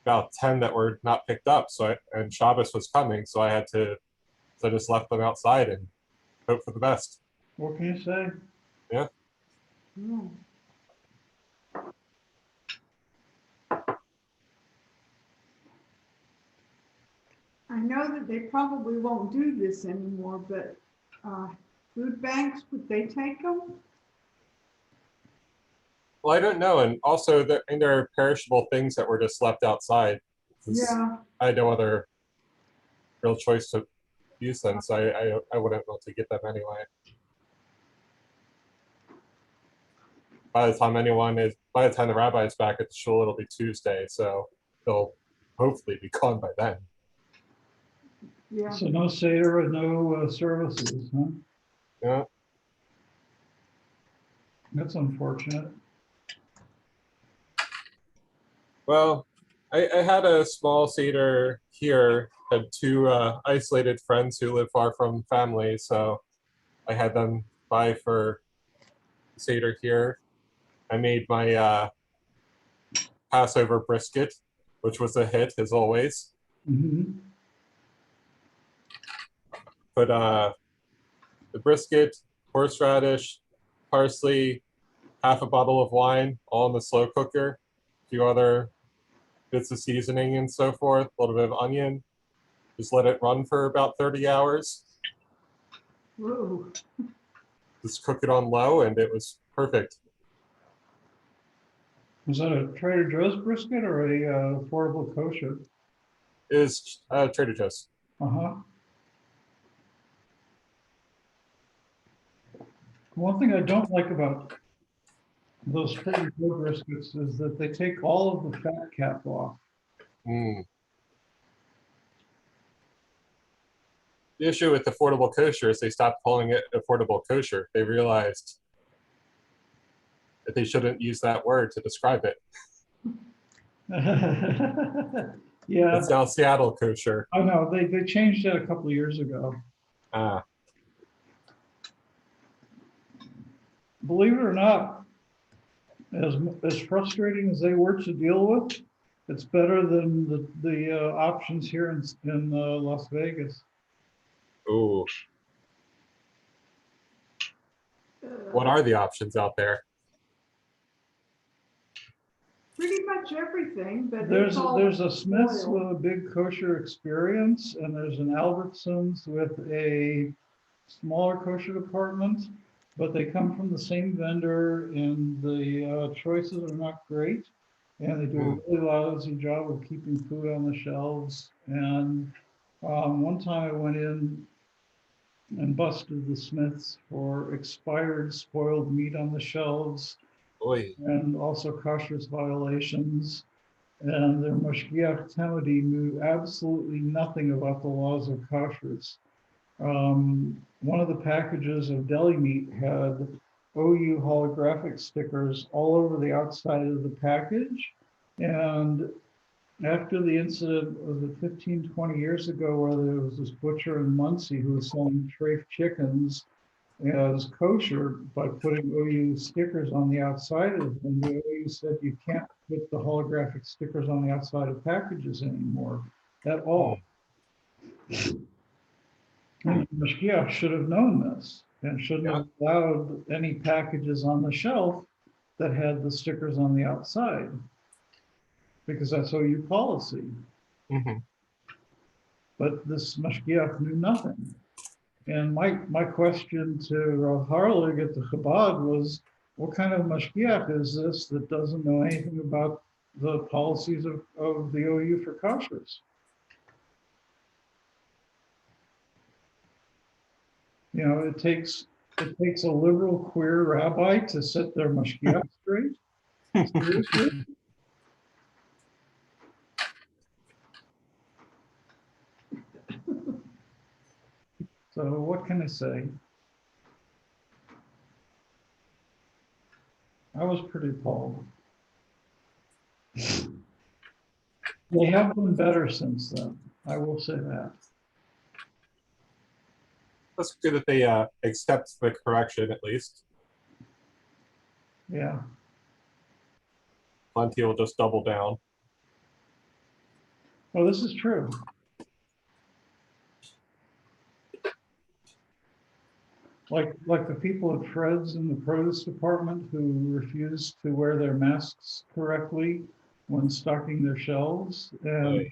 about 10 that were not picked up. And Shabbos was coming, so I just left them outside and hope for the best.
What can you say?
Yeah.
Yeah. I know that they probably won't do this anymore, but food banks, would they take them?
Well, I don't know. And also, there are perishable things that were just left outside.
Yeah.
I had no other real choice to use them, so I wouldn't want to get them anyway. By the time the rabbi is back at the shul, it'll be Tuesday, so they'll hopefully be gone by then.
Yeah.
So no Seder and no services, huh?
Yeah.
That's unfortunate.
Well, I had a small Seder here, had two isolated friends who live far from family, so I had them by for Seder here. I made my Passover brisket, which was a hit, as always.
Mm-hmm.
Put the brisket, horseradish, parsley, half a bottle of wine, all in the slow cooker, a few other bits of seasoning and so forth, a little bit of onion. Just let it run for about 30 hours.
Whoa.
Just cook it on low, and it was perfect.
Was that a Trader Joe's brisket or a affordable kosher?
It was Trader Joe's.
Uh-huh. One thing I don't like about those Trader Joe briskets is that they take all of the fat cap off.
Mm. The issue with affordable kosher is they stopped calling it affordable kosher. They realized that they shouldn't use that word to describe it.
Yeah,
It's now Seattle kosher.
I know. They changed it a couple of years ago. Believe it or not, as frustrating as they were to deal with, it's better than the options here in Las Vegas.
Ooh. What are the options out there?
Pretty much everything, but
There's
it's
a Smith's
oil.
with a big kosher experience, and there's an Albertsons with a smaller kosher department, but they come from the same vendor, and the choices are not great, and they do a really lousy job of keeping food on the shelves. And one time I went in and busted the Smiths for expired, spoiled meat on the shelves,
Oy.
and also kashrus violations. And their Mashgiach Tamadi knew absolutely nothing about the laws of kashrus. One of the packages of deli meat had OU holographic stickers all over the outside of the package. And after the incident, was it 15, 20 years ago, where there was this butcher in Muncie who was selling trafe chickens as kosher by putting OU stickers on the outside of them. The OU said you can't put the holographic stickers on the outside of packages anymore at all. And the mashgiach should have known this and shouldn't have allowed any packages on the shelf that had the stickers on the outside, because that's OU policy.
Mm-hmm.
But this mashgiach knew nothing. And my question to Rav Harlig at the Chabad was, what kind of mashgiach is this that doesn't know anything about the policies of the OU for kashrus? You know, it takes a liberal queer rabbi to set their mashgiach straight. Seriously? So what can I say? I was pretty appalled. They have been better since then. I will say that.
That's good that they accept the correction at least.
Yeah.
Plenty will just double down.
Well, this is true. Like the people at Fred's in the produce department who refused to wear their masks correctly when stocking their shelves. And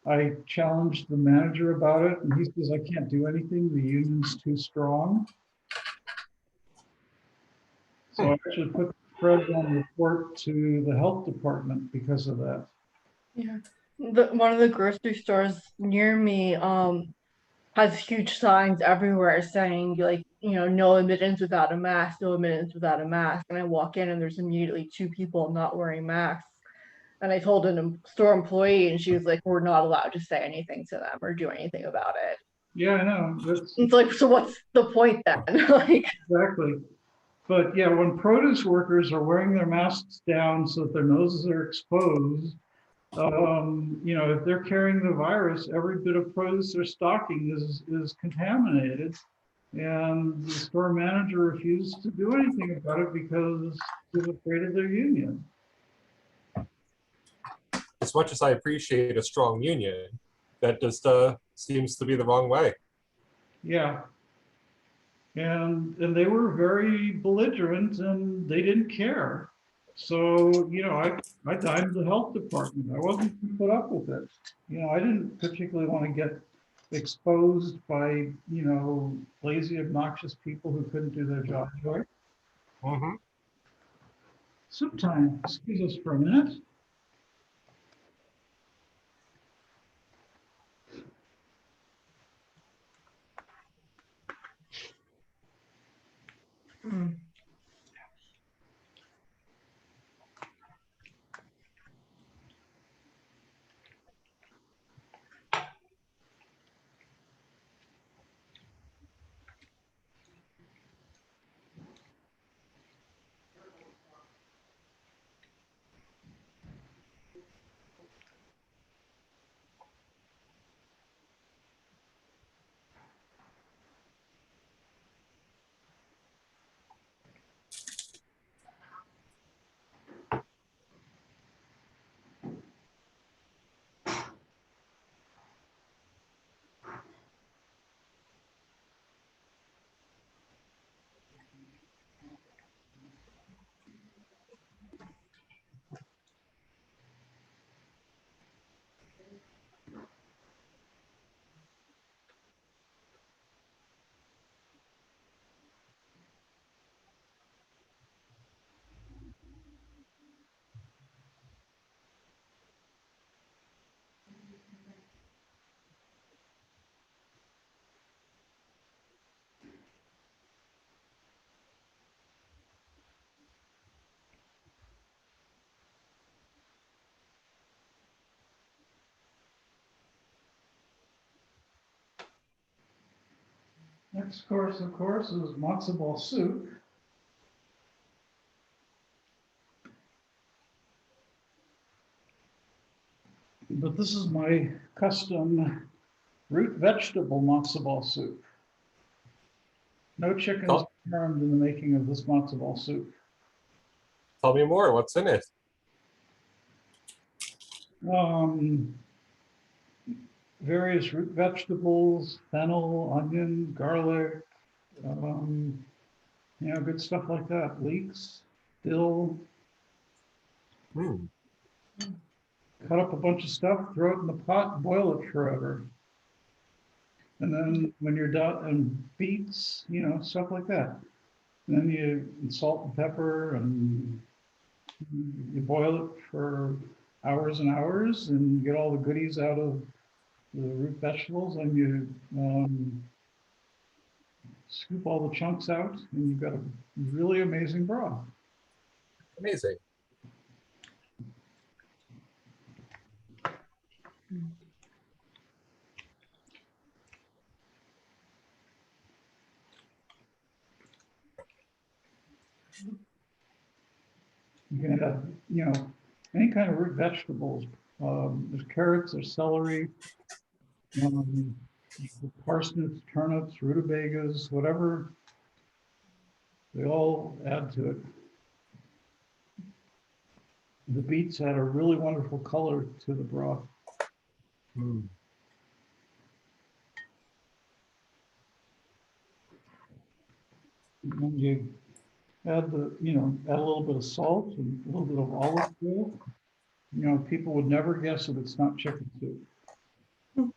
I challenged the manager about it, and he says, I can't do anything. The union's too strong. So I actually put Fred on report to the health department because of that.
Yeah. One of the grocery stores near me has huge signs everywhere saying, like, you know, no admittance without a mask, no admittance without a mask. And I walk in and there's immediately 2 people not wearing masks. And I told a store employee, and she was like, we're not allowed to say anything to them or do anything about it.
Yeah, I know.
It's like, so what's the point then? Like,
exactly. But yeah, when produce workers are wearing their masks down so that their noses are exposed, you know, if they're carrying the virus, every bit of produce they're stocking is contaminated. And the store manager refused to do anything about it because he was afraid of their union.
As much as I appreciate a strong union, that just seems to be the wrong way.
Yeah. And they were very belligerent and they didn't care. So, you know, I dimed the health department. I wasn't going to put up with it. You know, I didn't particularly want to get exposed by, you know, lazy, obnoxious people who couldn't do their job right.
Mm-hmm.
Soup time. Excuse us for a minute.
mm.
Next course, of course, is matzo ball soup. But this is my custom root vegetable matzo ball soup. No chicken is
Oh.
harmed in the making of this matzo ball soup.
Tell me more. What's in it?
Various root vegetables, fennel, onion, garlic, good stuff like that. Leeks, dill.
Hmm.
Cut up a bunch of stuff, throw it in the pot, boil it forever. And then when you're done, and beets, stuff like that. And then you salt and pepper, and you boil it for hours and hours, and you get all the goodies out of the root vegetables, and you scoop all the chunks out, and you've got a really amazing broth.
Amazing.
You can have, any kind of root vegetables. There's carrots, there's celery, parsnips, turnips, rutabagas, whatever. They all add to it. The beets add a really wonderful color to the broth.
Hmm.
And you add add a little bit of salt and a little bit of olive oil. People would never guess that it's not chicken soup.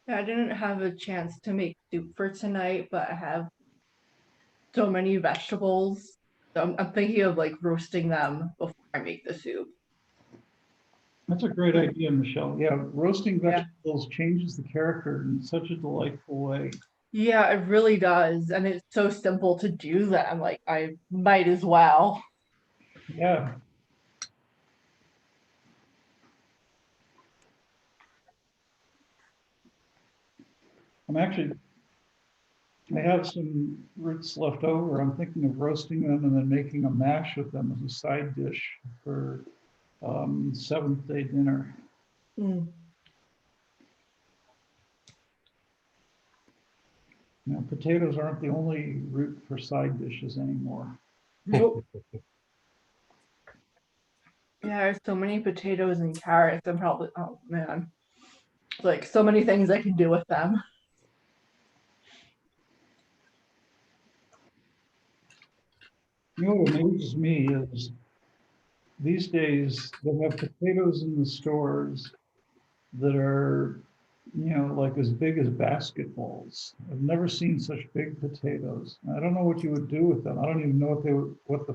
Yeah, I didn't have a chance to make soup for tonight, but I have so many vegetables. So I'm thinking of like roasting them before I make the soup.
That's a great idea, Michelle. Yeah, roasting
Yeah.
vegetables changes the character in such a delightful way.
Yeah, it really does. And it's so simple to do that. I'm like, I might as well.
Yeah. I have some roots left over. I'm thinking of roasting them and then making a mash with them as a side dish for Seventh Day dinner.
Mm.
Potatoes aren't the only root for side dishes anymore.
Nope. Yeah, there's so many potatoes and carrots. I'm probably, oh man, like so many things I can do with them.
What amazes me is these days they have potatoes in the stores that are, like as big as basketballs. I've never seen such big potatoes. I don't know what you would do with them. I don't even know what the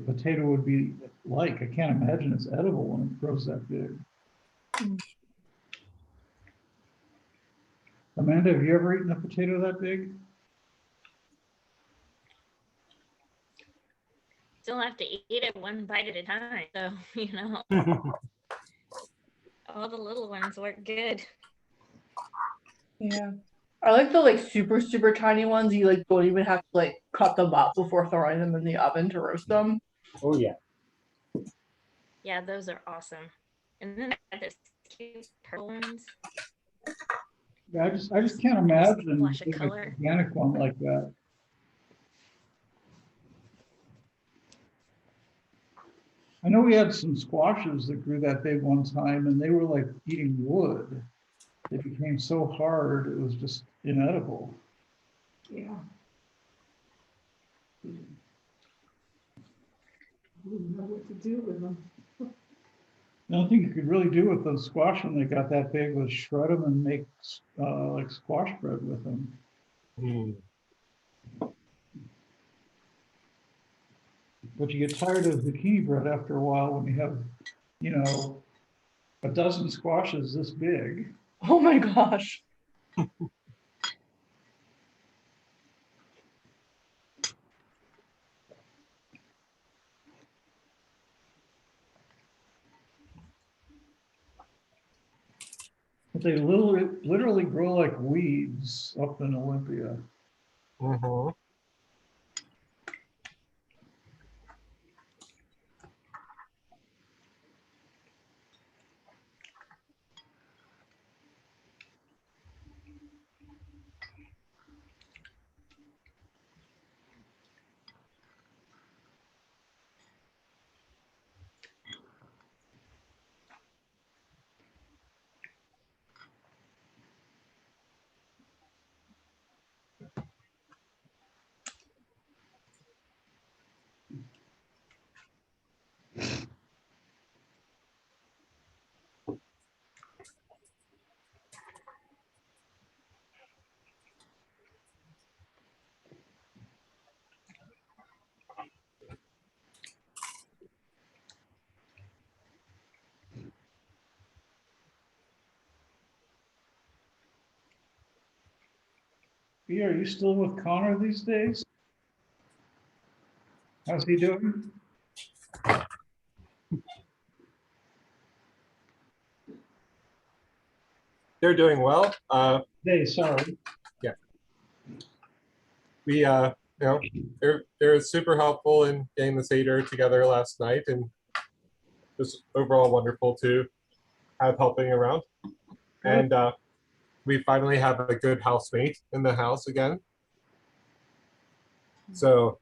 potato would be like. I can't imagine it's edible when it grows that big.
Mm.
Amanda, have you ever eaten a potato that big?
Still have to eat it one bite at a time. So, all the little ones work good.
Yeah. I like the like super, super tiny ones. You like don't even have to like cut them up before throwing them in the oven to roast them.
Oh yeah.
Yeah, those are awesome. And then I have this cute purple ones.
Yeah, I just can't imagine
Flash of
an
color.
organic one like that. I know we had some squashes that grew that big one time, and they were like eating wood. It became so hard, it was just inedible.
Yeah.
Wouldn't know what to do with them.
The only thing you could really do with those squash when they got that big was shred them and make like squash bread with them.
Hmm.
But you get tired of zucchini bread after a while when you have, a dozen squashes this big.
Oh my gosh.
But they literally grow like weeds up in Olympia.
Mm-hmm.
Yeah, are you still with Connor these days? How's he doing?
They're doing well.
Hey, sorry.
We you know, they're super helpful in getting the Seder together last night, and just overall wonderful to have helping around. And we finally have a good housemate in the house again. So,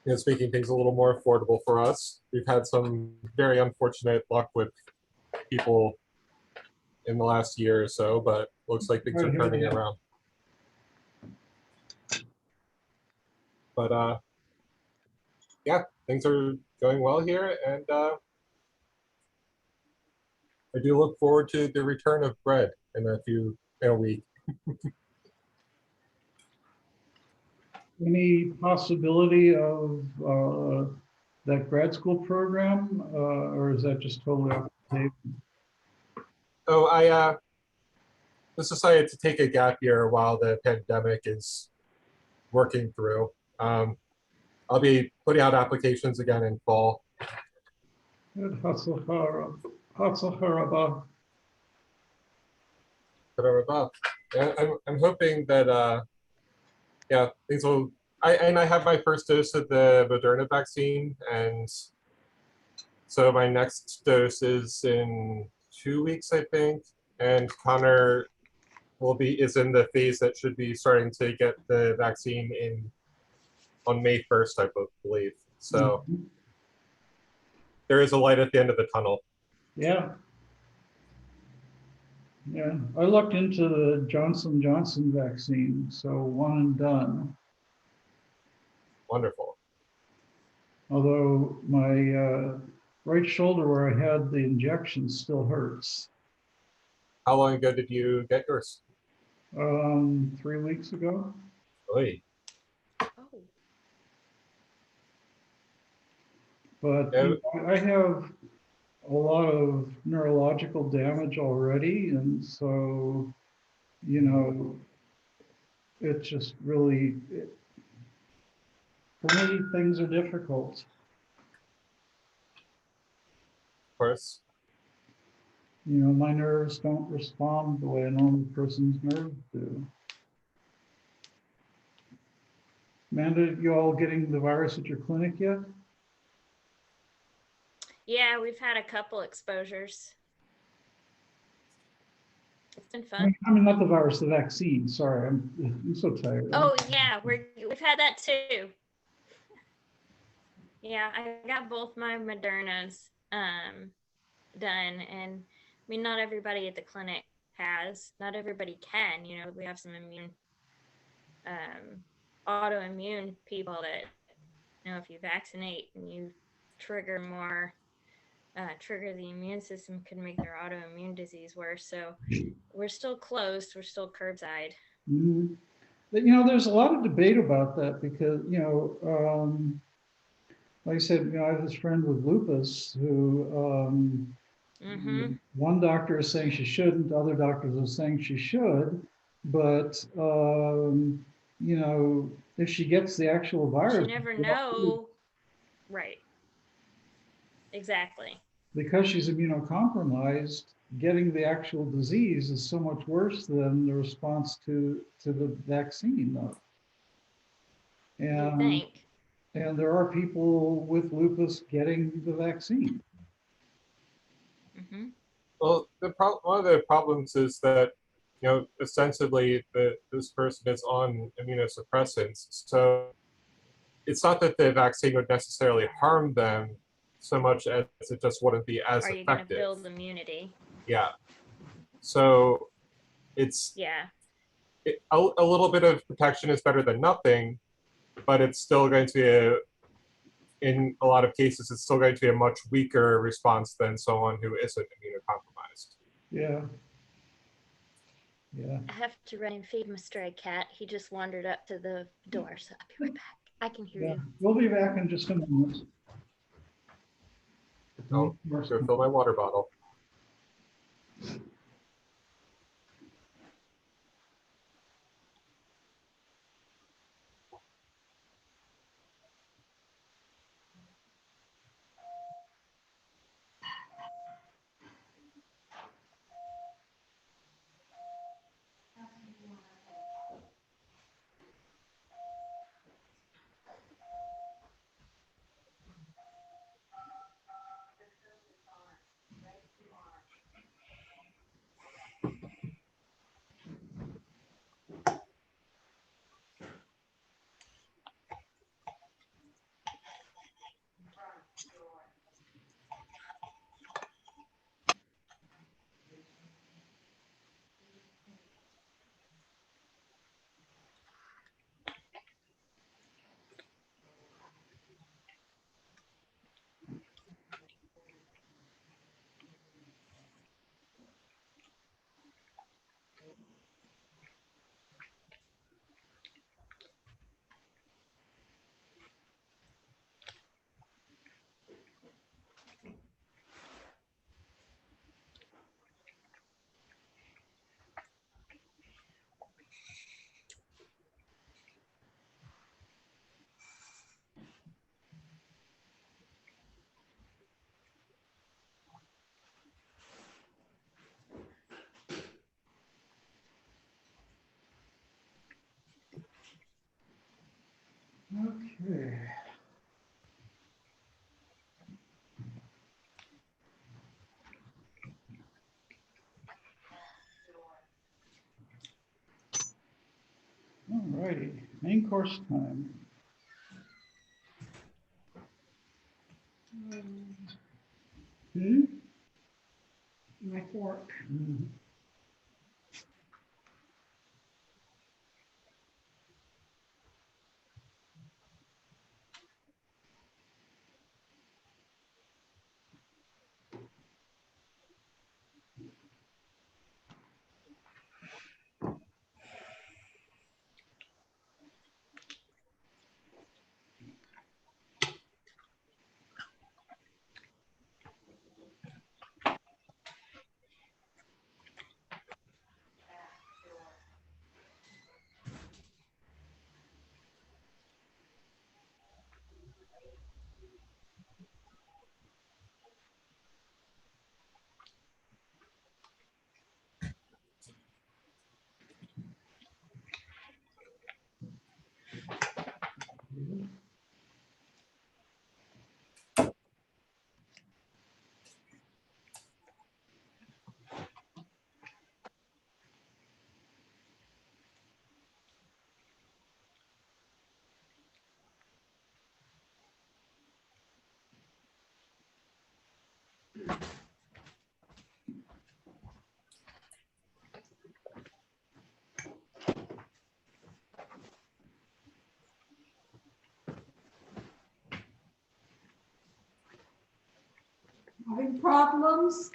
it's making things a little more affordable for us. We've had some very unfortunate luck with people in the last year or so, but looks like things are turning around. But yeah, things are going well here, and I do look forward to the return of bread in a week.
Any possibility of that grad school program, or is that just totally off the table?
Oh, I just decided to take a gap year while the pandemic is working through. I'll be putting out applications again in fall.
Good. Hatzaharabah.
Yeah, I'm hoping that yeah, things will. I have my first dose of the Moderna vaccine, and so my next dose is in 2 weeks, I think. And Connor is in the phase that should be starting to get the vaccine on May 1st, I believe. So there is a light at the end of the tunnel.
Yeah. Yeah, I looked into the Johnson vaccine, so one and done.
Wonderful.
Although my right shoulder where I had the injection still hurts.
How long ago did you get yours?
3 weeks ago.
Oy.
Oh,
But you know, I have a lot of neurological damage already, and so you know, it's just really for me things are difficult.
Of course.
You know, my nerves don't respond the way a normal person's nerves do. Amanda, you all getting the virus at your clinic yet?
yeah, we've had a couple exposures. It's been fun.
I mean, not the virus, the vaccine. Sorry, I'm so tired.
Oh yeah, we've had that too. Yeah, I got both my Modernas done, and I mean, not everybody at the clinic has. Not everybody can. You know, we have some autoimmune people that, you know, if you vaccinate and you trigger the immune system, can make their autoimmune disease worse. So we're still closed. We're still curbside.
Mhm. But, you know, there's a lot of debate about that because, you know, like I said, you know, I have this friend with lupus who one doctor is saying she shouldn't, other doctors are saying she should, but you know, if she gets the actual virus,
You never know. Right. Exactly.
because she's immunocompromised, getting the actual disease is so much worse than the response to the vaccine, though.
You
And,
think?
and there are people with lupus getting the vaccine.
Hmm.
Well, one of the problems is that, ostensibly this person is on immunosuppressants. So it's not that the vaccine would necessarily harm them so much as it just wouldn't be as
Are you going to
effective.
build immunity?
Yeah. So it's
Yeah.
a little bit of protection is better than nothing, but it's still going to be in a lot of cases, it's still going to be a much weaker response than someone who isn't immunocompromised.
Yeah. Yeah.
I have to run and feed my stray cat. He just wandered up to the door, so I'll be right back. I can hear
Yeah.
you.
We'll be back in just a moment.
I'll go fill my water bottle.
Okay. All righty, main course time. Hmm?
My fork.
Mhm.
Having problems?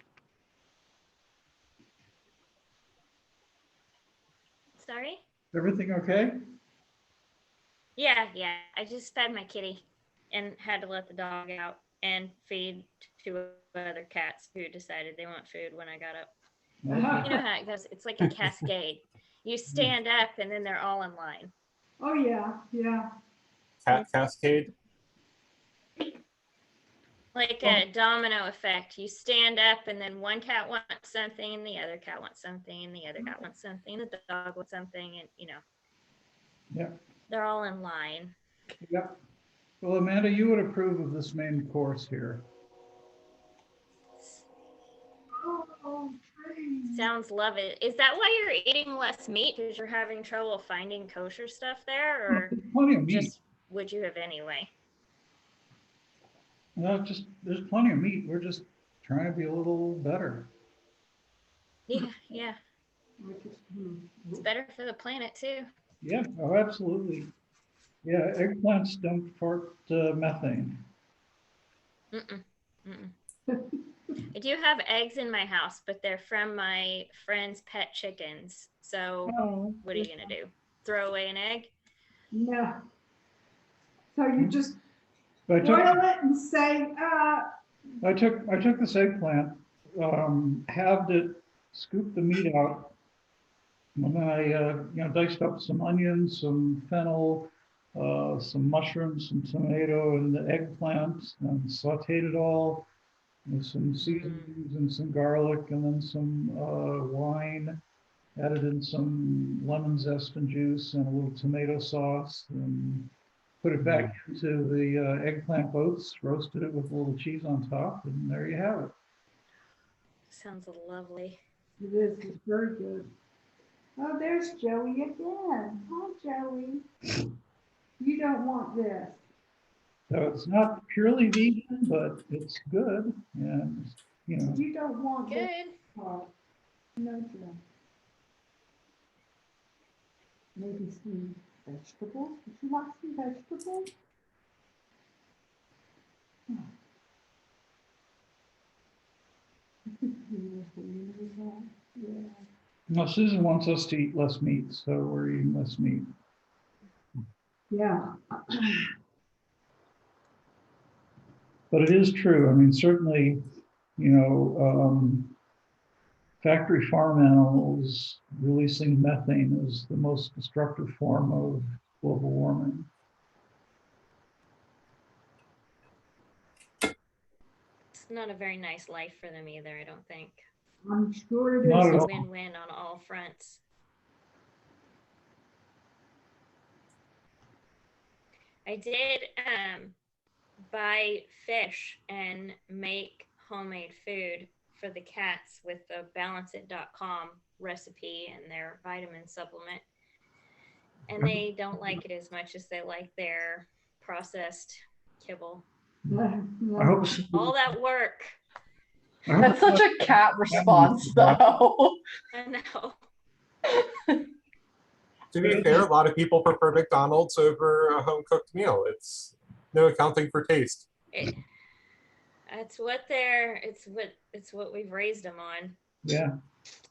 Sorry?
Everything okay?
Yeah, yeah. I just fed my kitty and had to let the dog out and feed two other cats who decided they want food when I got up. You know how it goes? It's like a cascade. You stand up and then they're all in line.
Oh, yeah, yeah.
Cat cascade.
like a domino effect. You stand up and then one cat wants something and the other cat wants something and the other cat wants something and the dog wants something and,
Yeah,
they're all in line.
yeah. Well, Amanda, you would approve of this main course here.
Sounds love it. Is that why you're eating less meat? Because you're having trouble finding kosher stuff there, or
There's plenty of meat.
just would you have anyway?
No, just, there's plenty of meat. We're just trying to be a little better.
Yeah, yeah. It's better for the planet too.
Yeah, oh, absolutely. Yeah, eggplants don't fart methane.
Mm-mm, mm-mm. I do have eggs in my house, but they're from my friend's pet chickens. So
Oh,
what are you gonna do? Throw away an egg?
no. So you just
I took,
boil it and say,
I took this eggplant, halved it, scooped the meat out, and then I diced up some onions, some fennel, some mushrooms, some tomato, and the eggplant, and sautéed it all with some seasonings and some garlic, and then some wine. Added in some lemon zest and juice and a little tomato sauce, and put it back into the eggplant boats, roasted it with a little cheese on top, and there you have it.
Sounds lovely.
it is, it's very good. Oh, there's Joey again. Hi, Joey. You don't want this.
So it's not purely vegan, but it's good, and
You don't want this
Good.
part. No, Joe. Maybe some vegetables. Would you like some vegetables? Yeah.
now Susan wants us to eat less meat, so we're eating less meat.
Yeah.
But it is true. I mean, certainly, factory farm animals releasing methane is the most destructive form of global warming.
It's not a very nice life for them either, I don't think.
I'm sure it
Not
is.
at
It's
all.
a win-win on all fronts. I did buy fish and make homemade food for the cats with the balanceit.com recipe and their vitamin supplement. And they don't like it as much as they like their processed kibble.
I hope
All that work.
That's such a cat response, though.
I know.
To be fair, a lot of people prefer McDonald's over a home cooked meal. It's no accounting for taste.
It's what we've raised them on.
Yeah.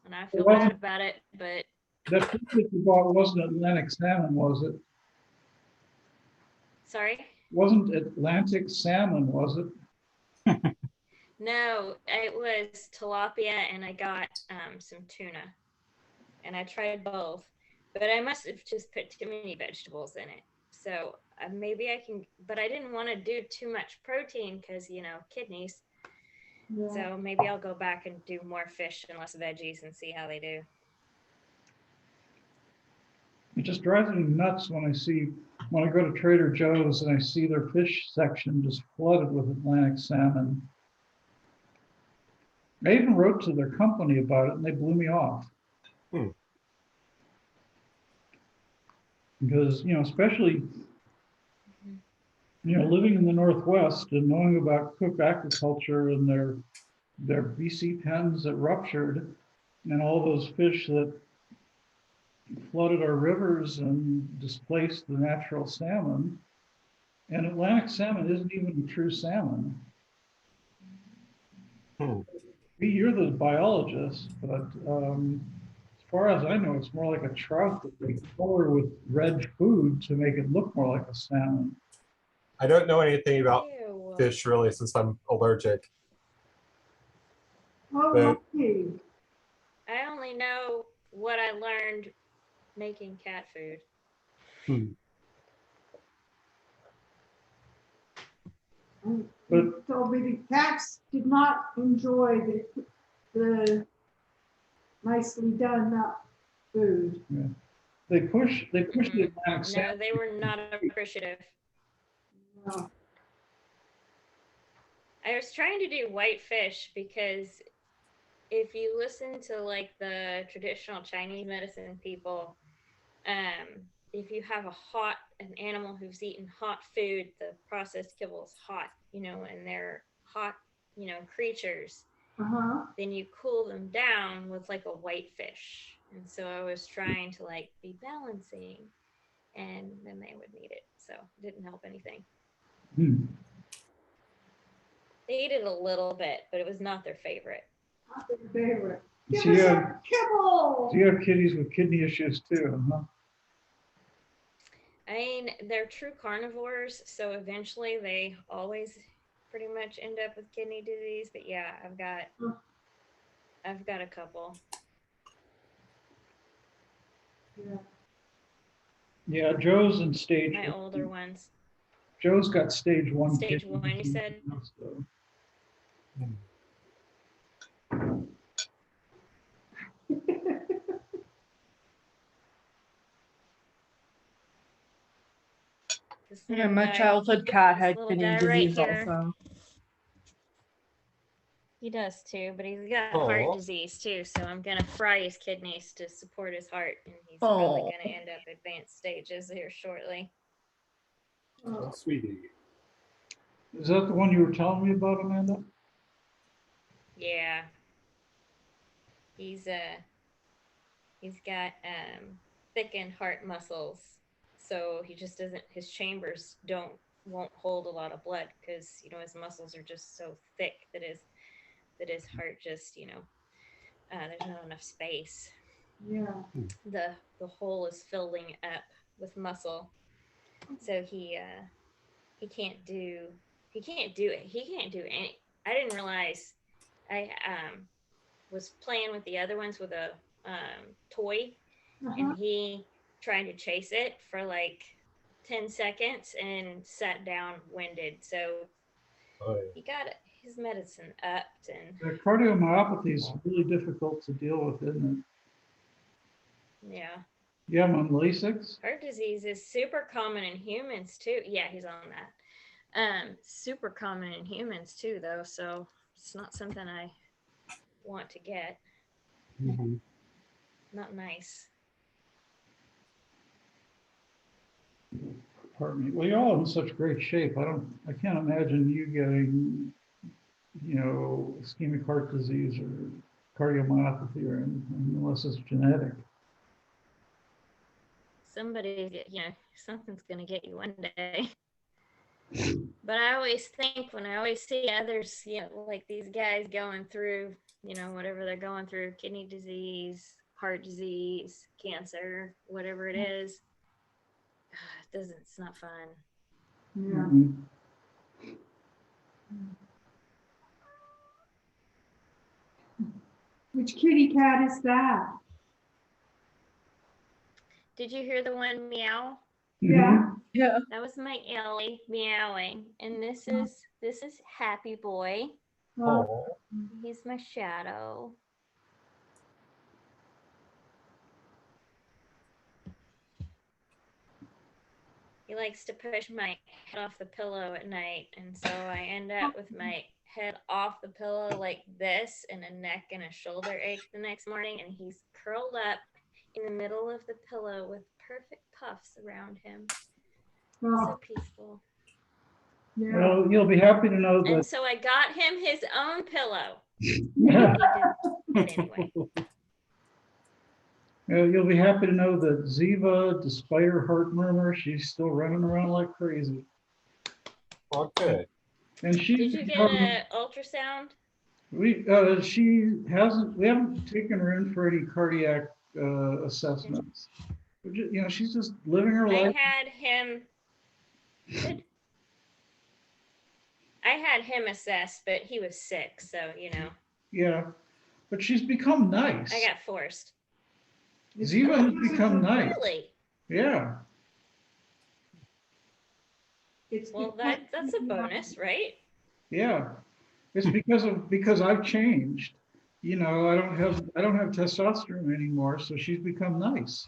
And I feel bad about it, but
That fish that you bought wasn't Atlantic salmon, was it?
sorry.
Wasn't Atlantic salmon, was it?
No, it was tilapia and I got some tuna. And I tried both. But I must have just put too many vegetables in it. So maybe I can, but I didn't want to do too much protein because, kidneys.
Yeah.
So maybe I'll go back and do more fish and less veggies and see how they do.
It just drives me nuts when I go to Trader Joe's and I see their fish section just flooded with Atlantic salmon. I even wrote to their company about it and they blew me off. Because, especially, living in the Northwest and knowing about cooked aquaculture and their BC pens that ruptured and all those fish that flooded our rivers and displaced the natural salmon. And Atlantic salmon isn't even a true salmon. You're the biologist, but as far as I know, it's more like a trout that they color with red food to make it look more like a salmon.
I don't know anything about
Ew.
fish really since I'm allergic.
Oh,
But-
okay.
I only know what I learned making cat food.
And
But-
he told me the cats did not enjoy the nicely done up food.
They push the Atlantic
No,
salmon.
they were not appreciative.
No.
I was trying to do white fish because if you listen to like the traditional Chinese medicine people, if you have an animal who's eaten hot food, the processed kibble is hot, and they're hot, creatures, then you cool them down with like a white fish. And so I was trying to like be balancing, and then they would need it. So it didn't help anything. They ate it a little bit, but it was not their favorite.
Not their favorite. Give
So
us
you
some
have-
kibble.
So you have kitties with kidney issues too, huh?
I mean, they're true carnivores, so eventually they always pretty much end up with kidney disease. But yeah, I've got a couple.
Yeah.
Yeah, Joe's in stage.
My older ones.
Joe's got stage 1.
Stage
kidney
1, you
disease
said?
now, so.
This
Yeah,
little
my
guy-
childhood cat had
little
kidney
guy right
disease
here.
also.
He does too, but he's got
Aw.
heart disease too. So I'm gonna fry his kidneys to support his heart, and he's probably
Aw.
gonna end up advanced stages here shortly.
Oh, sweetie.
Is that the one you were telling me about, Amanda?
Yeah. He's got thickened heart muscles, so he just doesn't. His chambers won't hold a lot of blood because his muscles are just so thick that his heart just there's not enough space.
Yeah.
The hole is filling up with muscle, so he can't do it. He can't do any. I didn't realize. I was playing with the other ones with a toy, and he tried to chase it for like 10 seconds and sat down winded. So
Oh,
he got his medicine upped, and
The cardiomyopathy is really difficult to deal with, isn't it?
yeah.
You have them on Lasix?
Heart disease is super common in humans too. Yeah, he's on that. Super common in humans too, though. So it's not something I want to get.
Mhm.
Not nice.
Pardon me. Well, you're all in such great shape. I can't imagine you getting, ischemic heart disease or cardiomyopathy or anything unless it's genetic.
Something's gonna get you one day. But I always think when I always see others, like these guys going through, whatever they're going through, kidney disease, heart disease, cancer, whatever it is, it's not fun.
Yeah.
Mhm.
Which kitty cat is that?
Did you hear the one meow?
Yeah.
Yeah.
That was my Ellie meowing. And this is Happy Boy.
Oh,
He's my shadow. He likes to push my head off the pillow at night, and so I end up with my head off the pillow like this, and a neck and a shoulder ache the next morning, and he's curled up in the middle of the pillow with perfect puffs around him. So
Oh,
peaceful.
yeah.
Well, you'll be happy to know
And
that.
so I got him his own pillow.
Yeah.
He did anyway.
You'll be happy to know that Ziva, despite her heart murmur, she's still running around like crazy.
oh, good.
And she,
Did you get an ultrasound?
we haven't taken her in for any cardiac assessments. She's just living her
I
life.
had him. Good. I had him assessed, but he was sick, so
Yeah, but she's become nice.
I got forced.
Ziva has become nice.
Really?
Yeah.
It's
Well,
because
that's a bonus, right?
Yeah, it's because I've changed. You know, I don't have testosterone anymore, so she's become nice.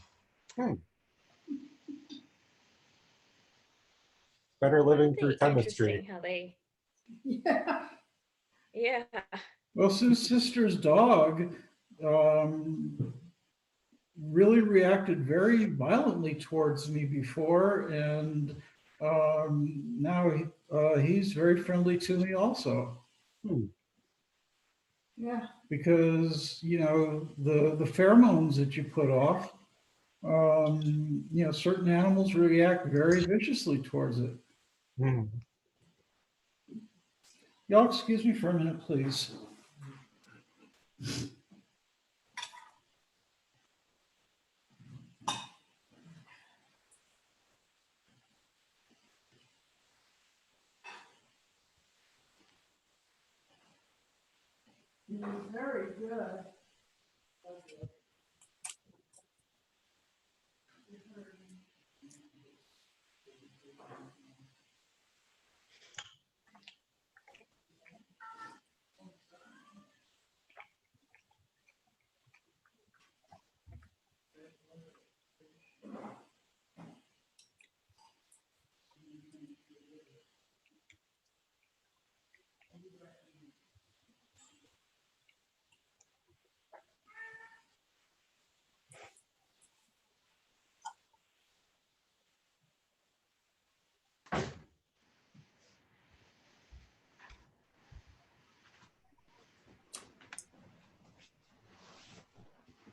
Better living through
Pretty
chemistry.
interesting how they,
Yeah.
yeah.
Well, Sue's sister's dog um, really reacted very violently towards me before, and now he's very friendly to me also.
Yeah.
Because you know the pheromones that you put off, you know, certain animals react very viciously towards it.
Hmm.
Y'all excuse me for a minute, please.
Very good.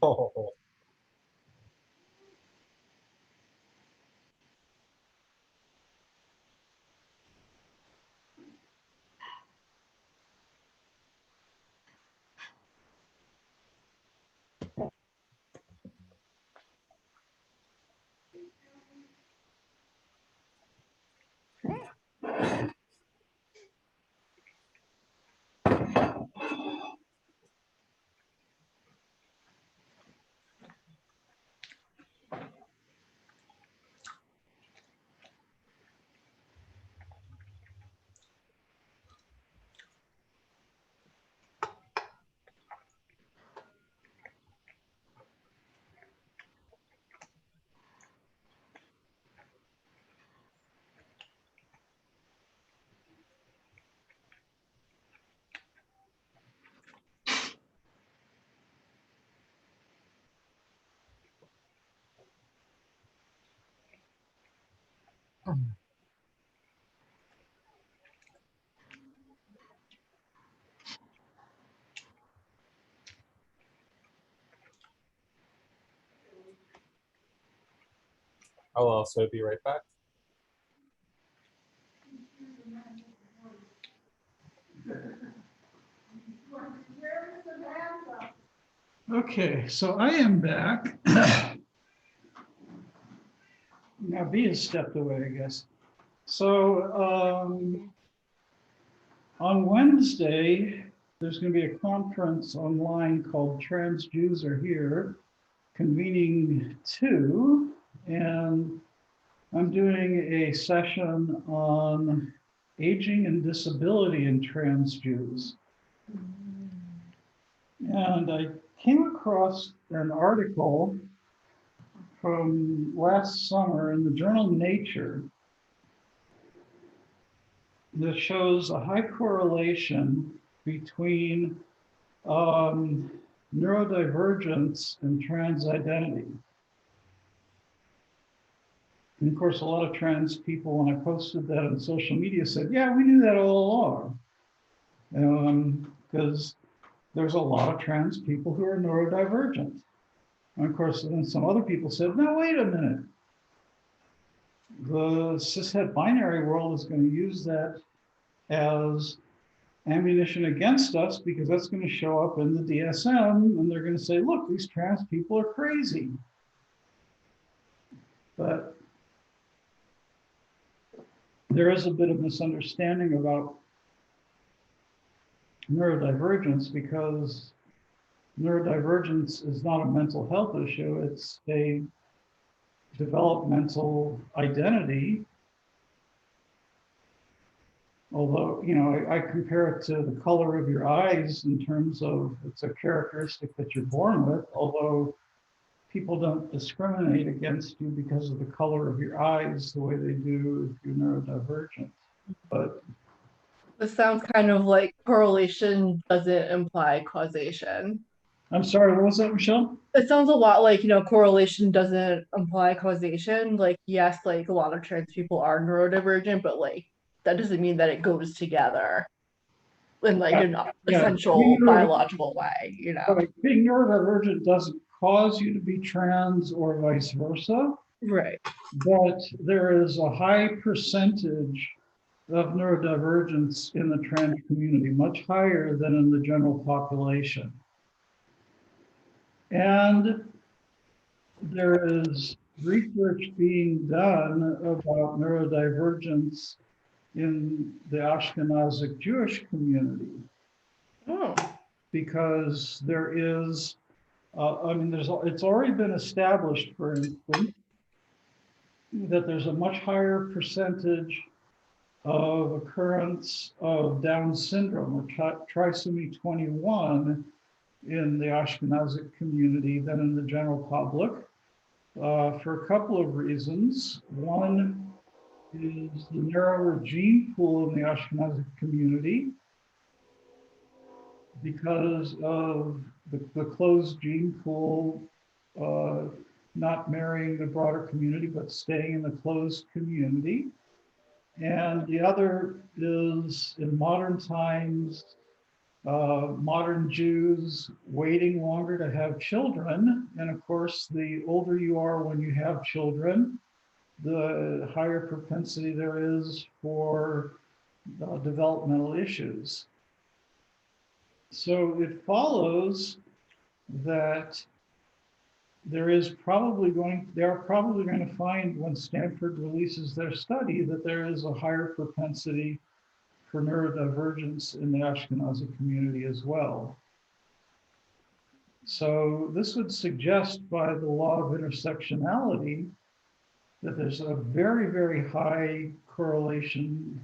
Oh, I'll also be right back.
Okay, so I am back. Now B has stepped away, I guess. So on Wednesday, there's going to be a conference online called Trans Jews Are Here, convening two, and I'm doing a session on aging and disability in trans Jews. And I came across an article from last summer in the journal Nature that shows a high correlation between neurodivergence and trans identity. And of course, a lot of trans people, when I posted that on social media, said, yeah, we knew that all along. Because there's a lot of trans people who are neurodivergent. And of course, then some other people said, no, wait a minute. The cishet binary world is going to use that as ammunition against us because that's going to show up in the DSM and they're going to say, look, these trans people are crazy. But there is a bit of misunderstanding about neurodivergence because neurodivergence is not a mental health issue, it's a developmental identity Although, you know, I compare it to the color of your eyes in terms of it's a characteristic that you're born with, although people don't discriminate against you because of the color of your eyes the way they do if you're neurodivergent. But
This sounds kind of like correlation doesn't imply causation.
I'm sorry, what was that, Michelle?
It sounds a lot like, correlation doesn't imply causation. Like, yes, like a lot of trans people are neurodivergent, but like that doesn't mean that it goes together in like an
Yeah.
essential biological way.
Right. Being neurodivergent doesn't cause you to be trans or vice versa,
Right.
but there is a high percentage of neurodivergence in the trans community, much higher than in the general population. And there is research being done about neurodivergence in the Ashkenazic Jewish community
Oh.
because there is, it's already been established, for instance, that there's a much higher percentage of occurrence of Down syndrome or trisomy 21 in the Ashkenazic community than in the general public for a couple of reasons. One is the narrower gene pool in the Ashkenazic community because of the closed gene pool not marrying the broader community, but staying in the closed community. And the other is in modern times, modern Jews waiting longer to have children. And of course, the older you are when you have children, the higher propensity there is for developmental issues. So it follows that they are probably going to find when Stanford releases their study that there is a higher propensity for neurodivergence in the Ashkenazi community as well. So this would suggest by the law of intersectionality that there's a very, very high correlation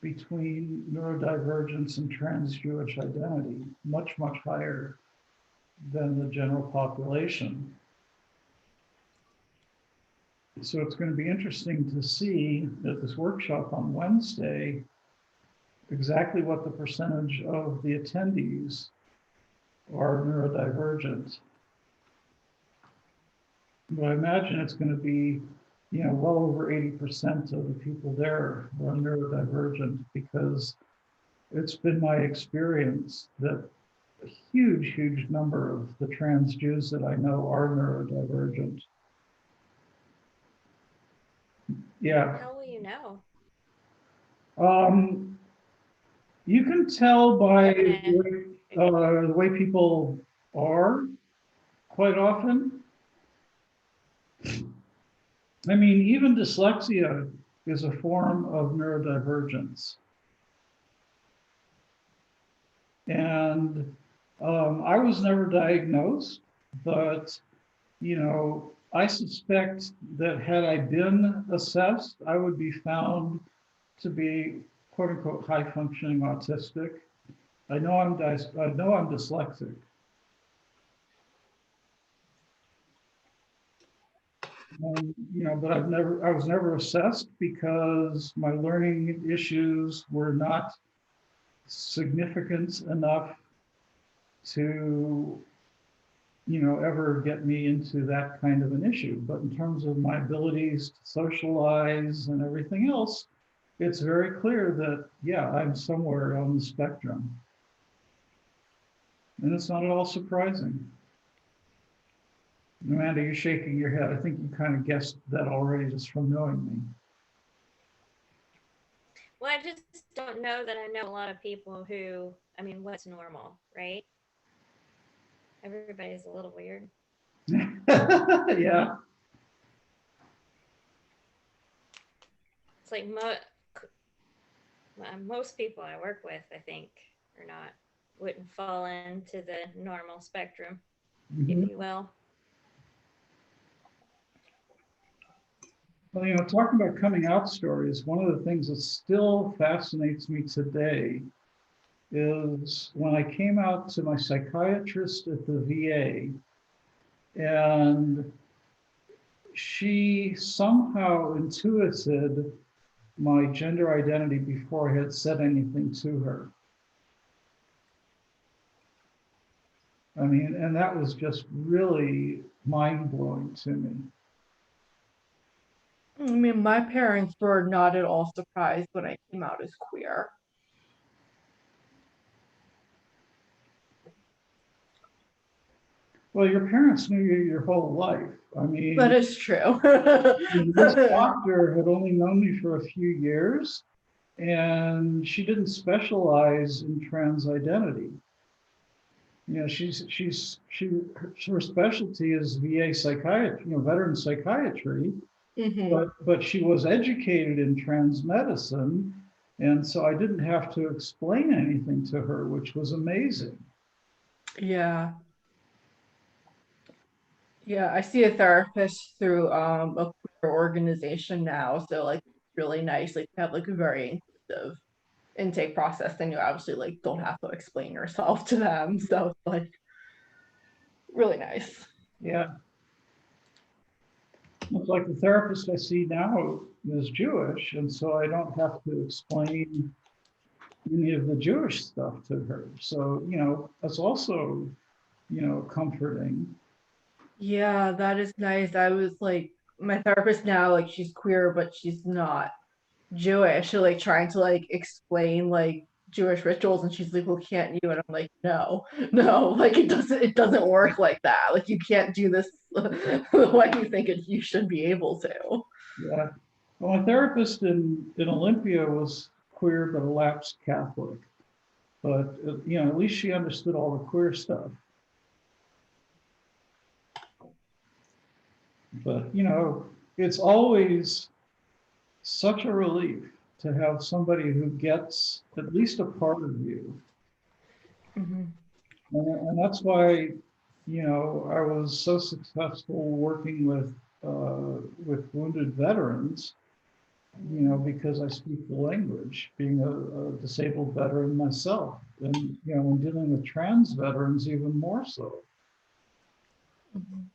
between neurodivergence and trans-Jewish identity, much, much higher than the general population. So it's going to be interesting to see at this workshop on Wednesday exactly what the percentage of the attendees are neurodivergent. But I imagine it's going to be, well over 80% of the people there are neurodivergent because it's been my experience that a huge, huge number of the trans Jews that I know are neurodivergent. Yeah.
How will you know?
You can tell by the way people are quite often. I mean, even dyslexia is a form of neurodivergence. And I was never diagnosed, but, I suspect that had I been assessed, I would be found to be quote unquote high functioning autistic. I know I'm dyslexic. But I was never assessed because my learning issues were not significant enough to, ever get me into that kind of an issue. But in terms of my abilities to socialize and everything else, it's very clear that, yeah, I'm somewhere on the spectrum. And it's not at all surprising. Amanda, you're shaking your head. I think you kind of guessed that already just from knowing me.
Well, I just don't know that I know a lot of people who, what's normal, right? Everybody's a little weird.
Yeah.
It's like most people I work with, I think, wouldn't fall into the normal spectrum, if you will.
Well, talking about coming out stories, one of the things that still fascinates me today is when I came out to my psychiatrist at the VA, and she somehow intuited my gender identity before I had said anything to her. I mean, and that was just really mind-blowing to me.
I mean, my parents were not at all surprised when I came out as queer.
Well, your parents knew you your whole life. I mean,
That is true.
this doctor had only known me for a few years, and she didn't specialize in trans identity. Her specialty is VA psychiatry, veteran psychiatry,
Mhm.
but she was educated in trans medicine, and so I didn't have to explain anything to her, which was amazing.
Yeah. Yeah, I see a therapist through a queer organization now, so like it's really nice. Like you have like a very inclusive intake process, and you obviously like don't have to explain yourself to them. So it's like really nice.
Yeah. It's like the therapist I see now is Jewish, and so I don't have to explain any of the Jewish stuff to her. So, that's also, comforting.
Yeah, that is nice. I was like, my therapist now, like she's queer, but she's not Jewish. So like trying to like explain like Jewish rituals, and she's like, "Well, can't you?" And I'm like, "No, no, like it doesn't work like that. Like you can't do this the way you think you should be able to."
Yeah. Well, my therapist in Olympia was queer, but a lapsed Catholic. But, at least she understood all the queer stuff. But, it's always such a relief to have somebody who gets at least a part of you.
Mhm.
And that's why, I was so successful working with wounded veterans, because I speak the language, being a disabled veteran myself, and when dealing with trans veterans, even more so.
Mhm.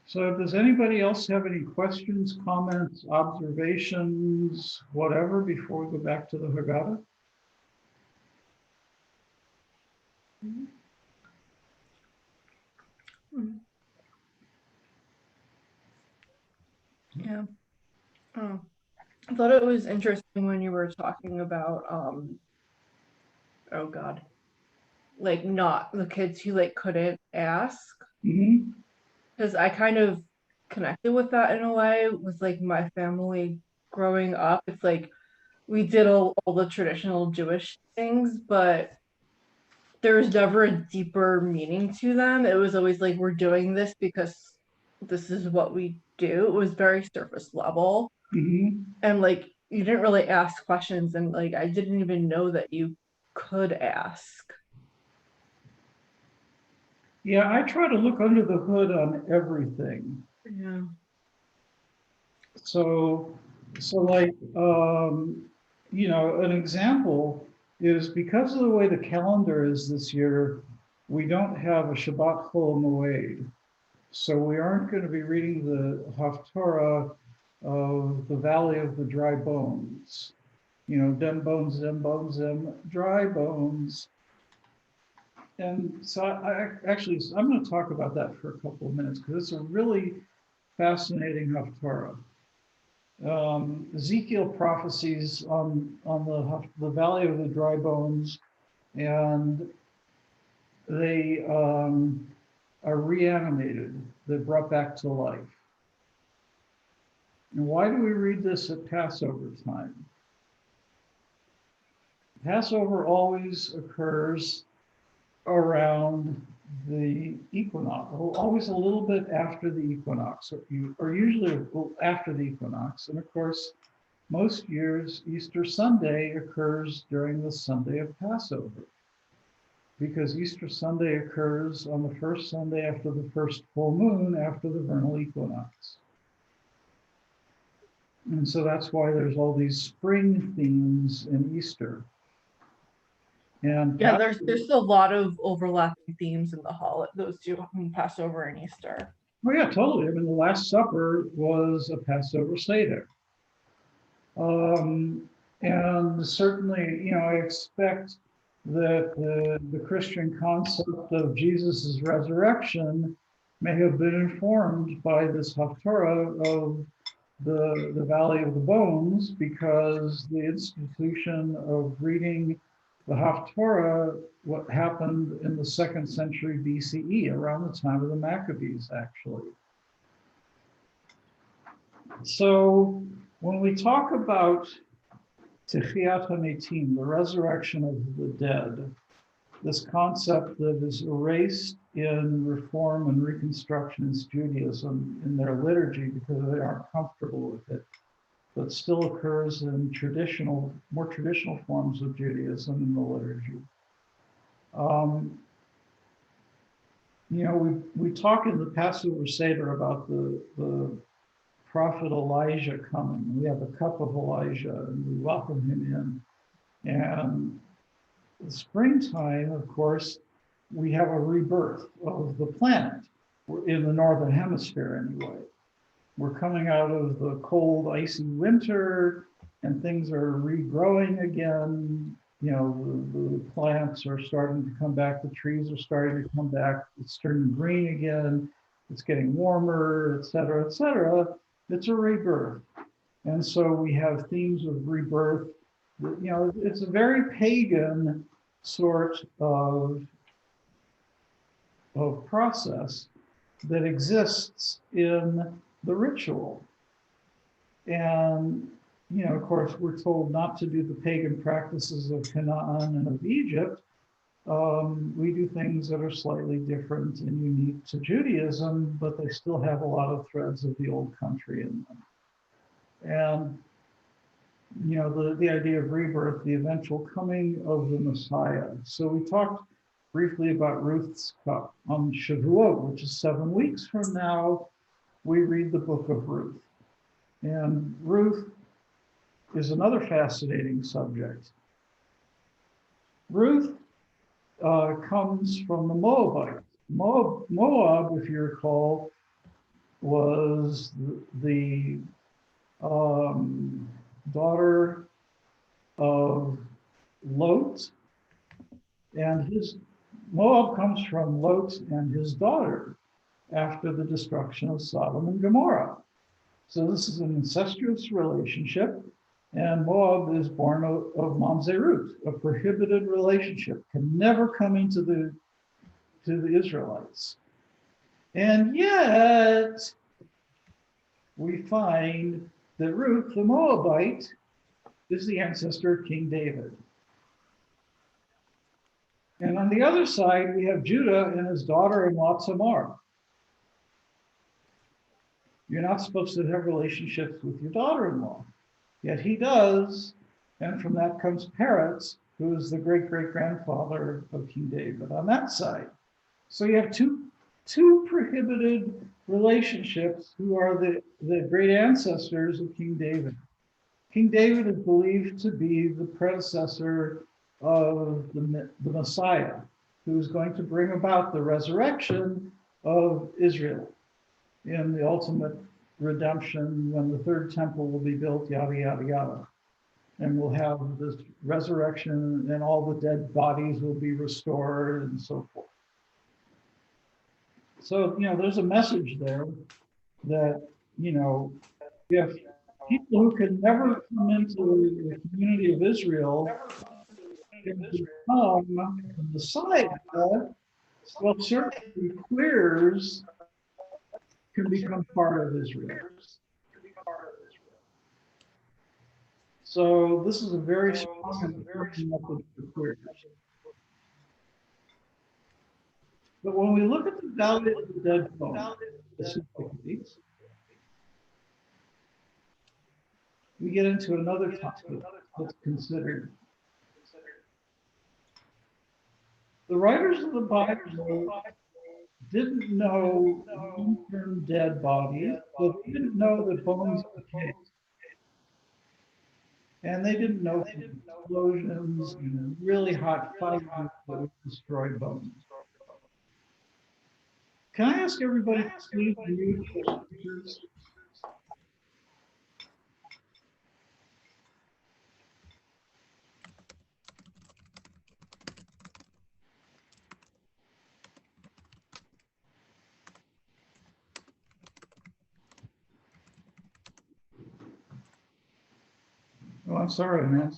So does anybody else have any questions, comments, observations, whatever, before we go back to the Haggadah?
Mhm. Yeah. Oh, I thought it was interesting when you were talking about oh God, like not the kids who like couldn't ask,
Mm-hmm.
because I kind of connected with that in a way with like my family growing up. It's like we did all the traditional Jewish things, but there was never a deeper meaning to them. It was always like we're doing this because this is what we do. It was very surface level,
Mm-hmm.
and like you didn't really ask questions, and like I didn't even know that you could ask.
Yeah, I try to look under the hood on everything.
Yeah.
So like, an example is because of the way the calendar is this year, we don't have a Shabbat Chol Moed. So we aren't going to be reading the Haftarah of the Valley of the Dry Bones. Dem bones, dry bones. And so I'm going to talk about that for a couple of minutes because it's a really fascinating Haftarah. Ezekiel prophecies on the Valley of the Dry Bones, and they are reanimated. They're brought back to life. And why do we read this at Passover time? Passover always occurs around the equinox, always a little bit after the equinox, or usually after the equinox. And of course, most years, Easter Sunday occurs during the Sunday of Passover. because Easter Sunday occurs on the first Sunday after the first full moon after the vernal equinox. And so that's why there's all these spring themes in Easter. And
Yeah, there's a lot of overlapping themes in those two, Passover and Easter.
oh yeah, totally. I mean, the Last Supper was a Passover Seder. And certainly, I expect that the Christian concept of Jesus's resurrection may have been informed by this Haftarah of the Valley of the Bones, because the institution of reading the Haftarah, what happened in the 2nd century BCE, around the time of the Maccabees, actually. So when we talk about Techiyat HaMetim, the resurrection of the dead, this concept that is erased in Reform and Reconstructionist Judaism in their liturgy because they aren't comfortable with it, but still occurs in more traditional forms of Judaism in the liturgy. We talk in the Passover Seder about the prophet Elijah coming. We have a cup of Elijah and we welcome him in. And the springtime, of course, we have a rebirth of the planet in the northern hemisphere anyway. We're coming out of the cold, icy winter, and things are regrowing again. The plants are starting to come back, the trees are starting to come back, it's turning green again, it's getting warmer, et cetera, et cetera. It's a rebirth. And so we have themes of rebirth. It's a very pagan sort of process that exists in the ritual. And, of course, we're told not to do the pagan practices of Canaan and of Egypt. We do things that are slightly different and unique to Judaism, but they still have a lot of threads of the old country in them. And, the idea of rebirth, the eventual coming of the Messiah. So we talked briefly about Ruth's cup on Shavuot, which is 7 weeks from now. We read the book of Ruth. And Ruth is another fascinating subject. Ruth comes from the Moabites. Moab, if you recall, was the daughter of Lot, and Moab comes from Lot and his daughter after the destruction of Sodom and Gomorrah. So this is an incestuous relationship, and Moab is born of Mamzerut, a prohibited relationship, can never come into the Israelites. And yet, we find that Ruth, the Moabite, is the ancestor of King David. And on the other side, we have Judah and his daughter-in-law Tamar. You're not supposed to have relationships with your daughter-in-law, yet he does, and from that comes Peretz, who is the great-great-grandfather of King David on that side. So you have two prohibited relationships who are the great ancestors of King David. King David is believed to be the predecessor of the Messiah, who is going to bring about the resurrection of Israel in the ultimate redemption when the third temple will be built, yada, yada, yada. And we'll have this resurrection and all the dead bodies will be restored and so forth. So, there's a message there that, if people who can never come into the community of Israel can become the Messiah, well, certainly queers can become part of Israel. So this is a very strong method for queers. But when we look at the Valley of the Dead Bone, specifically, we get into another topic that's considered. The writers of the Bible didn't know long-term dead bodies, but they didn't know that bones decay. And they didn't know from explosions and really hot fires that would destroy bones. Can I ask everybody to please mute their speakers? Oh, I'm sorry, man.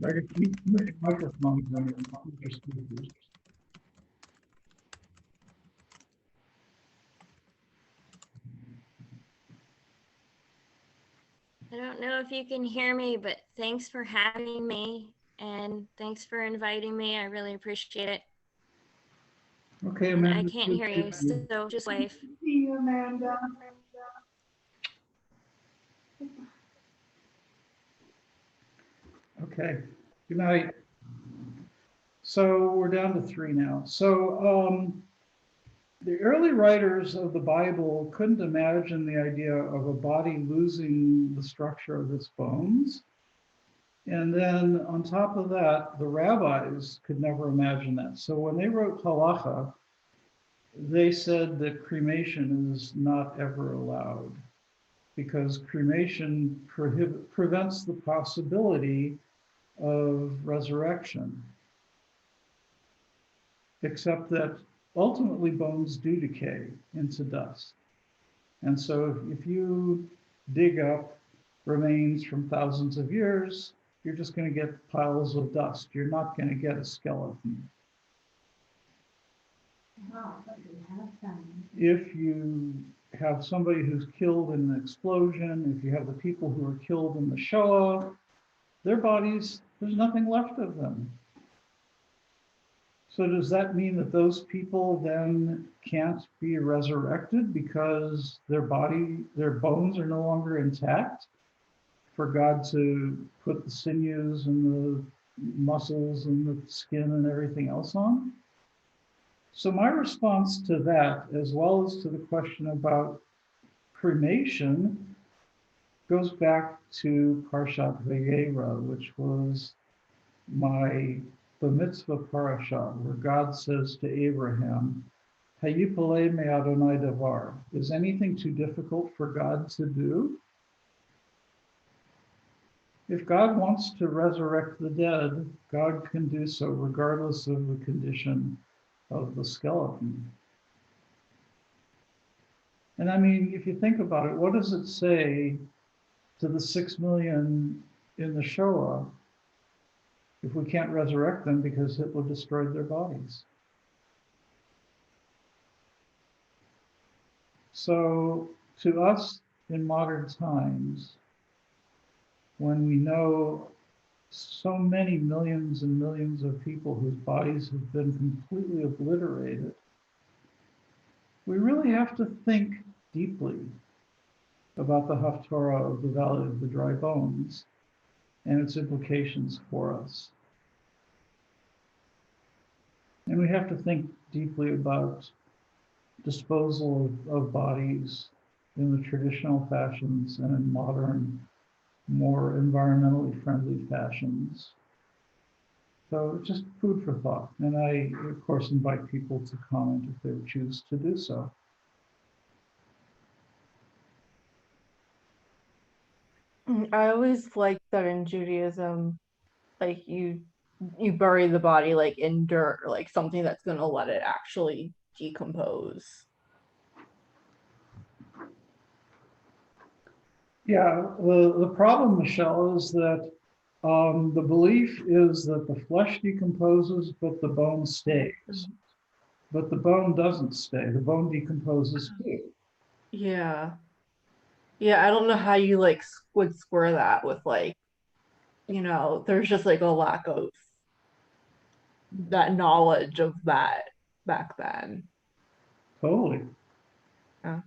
I could keep microphones on your speakers.
I don't know if you can hear me, but thanks for having me and thanks for inviting me. I really appreciate it.
Okay,
And I
Amanda.
can't hear you, so just wave.
See you, Amanda.
Okay, good night. So we're down to 3 now. So the early writers of the Bible couldn't imagine the idea of a body losing the structure of its bones. And then on top of that, the rabbis could never imagine that. So when they wrote halacha, they said that cremation is not ever allowed because cremation prevents the possibility of resurrection, except that ultimately bones do decay into dust. And so if you dig up remains from thousands of years, you're just going to get piles of dust. You're not going to get a skeleton. If you have somebody who's killed in an explosion, if you have the people who were killed in the Shoah, their bodies, there's nothing left of them. So does that mean that those people then can't be resurrected because their bones are no longer intact for God to put the sinews and the muscles and the skin and everything else on? So my response to that, as well as to the question about cremation, goes back to Parshat Vayera, which was the mitzvah parasha, where God says to Abraham, Hayipale me Adonai davar. Is anything too difficult for God to do? If God wants to resurrect the dead, God can do so regardless of the condition of the skeleton. And I mean, if you think about it, what does it say to the 6 million in the Shoah if we can't resurrect them because Hitler destroyed their bodies? So to us in modern times, when we know so many millions and millions of people whose bodies have been completely obliterated, we really have to think deeply about the Haftarah of the Valley of the Dry Bones and its implications for us. And we have to think deeply about disposal of bodies in the traditional fashions and in modern, more environmentally friendly fashions. So just food for thought. And I, of course, invite people to comment if they choose to do so.
I always like that in Judaism, like you bury the body like in dirt, or like something that's gonna let it actually decompose.
Yeah, the problem, Michelle, is that the belief is that the flesh decomposes, but the bone stays. But the bone doesn't stay. The bone decomposes too.
Yeah. Yeah, I don't know how you like would square that with like, there's just like a lack of that knowledge of that back then.
Totally.
Yeah.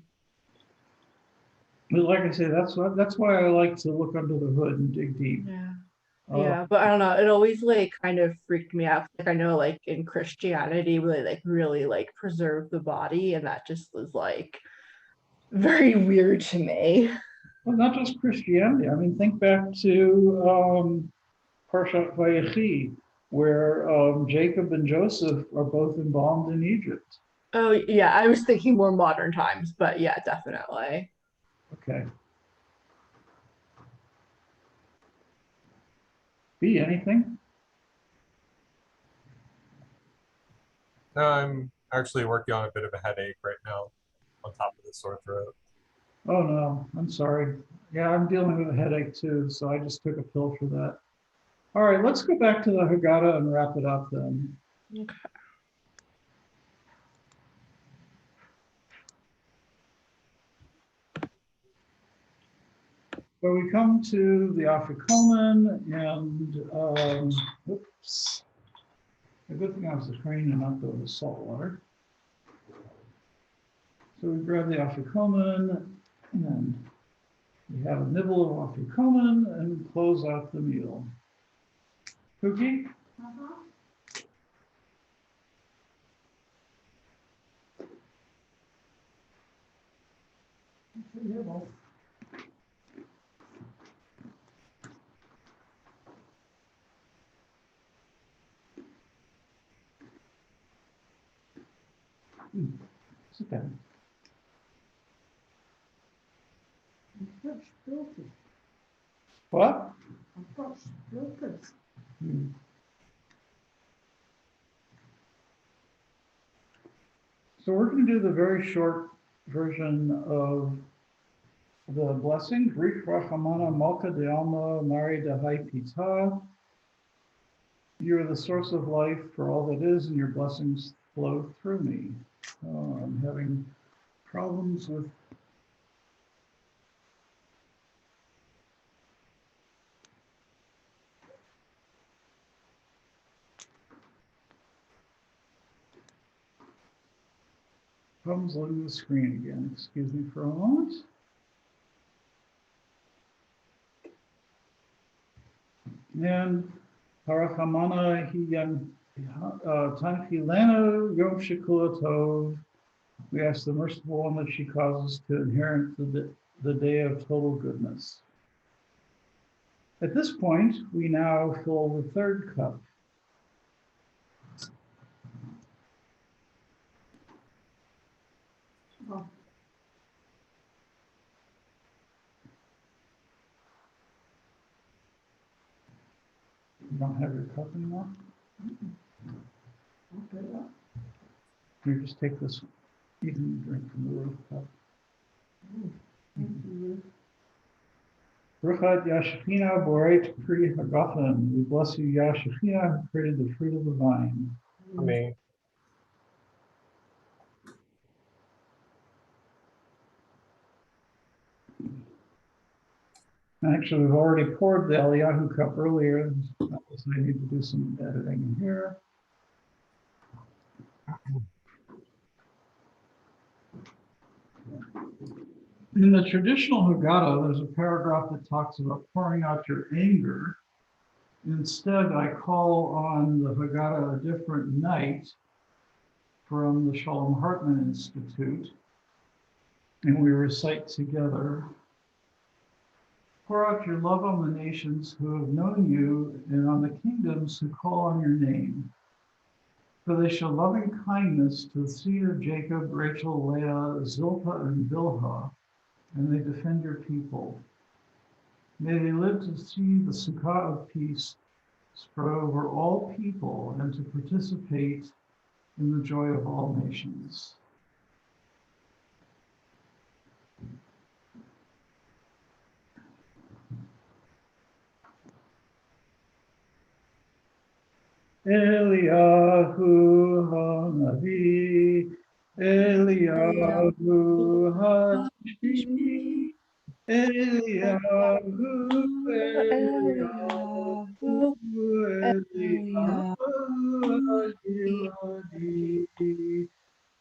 But like I say, that's why I like to look under the hood and dig deep.
Yeah.
Uh,
Yeah, but I don't know. It always like kind of freaked me out. Like I know like in Christianity, really like preserve the body, and that just was like very weird to me.
well, not just Christianity. I mean, think back to Parshat Vayechi, where Jacob and Joseph are both embalmed in Egypt.
Oh yeah, I was thinking more modern times, but yeah, definitely.
Okay. B, anything?
No, I'm actually working on a bit of a headache right now on top of the sore throat.
Oh no, I'm sorry. Yeah, I'm dealing with a headache too, so I just took a pill for that. All right, let's go back to the Haggadah and wrap it up then.
Okay.
So we come to the Afikomen and, oops. A good thing I was a crane and not the salt water. So we grab the Afikomen and we have a nibble of Afikomen and close out the meal. Cookie?
Uh-huh. It's a nibble.
Sit down.
I'm fresh filters.
What?
I'm fresh filters.
Hmm. So we're going to do the very short version of the blessing. Rich Rachamana Malka de Alma Mari de Hai Pita. You are the source of life for all that is, and your blessings flow through me. Oh, I'm having problems with. Problems loading the screen again. Excuse me for a moment. And Harachamana Hiyam Tanfileno Yom Shekula Tov. We ask the merciful one that she causes to inherit the day of total goodness. At this point, we now fill the third cup.
Oh,
You don't have your cup anymore?
okay.
You just take this, you can drink from the roof cup.
Thank you.
Ruchat Yashachina Boret Pri Hagafen. We bless you, Yashachina, who created the fruit of the vine.
I mean,
Actually, we've already poured the Eliyahu cup earlier. So I need to do some editing in here. In the traditional Haggadah, there's a paragraph that talks about pouring out your anger. Instead, I call on the Haggadah a different night from the Shalom Hartman Institute, and we recite together. Pour out your love on the nations who have known you and on the kingdoms who call on your name. For they show loving kindness to the seed of Jacob, Rachel, Leah, Zilpah, and Bilhah, and they defend your people. May they live to see the Sukkah of peace spread over all people and to participate in the joy of all nations. Eliyahu HaNavi, Eliyahu HaNashbi, Eliyahu, Eliyahu, Eliyahu HaGiladi,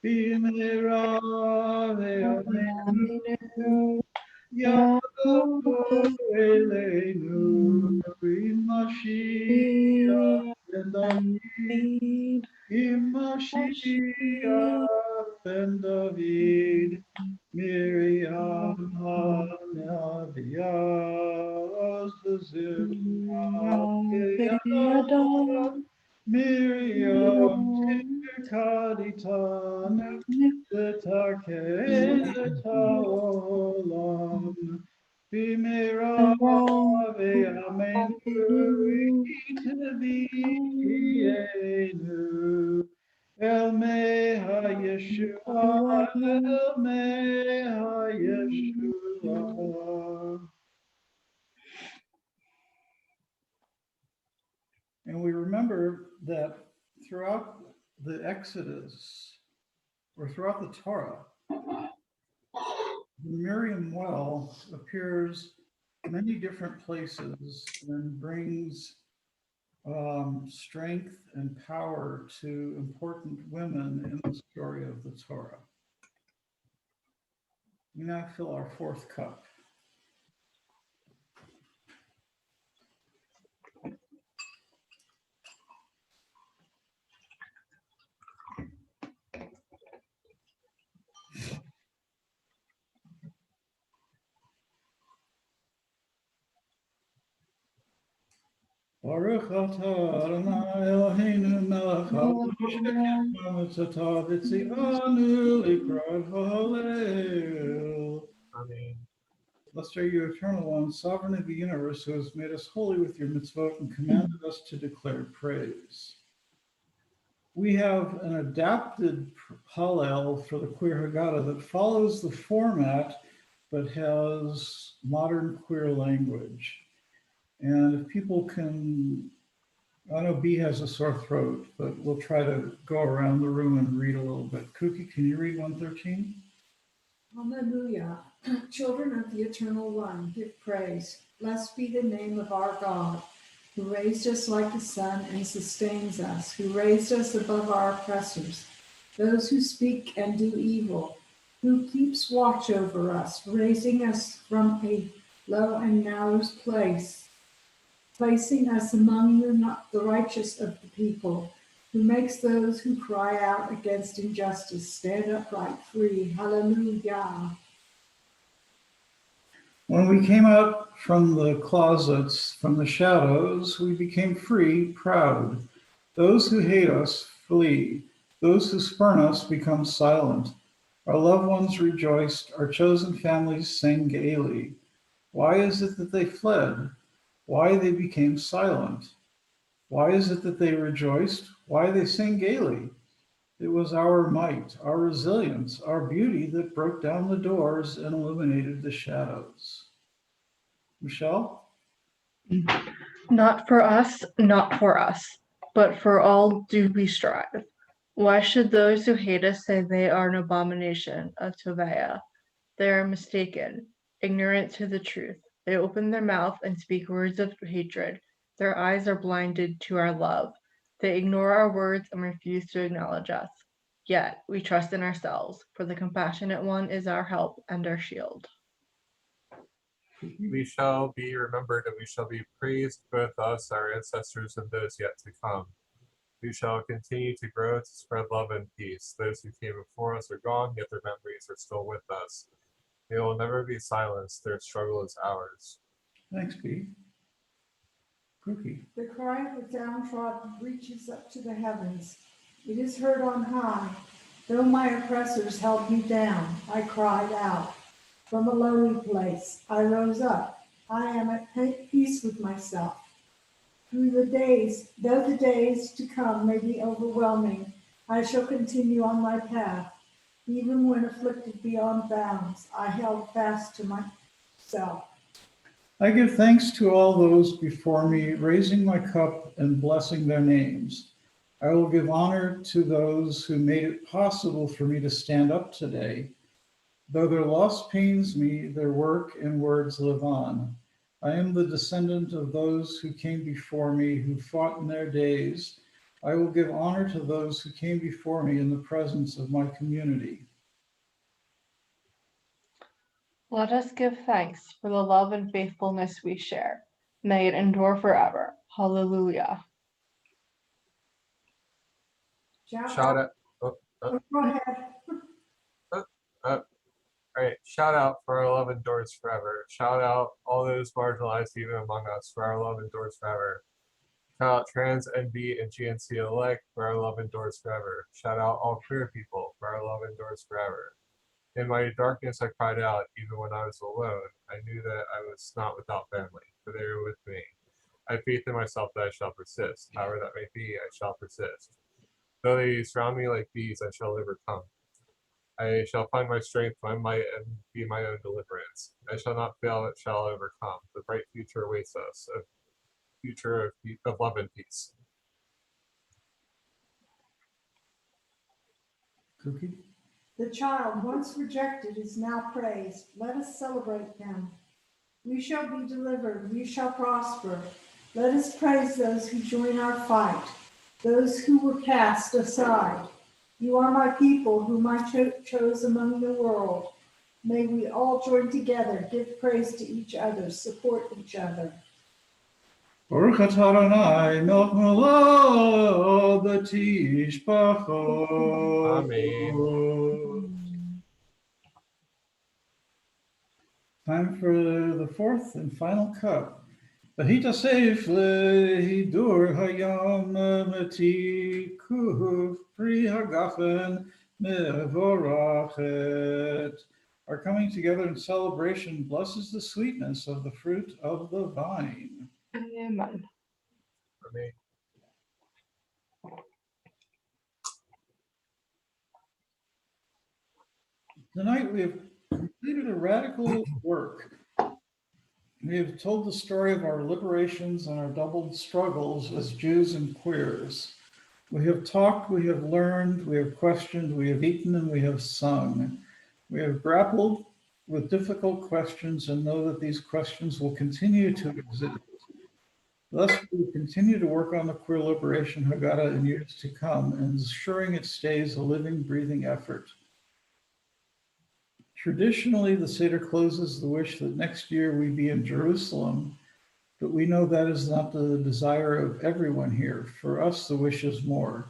Bimera Ve'amenu, Mashiach ben David, Mashiach ben David, Miriam Hanaviah, Zilpah, Miriam Tirkaditan, Zetakel Taolam, Bimera Ve'amenu Itvienu, El Meha Yeshua, El Meha Yeshua. And we remember that throughout the Exodus, or throughout the Torah, the Miriam well appears many different places and brings strength and power to important women in the story of the Torah. We now fill our fourth cup. Baruch atah Adonai Eloheinu melech haolam v'tzatah v'tzionu likrot ha'halel.
Amen.
Blessed are you, Eternal One, Sovereign of the universe, who has made us holy with your mitzvot and commanded us to declare praise. We have an adapted Hallel for the Queer Haggadah that follows the format but has modern queer language. And if people can, I know B has a sore throat, but we'll try to go around the room and read a little bit. Kuki, can you read 113?
Hallelujah. Children of the Eternal One, give praise. Blessed be the name of our God, who raised us like the sun and sustains us, who raised us above our oppressors, those who speak and do evil, who keeps watch over us, raising us from a low and narrow place, placing us among the righteous of the people, who makes those who cry out against injustice stand upright, free. Hallelujah.
When we came out from the closets, from the shadows, we became free, proud. Those who hate us flee. Those who spurn us become silent. Our loved ones rejoiced. Our chosen families sang gaily. Why is it that they fled? Why they became silent? Why is it that they rejoiced? Why they sang gaily? It was our might, our resilience, our beauty that broke down the doors and illuminated the shadows. Michelle?
Not for us, not for us, but for all do we strive. Why should those who hate us say they are an abomination, a tovea? They are mistaken, ignorant to the truth. They open their mouth and speak words of hatred. Their eyes are blinded to our love. They ignore our words and refuse to acknowledge us. Yet we trust in ourselves, for the compassionate one is our help and our shield.
We shall be remembered and we shall be praised, both us, our ancestors, and those yet to come. We shall continue to grow to spread love and peace. Those who came before us are gone, yet their memories are still with us. They will never be silenced. Their struggle is ours.
Thanks, Pete. Cookie.
The cry of the downtrodden reaches up to the heavens. It is heard on high. Though my oppressors held me down, I cried out. From a lowly place, I rose up. I am at peace with myself. Though the days to come may be overwhelming, I shall continue on my path. Even when afflicted beyond bounds, I held fast to myself.
I give thanks to all those before me, raising my cup and blessing their names. I will give honor to those who made it possible for me to stand up today. Though their loss pains me, their work and words live on. I am the descendant of those who came before me, who fought in their days. I will give honor to those who came before me in the presence of my community.
Let us give thanks for the love and faithfulness we share. May it endure forever. Hallelujah.
Shout out. Oh,
Go ahead.
all right. Shout out for our love endures forever. Shout out all those marginalized even among us for our love endures forever. Shout out trans, NB, and GNC alike for our love endures forever. Shout out all queer people for our love endures forever. In my darkness, I cried out, even when I was alone. I knew that I was not without family, for they were with me. I have faith in myself that I shall persist. However that may be, I shall persist. Though they surround me like bees, I shall overcome. I shall find my strength, my might, and be my own deliverance. I shall not fail, but shall overcome. The bright future awaits us, a future of love and peace.
Cookie?
The child once rejected is now praised. Let us celebrate him. We shall be delivered. We shall prosper. Let us praise those who join our fight, those who were cast aside. You are my people, whom I chose among the world. May we all join together, give praise to each other, support each other.
Baruch atah Adonai, melech haolam v'tishbachot.
Amen.
Time for the fourth and final cup. V'hitasef lehidur hayam metikuf pri hagafen mevorachet. Our coming together in celebration blesses the sweetness of the fruit of the vine.
Amen.
Amen.
Tonight we have completed a radical work. We have told the story of our liberations and our doubled struggles as Jews and queers. We have talked, we have learned, we have questioned, we have eaten, and we have sung. We have grappled with difficult questions and know that these questions will continue to exist. Thus, we will continue to work on the Queer Liberation Haggadah in years to come, ensuring it stays a living, breathing effort. Traditionally, the Seder closes the wish that next year we be in Jerusalem, but we know that is not the desire of everyone here. For us, the wish is more.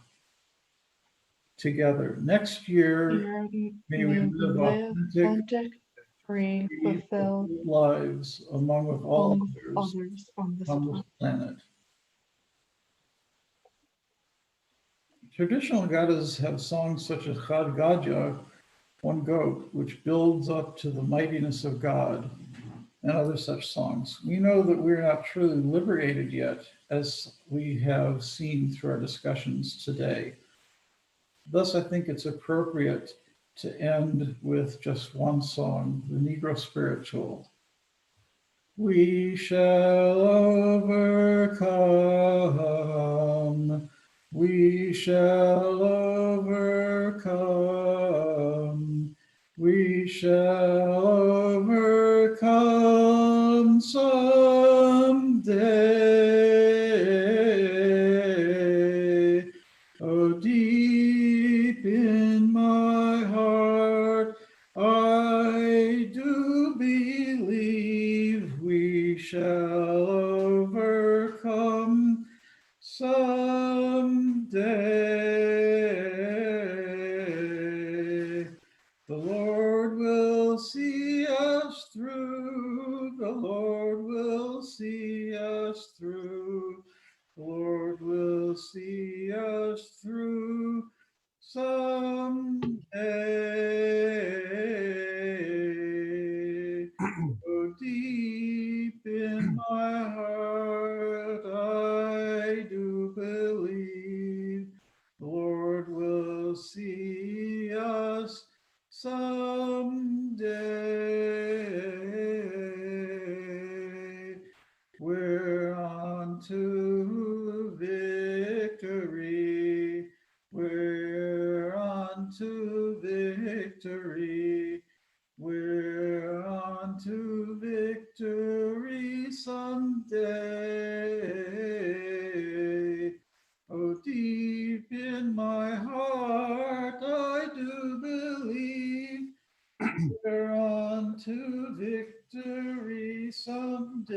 Together. Next year, may we live authentic,
free,
free,
fulfilled
lives among with all others
on this
on this planet. Traditional Haggadahs have songs such as Chad Gadya, one goat, which builds up to the mightiness of God, and other such songs. We know that we're not truly liberated yet, as we have seen through our discussions today. Thus, I think it's appropriate to end with just one song, the Negro Spiritual. We shall overcome. We shall overcome. We shall overcome someday. Oh, deep in my heart, I do believe we shall overcome someday. The Lord will see us through. The Lord will see us through. The Lord will see us through someday. Oh, deep in my heart, I do believe the Lord will see us someday. We're on to victory. We're on to victory. We're on to victory someday. Oh, deep in my heart, I do believe we're on to victory someday.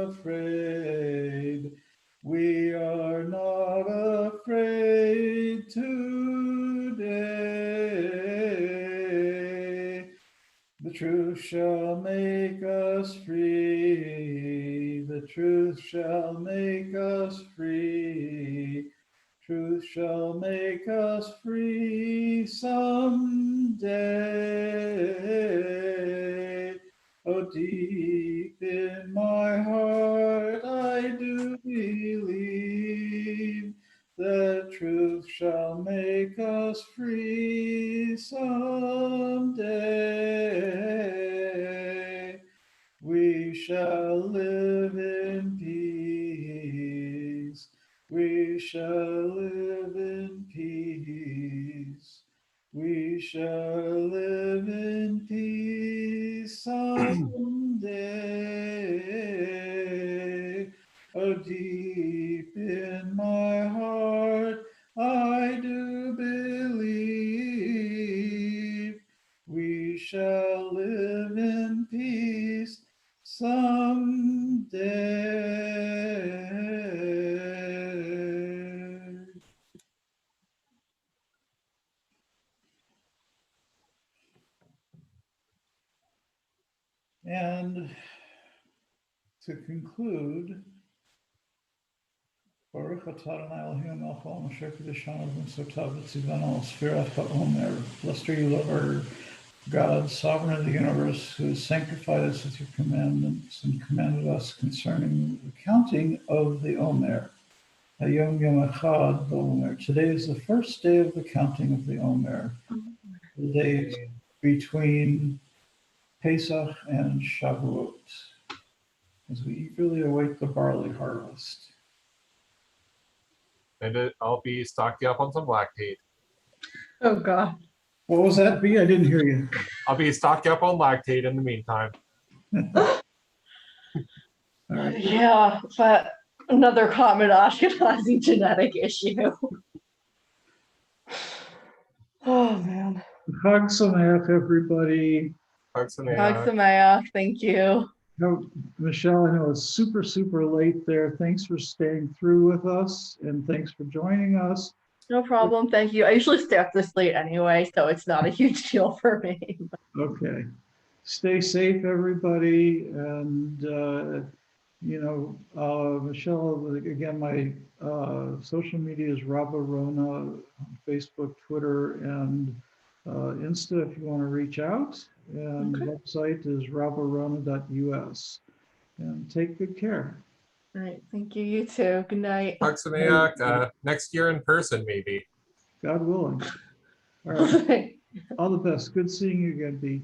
afraid. We are not afraid today. The truth shall make us free. The truth shall make us free. Truth shall make us free someday. Oh, deep in my heart, I do believe that truth shall make us free someday. We shall live in peace. We shall live in peace. We shall live in peace someday. Oh, deep in my heart, I do believe we shall live in peace someday. And to conclude, Baruch atah Adonai Eloheinu melech haolam asher kiddushanu b'mitzvotav v'tzivanu al sfirat ha'omer. Blessed are you, Lord God, sovereign of the universe, who has sanctified us with your commandments and commanded us concerning the counting of the Omer. Hayom Yom Echad Omer. Today is the first day of the counting of the Omer, the days between Pesach and Shavuot, as we eagerly await the barley harvest.
And I'll be stocking up on some lactate.
Oh God.
What was that, B? I didn't hear you.
I'll be stocking up on lactate in the meantime.
All right.
Yeah, but another common Ashkenazi genetic issue. Oh man.
Chag Sameach, everybody.
Thanks,
Hag
Anaya.
Sameach, thank you.
No, Michelle, I know it's super, super late there. Thanks for staying through with us, and thanks for joining us.
No problem, thank you. I usually stay up this late anyway, so it's not a huge deal for me.
Okay. Stay safe, everybody. And, Michelle, again, my social media is Rabba Rona, on Facebook, Twitter, and Insta if you want to reach out. And
Okay.
the website is rabbarona.us. And take good care.
All right, thank you. You too. Good night.
Thanks, Anaya. Next year in person, maybe.
God willing. All right. All the best. Good seeing you again, B.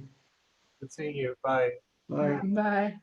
Good seeing you. Bye.
Bye.
Bye.